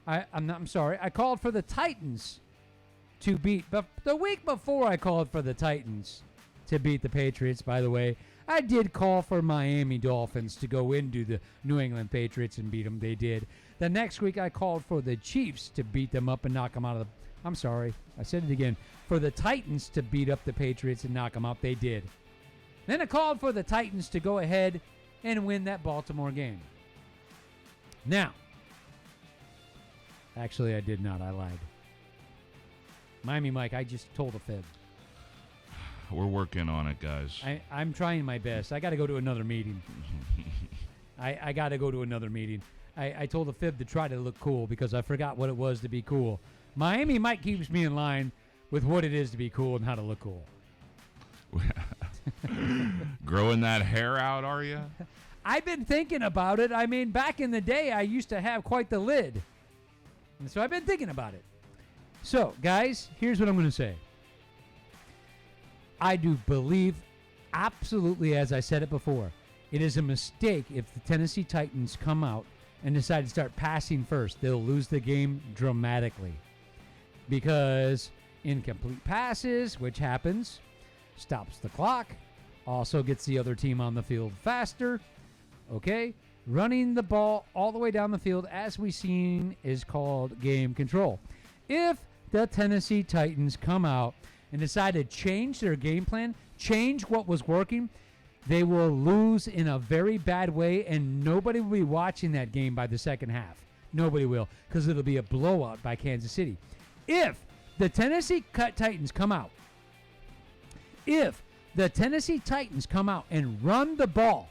I'm sorry. I called for the Titans to beat. But the week before I called for the Titans to beat the Patriots, by the way, I did call for Miami Dolphins to go into the New England Patriots and beat them. They did. The next week I called for the Chiefs to beat them up and knock them out of the. I'm sorry. I said it again. For the Titans to beat up the Patriots and knock them out. They did. Then I called for the Titans to go ahead and win that Baltimore game. Now, actually, I did not. I lied. Miami Mike, I just told a fib. We're working on it, guys. I'm trying my best. I got to go to another meeting. I got to go to another meeting. I told a fib to try to look cool because I forgot what it was to be cool. Miami Mike keeps me in line with what it is to be cool and how to look cool. Growing that hair out, are you? I've been thinking about it. I mean, back in the day, I used to have quite the lid. And so I've been thinking about it. So, guys, here's what I'm going to say. I do believe, absolutely, as I said it before, it is a mistake if the Tennessee Titans come out and decide to start passing first. They'll lose the game dramatically. Because incomplete passes, which happens, stops the clock, also gets the other team on the field faster. Okay? Running the ball all the way down the field, as we've seen, is called game control. If the Tennessee Titans come out and decide to change their game plan, change what was working, they will lose in a very bad way, and nobody will be watching that game by the second half. Nobody will, because it'll be a blowout by Kansas City. If the Tennessee Titans come out, and run the ball,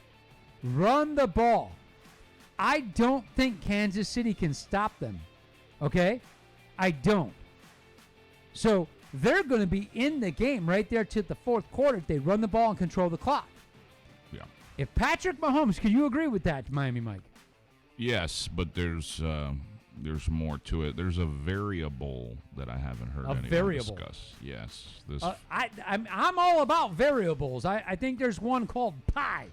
I don't think Kansas City can stop them. Okay? I don't. So they're going to be in the game right there to the fourth quarter if they run the ball and control the clock. If Patrick Mahomes, can you agree with that, Miami Mike? Yes, but there's more to it. There's a variable that I haven't heard anyone variable. discuss. Yes, this I'm all about variables. I think there's one called pie.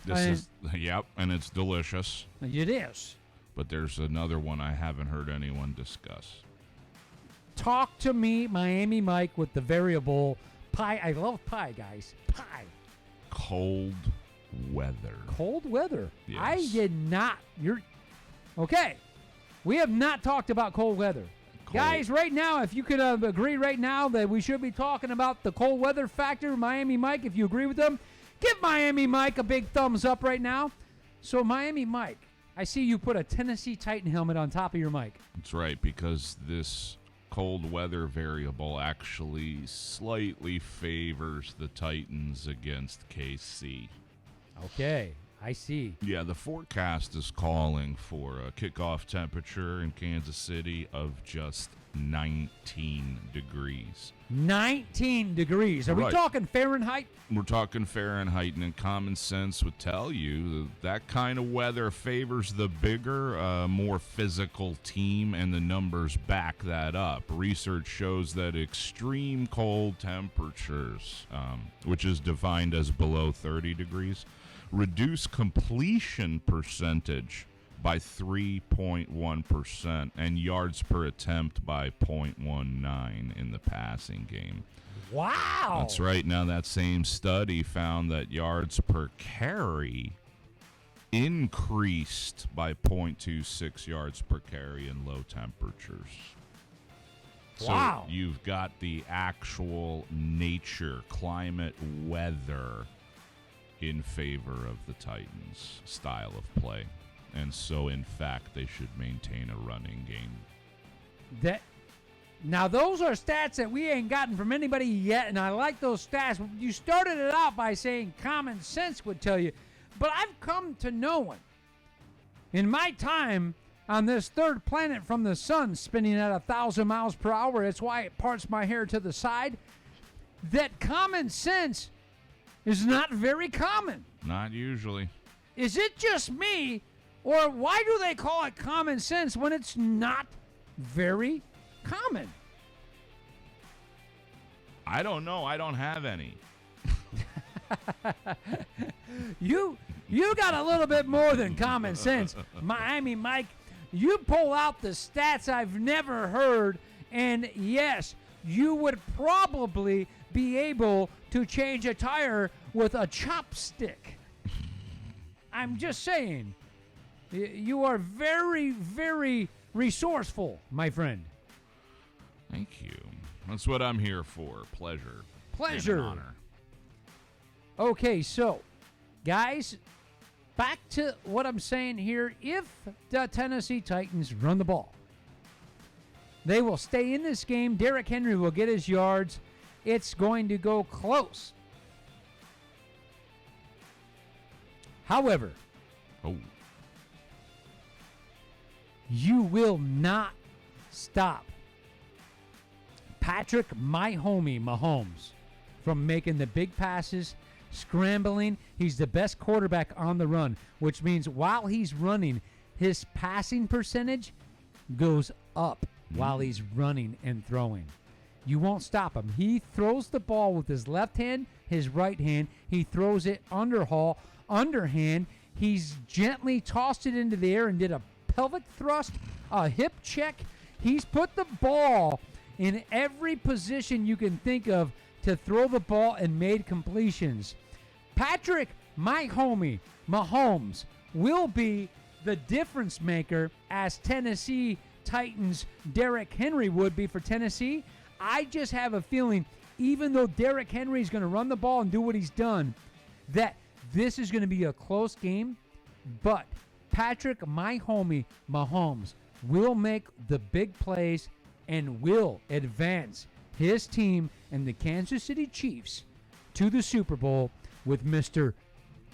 is yep, and it's delicious. It is. But there's another one I haven't heard anyone discuss. Talk to me, Miami Mike, with the variable pie. I love pie, guys. Pie. Cold weather. Cold weather. Yes. I did not. You're okay. We have not talked about cold weather. Guys, right now, if you could agree right now that we should be talking about the cold weather factor, Miami Mike, if you agree with them, give Miami Mike a big thumbs up right now. So, Miami Mike, I see you put a Tennessee Titan helmet on top of your mic. That's right, because this cold weather variable actually slightly favors the Titans against KC. Okay, I see. Yeah, the forecast is calling for a kickoff temperature in Kansas City of just 19 degrees. 19 degrees. Are we Right. talking Fahrenheit? We're talking Fahrenheit, and common sense would tell you that kind of weather favors the bigger, more physical team, and the numbers back that up. Research shows that extreme cold temperatures, which is defined as below 30 degrees, reduce completion percentage by 3.1% and yards per attempt by 0.19 in the passing game. Wow. That's right. Now, that same study found that yards per carry increased by 0.26 yards per carry in low temperatures. Wow. So you've got the actual nature, climate, weather in favor of the Titans' style of play. And so, in fact, they should maintain a running game. Now, those are stats that we ain't gotten from anybody yet, and I like those stats. You started it out by saying common sense would tell you, but I've come to knowing in my time on this third planet from the sun spinning at 1,000 miles per hour, that's why it parts my hair to the side, that common sense is not very common. Not usually. Is it just me, or why do they call it common sense when it's not very common? I don't know. I don't have any. You got a little bit more than common sense. Miami Mike, you pull out the stats I've never heard, and yes, you would probably be able to change a tire with a chopstick. I'm just saying. You are very, very resourceful, my friend. Thank you. That's what I'm here for. Pleasure. Pleasure. And an honor. Okay, so, guys, back to what I'm saying here. If the Tennessee Titans run the ball, they will stay in this game. Derrick Henry will get his yards. It's going to go close. However, you will not stop Patrick, my homie, Mahomes, from making the big passes, scrambling. He's the best quarterback on the run, which means while he's running, his passing percentage goes up while he's running and throwing. You won't stop him. He throws the ball with his left hand, his right hand. He throws it underhand. He's gently tossed it into the air and did a pelvic thrust, a hip check. He's put the ball in every position you can think of to throw the ball and made completions. Patrick, my homie, Mahomes, will be the difference maker as Tennessee Titans Derrick Henry would be for Tennessee. I just have a feeling, even though Derrick Henry is going to run the ball and do what he's done, that this is going to be a close game, but Patrick, my homie, Mahomes, will make the big plays and will advance his team and the Kansas City Chiefs to the Super Bowl with Mr.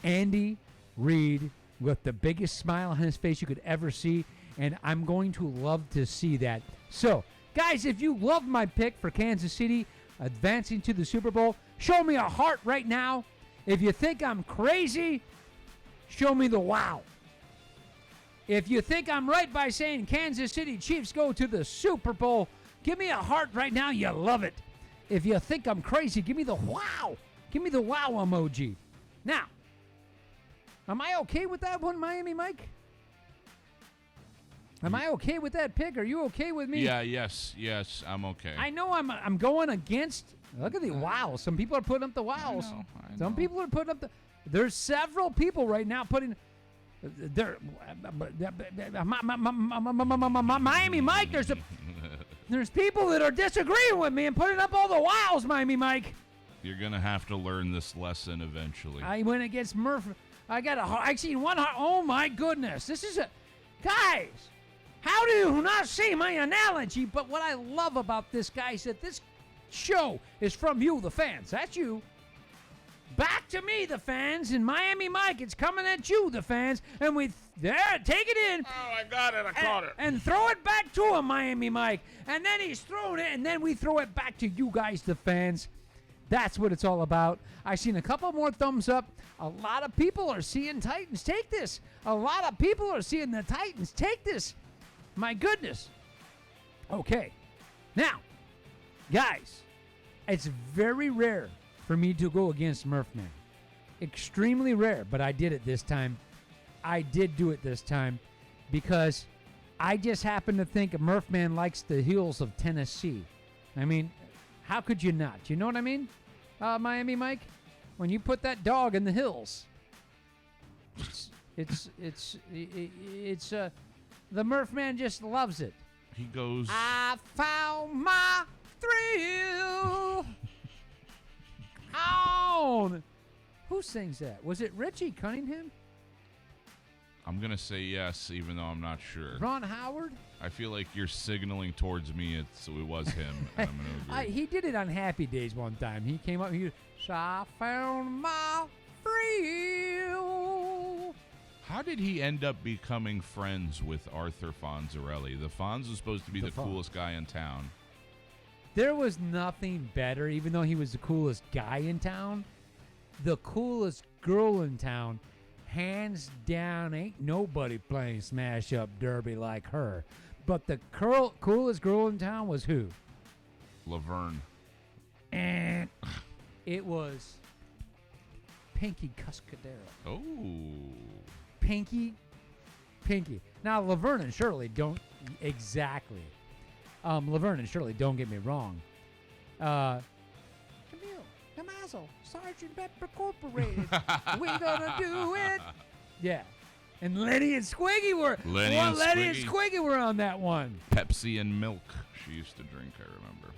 Andy Reid with the biggest smile on his face you could ever see, and I'm going to love to see that. So, guys, if you love my pick for Kansas City advancing to the Super Bowl, show me a heart right now. If you think I'm crazy, show me the wow. If you think I'm right by saying Kansas City Chiefs go to the Super Bowl, give me a heart right now. You love it. If you think I'm crazy, give me the wow. Give me the wow emoji. Now, am I okay with that one, Miami Mike? Am I okay with that pick? Are you okay with me? Yeah, yes, I'm okay. I know I'm going against. Look at the wow. Some people are putting up the wows. I Some know. people are putting up the. There's several people right now putting. Miami Mike. There's people that are disagreeing with me and putting up all the wows, Miami Mike. You're gonna have to learn this lesson eventually. I went against Murph. I seen one heart. Oh my goodness! This is guys. How do you not see my analogy? But what I love about this guy is that this show is from you, the fans. That's you. Back to me, the fans. And Miami Mike, it's coming at you, the fans. And take it in. Oh, I got it. I caught it. And throw it back to him, Miami Mike. And then he's throwing it, and then we throw it back to you guys, the fans. That's what it's all about. I've seen a couple more thumbs up. A lot of people are seeing Titans take this. A lot of people are seeing the Titans take this. My goodness. Okay. Now, guys, it's very rare for me to go against Murphman. Extremely rare, but I did it this time. I did do it this time because I just happen to think Murphman likes the hills of Tennessee. I mean, how could you not? You know what I mean, Miami Mike? When you put that dog in the hills, it's the Murphman just loves it. He goes. I found my thrill. On. Who sings that? Was it Richie Cunningham? I'm gonna say yes, even though I'm not sure. Ron Howard? I feel like you're signaling towards me. It was him. And I'm gonna agree. He did it on Happy Days one time. He came up and I found my thrill. How did he end up becoming friends with Arthur Fonzarelli? The Fonz was supposed to be the coolest guy in town. There was nothing better, even though he was the coolest guy in town. The coolest girl in town, hands down, ain't nobody playing Smash Up Derby like her. But the coolest girl in town was who? Laverne. And it was Pinky Cuscadero. Oh. Pinky. Now, Laverne and Shirley don't exactly. Laverne and Shirley, don't get me wrong. Camille, Damaso, Sergeant Pepper Incorporated. We gonna do it. Yeah. And Lenny and Squiggy were on that one. Pepsi and milk she used to drink, I remember.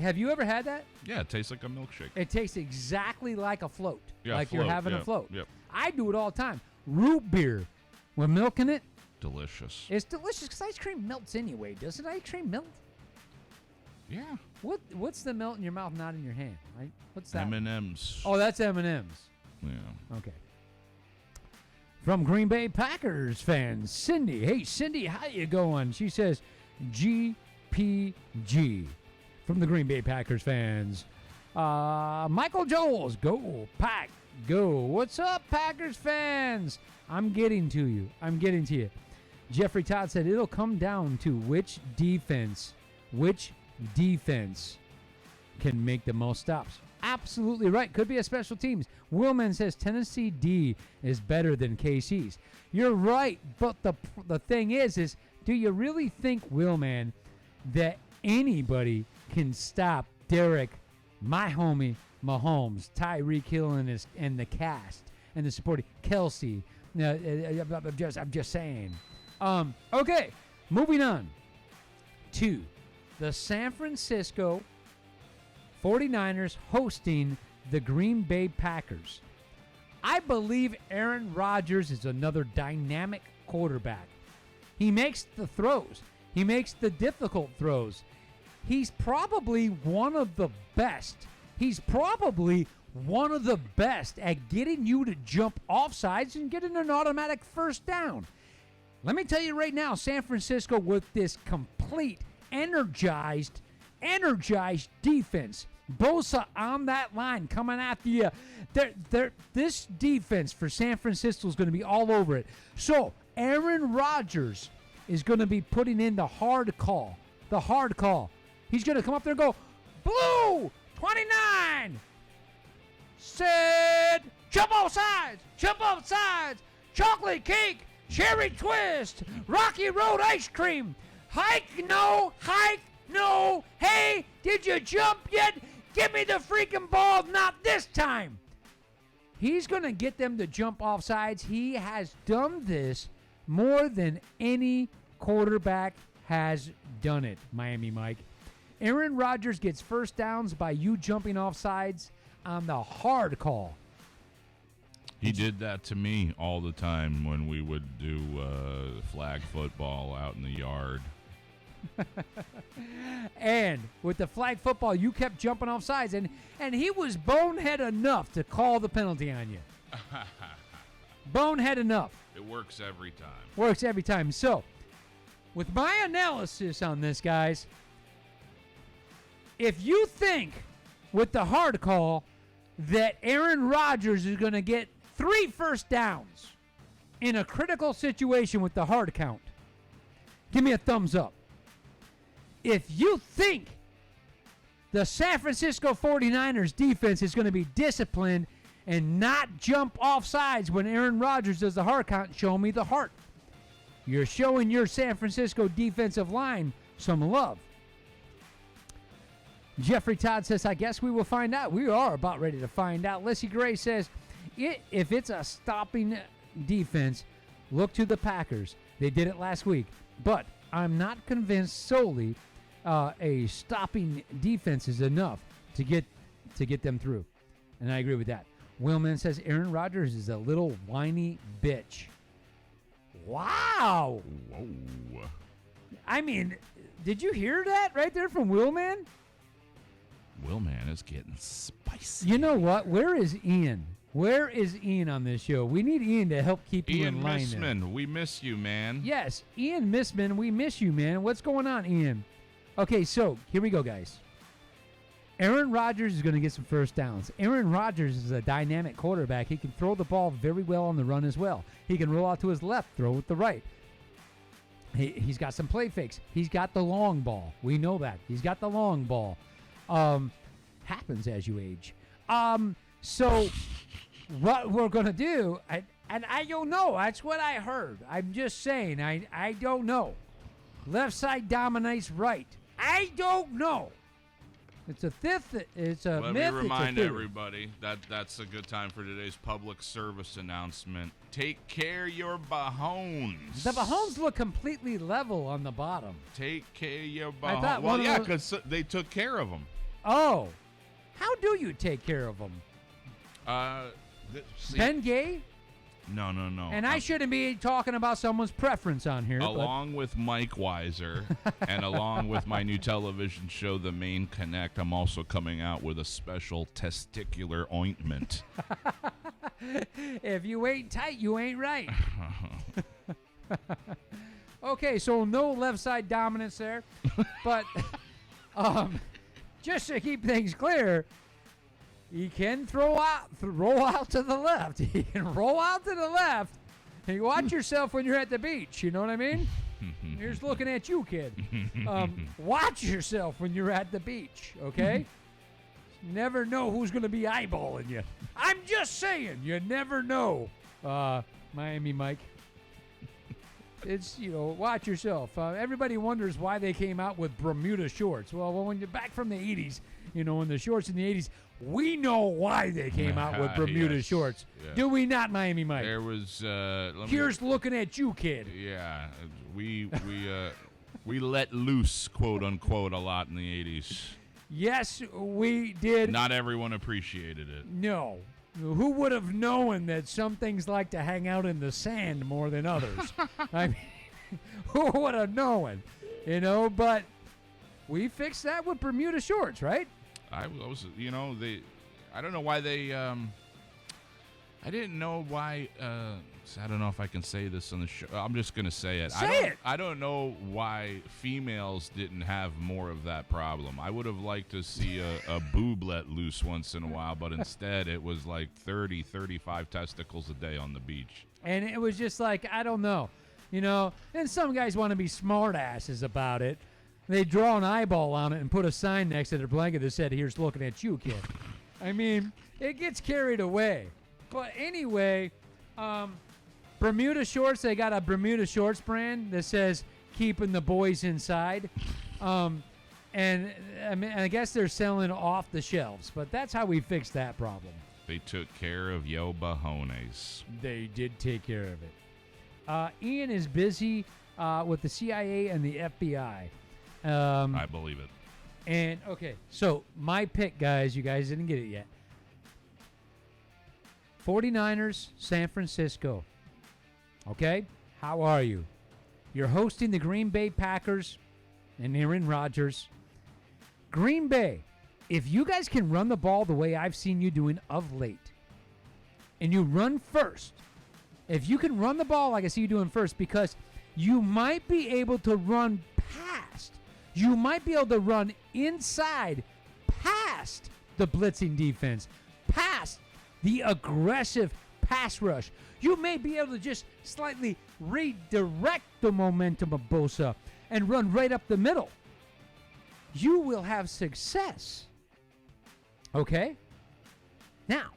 Have you ever had that? Yeah, it tastes like a milkshake. It tastes exactly like a float. Yeah, like you're having a float. Yep. I do it all the time. Root beer with milk in it. Delicious. It's delicious because ice cream melts anyway. Doesn't ice cream melt? Yeah. What's the melt in your mouth, not in your hand? Right? What's that? M&M's. Oh, that's M&M's. Yeah. Okay. From Green Bay Packers fans, Cindy. Hey, Cindy, how you going? She says GPG. From the Green Bay Packers fans. Michael Joels, go Pack, go. What's up, Packers fans? I'm getting to you. Jeffrey Todd said it'll come down to which defense can make the most stops. Absolutely right. Could be a special teams. Willman says Tennessee D is better than KC's. You're right, but the thing is do you really think, Willman, that anybody can stop Derek, my homie, Mahomes, Tyreek Hill and the cast and the supporting Kelsey? I'm just saying. Okay, moving on to the San Francisco 49ers hosting the Green Bay Packers. I believe Aaron Rodgers is another dynamic quarterback. He makes the throws. He makes the difficult throws. He's probably one of the best. At getting you to jump offsides and getting an automatic first down. Let me tell you right now, San Francisco with this complete, energized defense. Bosa on that line coming after you. This defense for San Francisco is going to be all over it. So Aaron Rodgers is going to be putting in the hard call. The hard call. He's going to come up there and go, blue, 29. Said, jump off sides, chocolate cake, cherry twist, Rocky Road ice cream, hike, no, hey, did you jump yet? Give me the freaking ball, not this time. He's going to get them to jump off sides. He has done this more than any quarterback has done it, Miami Mike. Aaron Rodgers gets first downs by you jumping off sides on the hard call. He did that to me all the time when we would do flag football out in the yard. And with the flag football, you kept jumping off sides, and he was bonehead enough to call the penalty on you. Bonehead enough. It works every time. Works every time. So, with my analysis on this, guys, if you think with the hard call that Aaron Rodgers is going to get 3 first downs in a critical situation with the hard count, give me a thumbs up. If you think the San Francisco 49ers defense is going to be disciplined and not jump off sides when Aaron Rodgers does the hard count, show me the heart. You're showing your San Francisco defensive line some love. Jeffrey Todd says, I guess we will find out. We are about ready to find out. Lissy Gray says, if it's a stopping defense, look to the Packers. They did it last week. But I'm not convinced solely a stopping defense is enough to get them through. And I agree with that. Willman says, Aaron Rodgers is a little whiny bitch. Wow. Whoa. I mean, did you hear that right there from Willman? Willman is getting spicy. You know what? Where is Ian? Where is Ian on this show? We need Ian to help keep you in line. Ian Missman, we miss you, man. Yes, Ian Missman, we miss you, man. What's going on, Ian? Okay, so here we go, guys. Aaron Rodgers is going to get some first downs. Aaron Rodgers is a dynamic quarterback. He can throw the ball very well on the run as well. He can roll out to his left, throw with the right. He's got some play fakes. He's got the long ball. We know that. He's got the long ball. Happens as you age. So what we're going to do, and I don't know. That's what I heard. I'm just saying. I don't know. Left side dominates right. I don't know. It's a fifth. It's a myth. Let me remind it's a theory. everybody that's a good time for today's public service announcement. Take care of your bahones. The Mahomes look completely level on the bottom. Take care of your I bahones. thought Well, one of yeah, those- because they took care of them. Oh, how do you take care of them? Ben Gay? No. And I shouldn't be talking about someone's preference on here. Along with Mike Weiser and along with my new television show, The Main Connect, I'm also coming out with a special testicular ointment. If you ain't tight, you ain't right. Okay, so no left side dominance there. But just to keep things clear, he can roll out to the left. He can roll out to the left. And you watch yourself when you're at the beach. You know what I mean? Here's looking at you, kid. Watch yourself when you're at the beach, okay? Never know who's going to be eyeballing you. I'm just saying, you never know. Miami Mike. It's, watch yourself. Everybody wonders why they came out with Bermuda shorts. Well, when you're back from the 80s, in the shorts in the 80s, we know why they came out with Bermuda Yes. shorts. Yeah. Do we not, Miami Mike? There was. Here's looking at you, kid. Yeah, we let loose, quote unquote, a lot in the 80s. Yes, we did. Not everyone appreciated it. No. Who would have known that some things like to hang out in the sand more than others? I mean, who would have known? But we fixed that with Bermuda shorts, right? I was, I don't know why they. I I didn't know why. I don't know if I can say this on the show. I'm just gonna say it. Say it. I don't know why females didn't have more of that problem. I would have liked to see a boob let loose once in a while, but instead it was like 30, 35 testicles a day on the beach. And it was just like, I don't know, you know. And some guys want to be smart asses about it. They draw an eyeball on it and put a sign next to their blanket that said, "Here's looking at you, kid." I mean, it gets carried away. But anyway, Bermuda shorts, they got a Bermuda shorts brand that says "keeping the boys inside." And I mean, I guess they're selling off the shelves, but that's how we fixed that problem. They took care of Yo Bajones. They did take care of it. Ian is busy with the CIA and the FBI. I believe it. And, okay, so my pick, guys, you guys didn't get it yet. 49ers, San Francisco. Okay? How are you? You're hosting the Green Bay Packers and Aaron Rodgers. Green Bay, if you guys can run the ball the way I've seen you doing of late, and you run first, if you can run the ball like I see you doing first, because you might be able to run past, you might be able to run inside past the blitzing defense, past the aggressive pass rush. You may be able to just slightly redirect the momentum of Bosa and run right up the middle. You will have success. Okay? Now,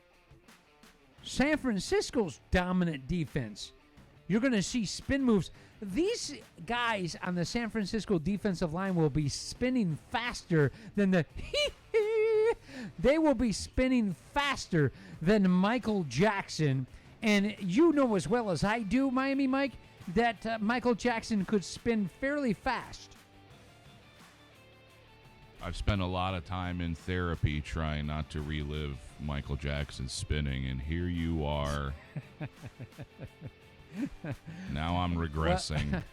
San Francisco's dominant defense, you're going to see spin moves. These guys on the San Francisco defensive line will be spinning faster than they will be spinning faster than Michael Jackson. And you know as well as I do, Miami Mike, that Michael Jackson could spin fairly fast. I've spent a lot of time in therapy trying not to relive Michael Jackson spinning, and here you are. Now I'm regressing.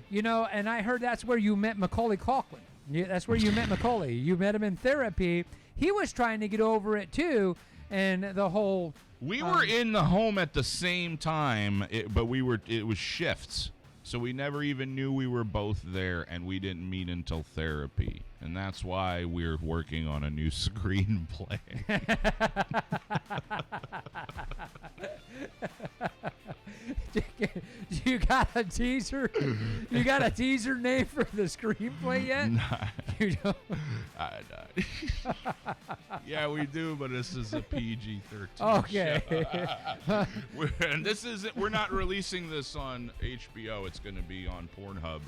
You know, and I heard that's where you met Macaulay Culkin. That's where you met Macaulay. You met him in therapy. He was trying to get over it, too, and the whole... We were in the home at the same time, but it was shifts. So we never even knew we were both there, and we didn't meet until therapy. And that's why we're working on a new screenplay. You got a teaser? You got a teaser name for the screenplay yet? Nah. You don't? Yeah, we do, but this is a PG-13 Okay. show. And we're not releasing this on HBO. It's going to be on Pornhub.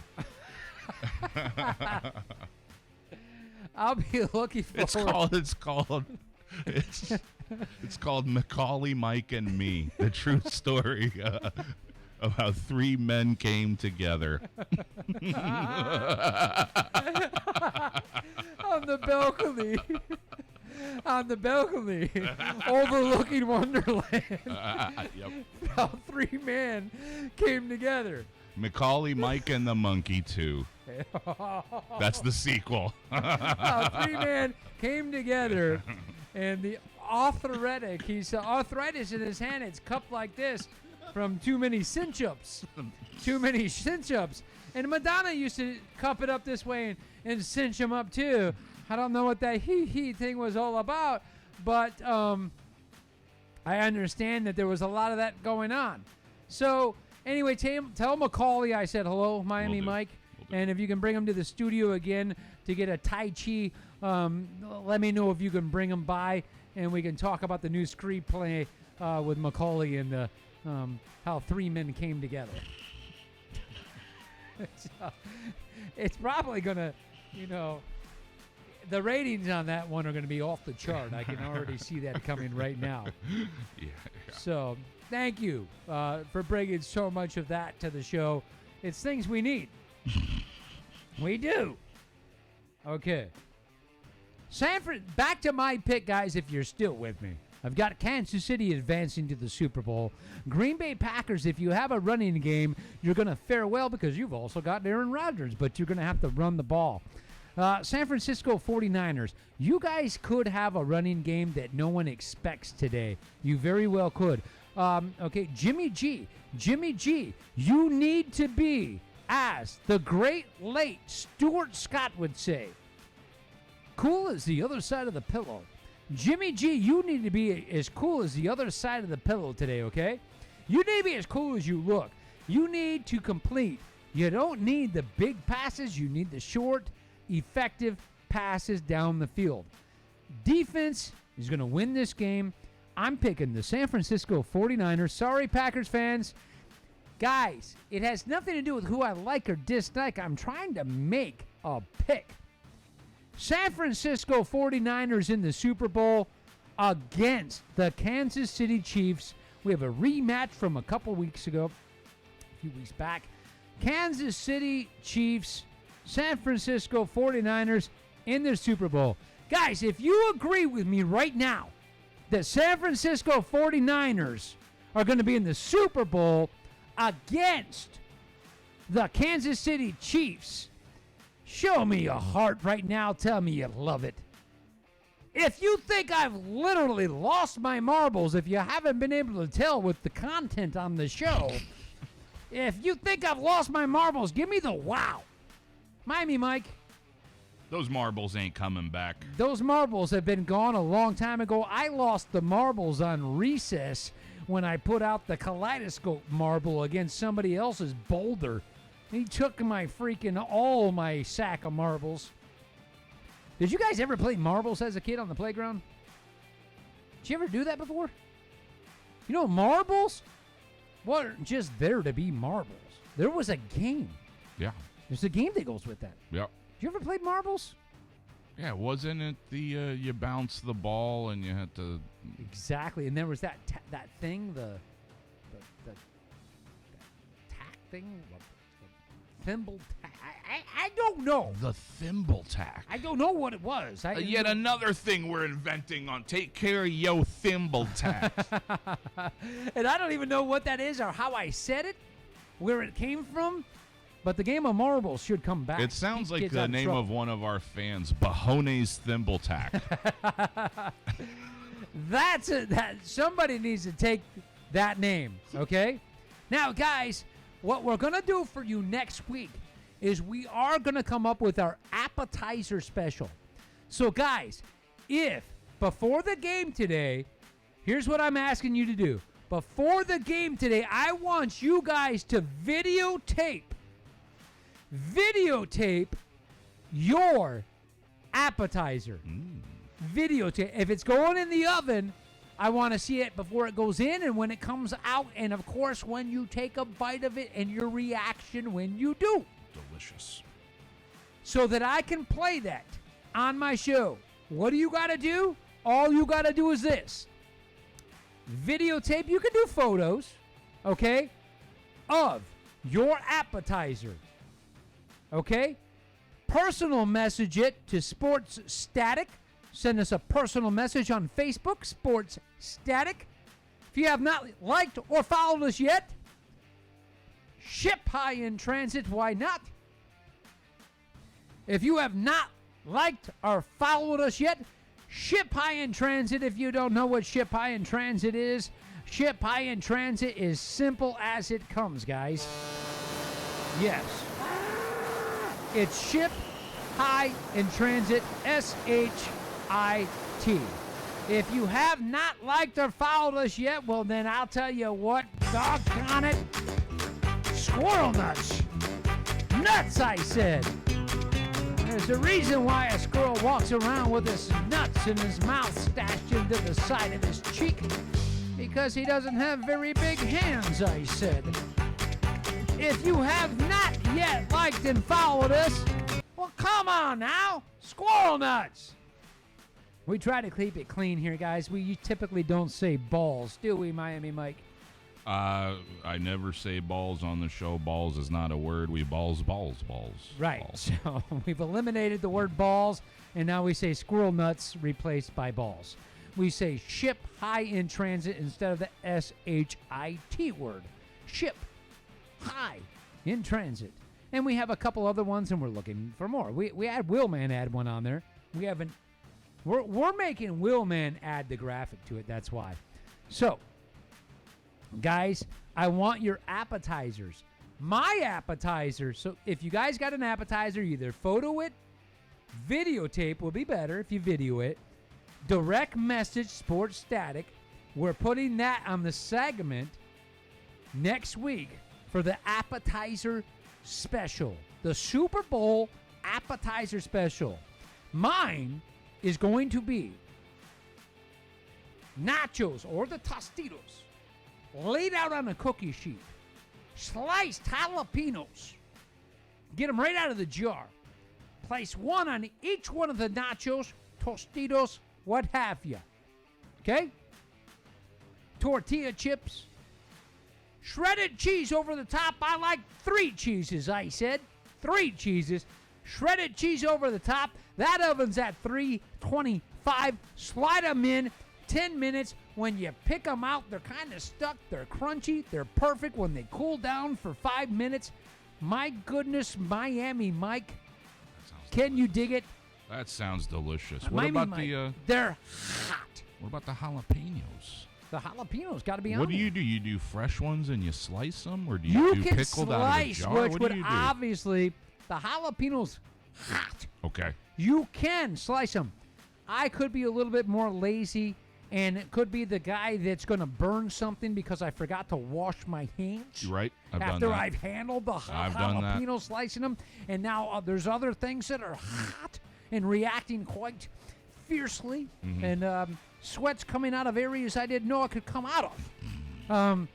I'll be looking for It's called Macaulay, Mike, and Me, the true story of how three men came together. on the balcony, overlooking Wonderland. Yep. How three men came together. Macaulay, Mike, and the Monkey 2. That's the sequel. How three men came together, and the he's arthritis in his hand. It's cupped like this from too many cinch-ups. And Madonna used to cup it up this way and cinch him up too. I don't know what that he thing was all about, but I understand that there was a lot of that going on. So anyway, tell Macaulay I said hello, Miami Mike. And if you can bring him to the studio again to get a Tai Chi, let me know if you can bring him by, and we can talk about the new screenplay with Macaulay and the how three men came together. It's probably going to, the ratings on that one are going to be off the chart. I can already see that coming right now. Yeah. So thank you for bringing so much of that to the show. It's things we need. We do. Okay. Back to my pick, guys, if you're still with me. I've got Kansas City advancing to the Super Bowl. Green Bay Packers, if you have a running game, you're going to fare well because you've also got Aaron Rodgers, but you're going to have to run the ball. San Francisco 49ers. You guys could have a running game that no one expects today. You very well could. Okay, Jimmy G. Jimmy G, you need to be, as the great late Stuart Scott would say, cool as the other side of the pillow. Jimmy G, you need to be as cool as the other side of the pillow today, okay? You need to be as cool as you look. You need to complete. You don't need the big passes. You need the short, effective passes down the field. Defense is going to win this game. I'm picking the San Francisco 49ers. Sorry, Packers fans. Guys, it has nothing to do with who I like or dislike. I'm trying to make a pick. San Francisco 49ers in the Super Bowl against the Kansas City Chiefs. We have a rematch from a couple weeks ago, a few weeks back. Kansas City Chiefs, San Francisco 49ers in the Super Bowl. Guys, if you agree with me right now that San Francisco 49ers are going to be in the Super Bowl against the Kansas City Chiefs, show me a heart right now. Tell me you love it. If you think I've literally lost my marbles, if you haven't been able to tell with the content on the show, if you think I've lost my marbles, give me the wow. Miami Mike. Those marbles ain't coming back. Those marbles have been gone a long time ago. I lost the marbles on recess when I put out the kaleidoscope marble against somebody else's boulder. He took all my sack of marbles. Did you guys ever play marbles as a kid on the playground? Did you ever do that before? You know, marbles weren't just there to be marbles. There was a game. Yeah. There's a game that goes with that. Yep. Did you ever play marbles? Yeah, wasn't it the you bounce the ball and you had to... Exactly, and there was that thing, the tack thing, the thimble tack. I don't know. The thimble tack. I don't know what it was. Yet another thing we're inventing on Take Care of Yo Thimble Tack. And I don't even know what that is or how I said it, where it came from. But the game of marbles should come back. It sounds Keep like kids the out name trouble. of one of our fans, Bajone's Thimble Tack. That's it. That somebody needs to take that name, okay? Now, guys, what we're going to do for you next week is we are going to come up with our appetizer special. So, guys, if before the game today, here's what I'm asking you to do. Before the game today, I want you guys to videotape your appetizer. Videotape. If it's going in the oven, I want to see it before it goes in and when it comes out, and of course when you take a bite of it and your reaction when you do. Delicious. So that I can play that on my show. What do you got to do? All you got to do is this. Videotape. You can do photos, okay, of your appetizer. Okay? Personal message it to Sports Static. Send us a personal message on Facebook, Sports Static. If you have not liked or followed us yet, Ship High in Transit, why not? If you have not liked or followed us yet, Ship High in Transit. If you don't know what Ship High in Transit is, Ship High in Transit is simple as it comes, guys. Yes. It's Ship High in Transit, SHIT. If you have not liked or followed us yet, well, then I'll tell you what, doggone it. Squirrel nuts. Nuts, I said. There's a reason why a squirrel walks around with his nuts in his mouth stashed into the side of his cheek. Because he doesn't have very big hands, I said. If you have not yet liked and followed us, well, come on now. Squirrel nuts. We try to keep it clean here, guys. We typically don't say balls, do we, Miami Mike? I never say balls on the show. Balls is not a word. We balls. Right. Balls. So we've eliminated the word balls, and now we say squirrel nuts replaced by balls. We say Ship High in Transit instead of the SHIT word. Ship High in Transit. And we have a couple other ones, and we're looking for more. We had Willman add one on there. We haven't. We're making Willman add the graphic to it. That's why. So, guys, I want your appetizers. My appetizer. So if you guys got an appetizer, either photo it, videotape will be better if you video it. Direct message Sports Static. We're putting that on the segment next week for the appetizer special. The Super Bowl appetizer special. Mine is going to be nachos or the Tostitos laid out on a cookie sheet. Sliced jalapenos. Get them right out of the jar. Place one on each one of the nachos, Tostitos, what have you. Okay? Tortilla chips. Shredded cheese over the top. I like 3 cheeses, I said. 3 cheeses. Shredded cheese over the top. That oven's at 325. Slide them in. 10 minutes. When you pick them out, they're kind of stuck. They're crunchy. They're perfect when they cool down for 5 minutes. My goodness, Miami Mike. Can you dig it? That sounds delicious. What Miami about Mike, the they're hot. what about the jalapenos? The jalapenos got to be on What do there. you do? You do fresh ones and you slice them, or do you do can pickled out of the slice, jar? which What would do you do? obviously, the jalapenos hot. Okay. You can slice them. I could be a little bit more lazy, and it could be the guy that's going to burn something because I forgot to wash my hands. You're right. I've done After that. I've handled the I've done that. jalapeno slicing them, and now there's other things that are hot and reacting quite fiercely, Mm-hmm. and sweat's coming out of areas I didn't know it could come out of.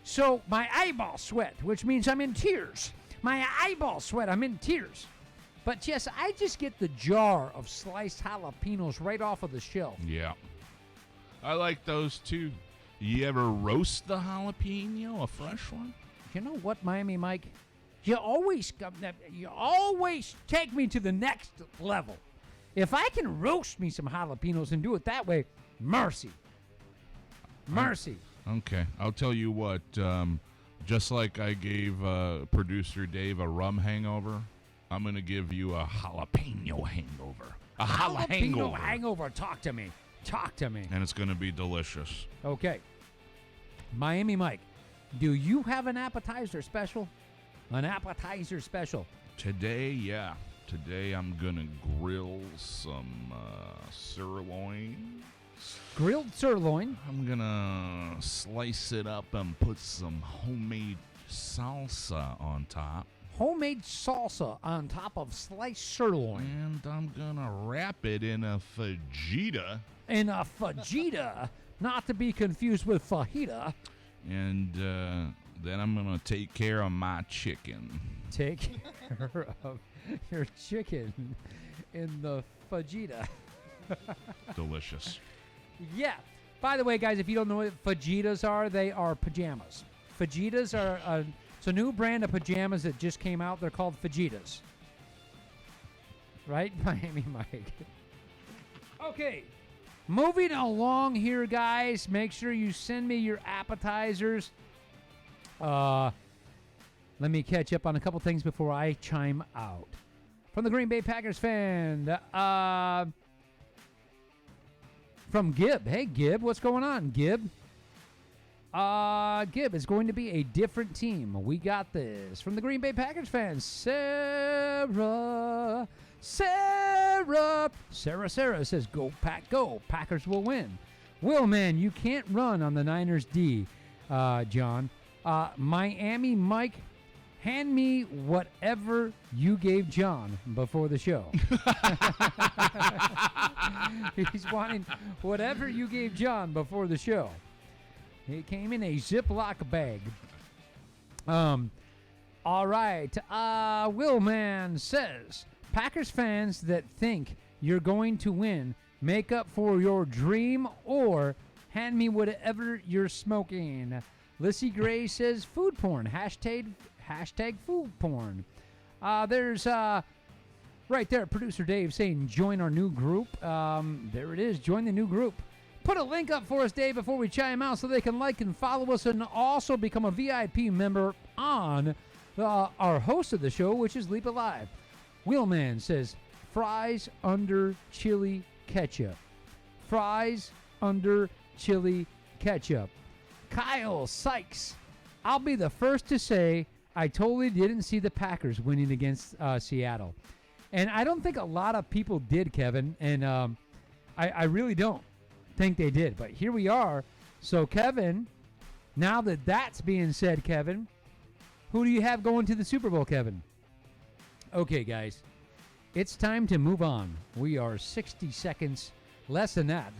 So my eyeball sweat, which means I'm in tears. My eyeball sweat, I'm in tears. But yes, I just get the jar of sliced jalapenos right off of the shelf. Yeah. I like those too. You ever roast the jalapeno, a fresh one? You know what, Miami Mike? You always take me to the next level. If I can roast me some jalapenos and do it that way, mercy. Mercy. Okay. I'll tell you what. Just like I gave producer Dave a rum hangover, I'm going to give you a jalapeno hangover. A Jalapeno hangover. hangover. Talk to me. Talk to me. And it's going to be delicious. Okay. Miami Mike, do you have an appetizer special? An appetizer special. Today, yeah. Today I'm going to grill some sirloin. Grilled sirloin. I'm going to slice it up and put some homemade salsa on top. Homemade salsa on top of sliced sirloin. And I'm going to wrap it in a fajita. And a fajita, not to be confused with fajita. And then I'm going to take care of my chicken. Take care of your chicken in the fajita. Delicious. Yeah. By the way, guys, if you don't know what fajitas are, they are pajamas. Fajitas are it's a new brand of pajamas that just came out. They're called fajitas. Right, Miami Mike? Okay. Moving along here, guys. Make sure you send me your appetizers. Let me catch up on a couple things before I chime out. From the Green Bay Packers fan, from Gib. Hey, Gib, what's going on, Gib? Gib, it's going to be a different team. We got this. From the Green Bay Packers fan, Sarah says, go, Pack, go. Packers will win. Will, man, you can't run on the Niners D, John. Miami Mike, hand me whatever you gave John before the show. He's wanting whatever you gave John before the show. It came in a Ziploc bag. All right. Willman says, Packers fans that think you're going to win, make up for your dream or hand me whatever you're smoking. Lissy Gray says food porn. Hashtag food porn. There's right there, producer Dave saying join our new group. There it is. Join the new group. Put a link up for us, Dave, before we chime out so they can like and follow us and also become a VIP member on our host of the show, which is Leap Alive. Wheelman says, fries under chili ketchup. Fries under chili ketchup. Kyle Sykes, I'll be the first to say I totally didn't see the Packers winning against Seattle. And I don't think a lot of people did, Kevin. And I really don't think they did. But here we are. So, Kevin, now that that's being said, Kevin, who do you have going to the Super Bowl, Kevin? Okay, guys, it's time to move on. We are 60 seconds, less than that,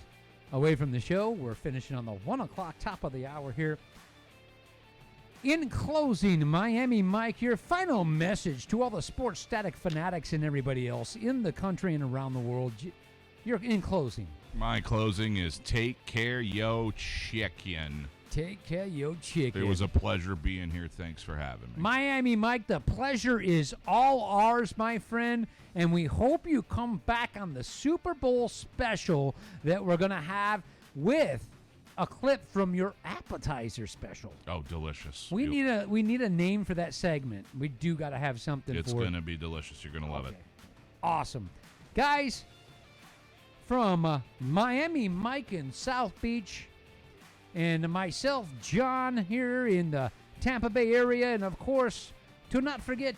away from the show. We're finishing on the 1 o'clock top of the hour here. In closing, Miami Mike, your final message to all the sports static fanatics and everybody else in the country and around the world. You're in closing. My closing is take care, yo, chicken. Take care, yo, chicken. It was a pleasure being here. Thanks for having me. Miami Mike, the pleasure is all ours, my friend, and we hope you come back on the Super Bowl special that we're going to have with a clip from your appetizer special. Oh, delicious. We need a name for that segment. We do got to have something It's for it. going to be delicious. You're going to love it. Awesome. Guys, from Miami Mike in South Beach, and myself, John, here in the Tampa Bay area, and of course, to not forget,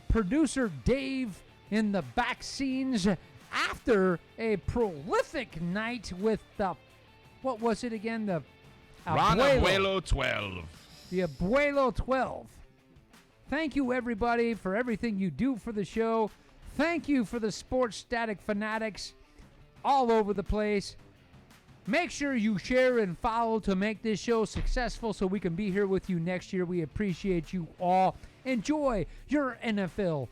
producer Dave in the back scenes after a prolific night with the, what was it again? The Ron Abuelo 12. The Abuelo 12. Thank you, everybody, for everything you do for the show. Thank you for the sports static fanatics all over the place. Make sure you share and follow to make this show successful so we can be here with you next year. We appreciate you all. Enjoy your NFL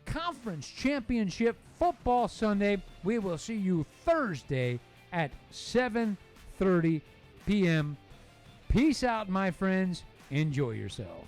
Conference Championship Football Sunday. We will see you Thursday at 7:30 p.m. Peace out, my friends. Enjoy yourself.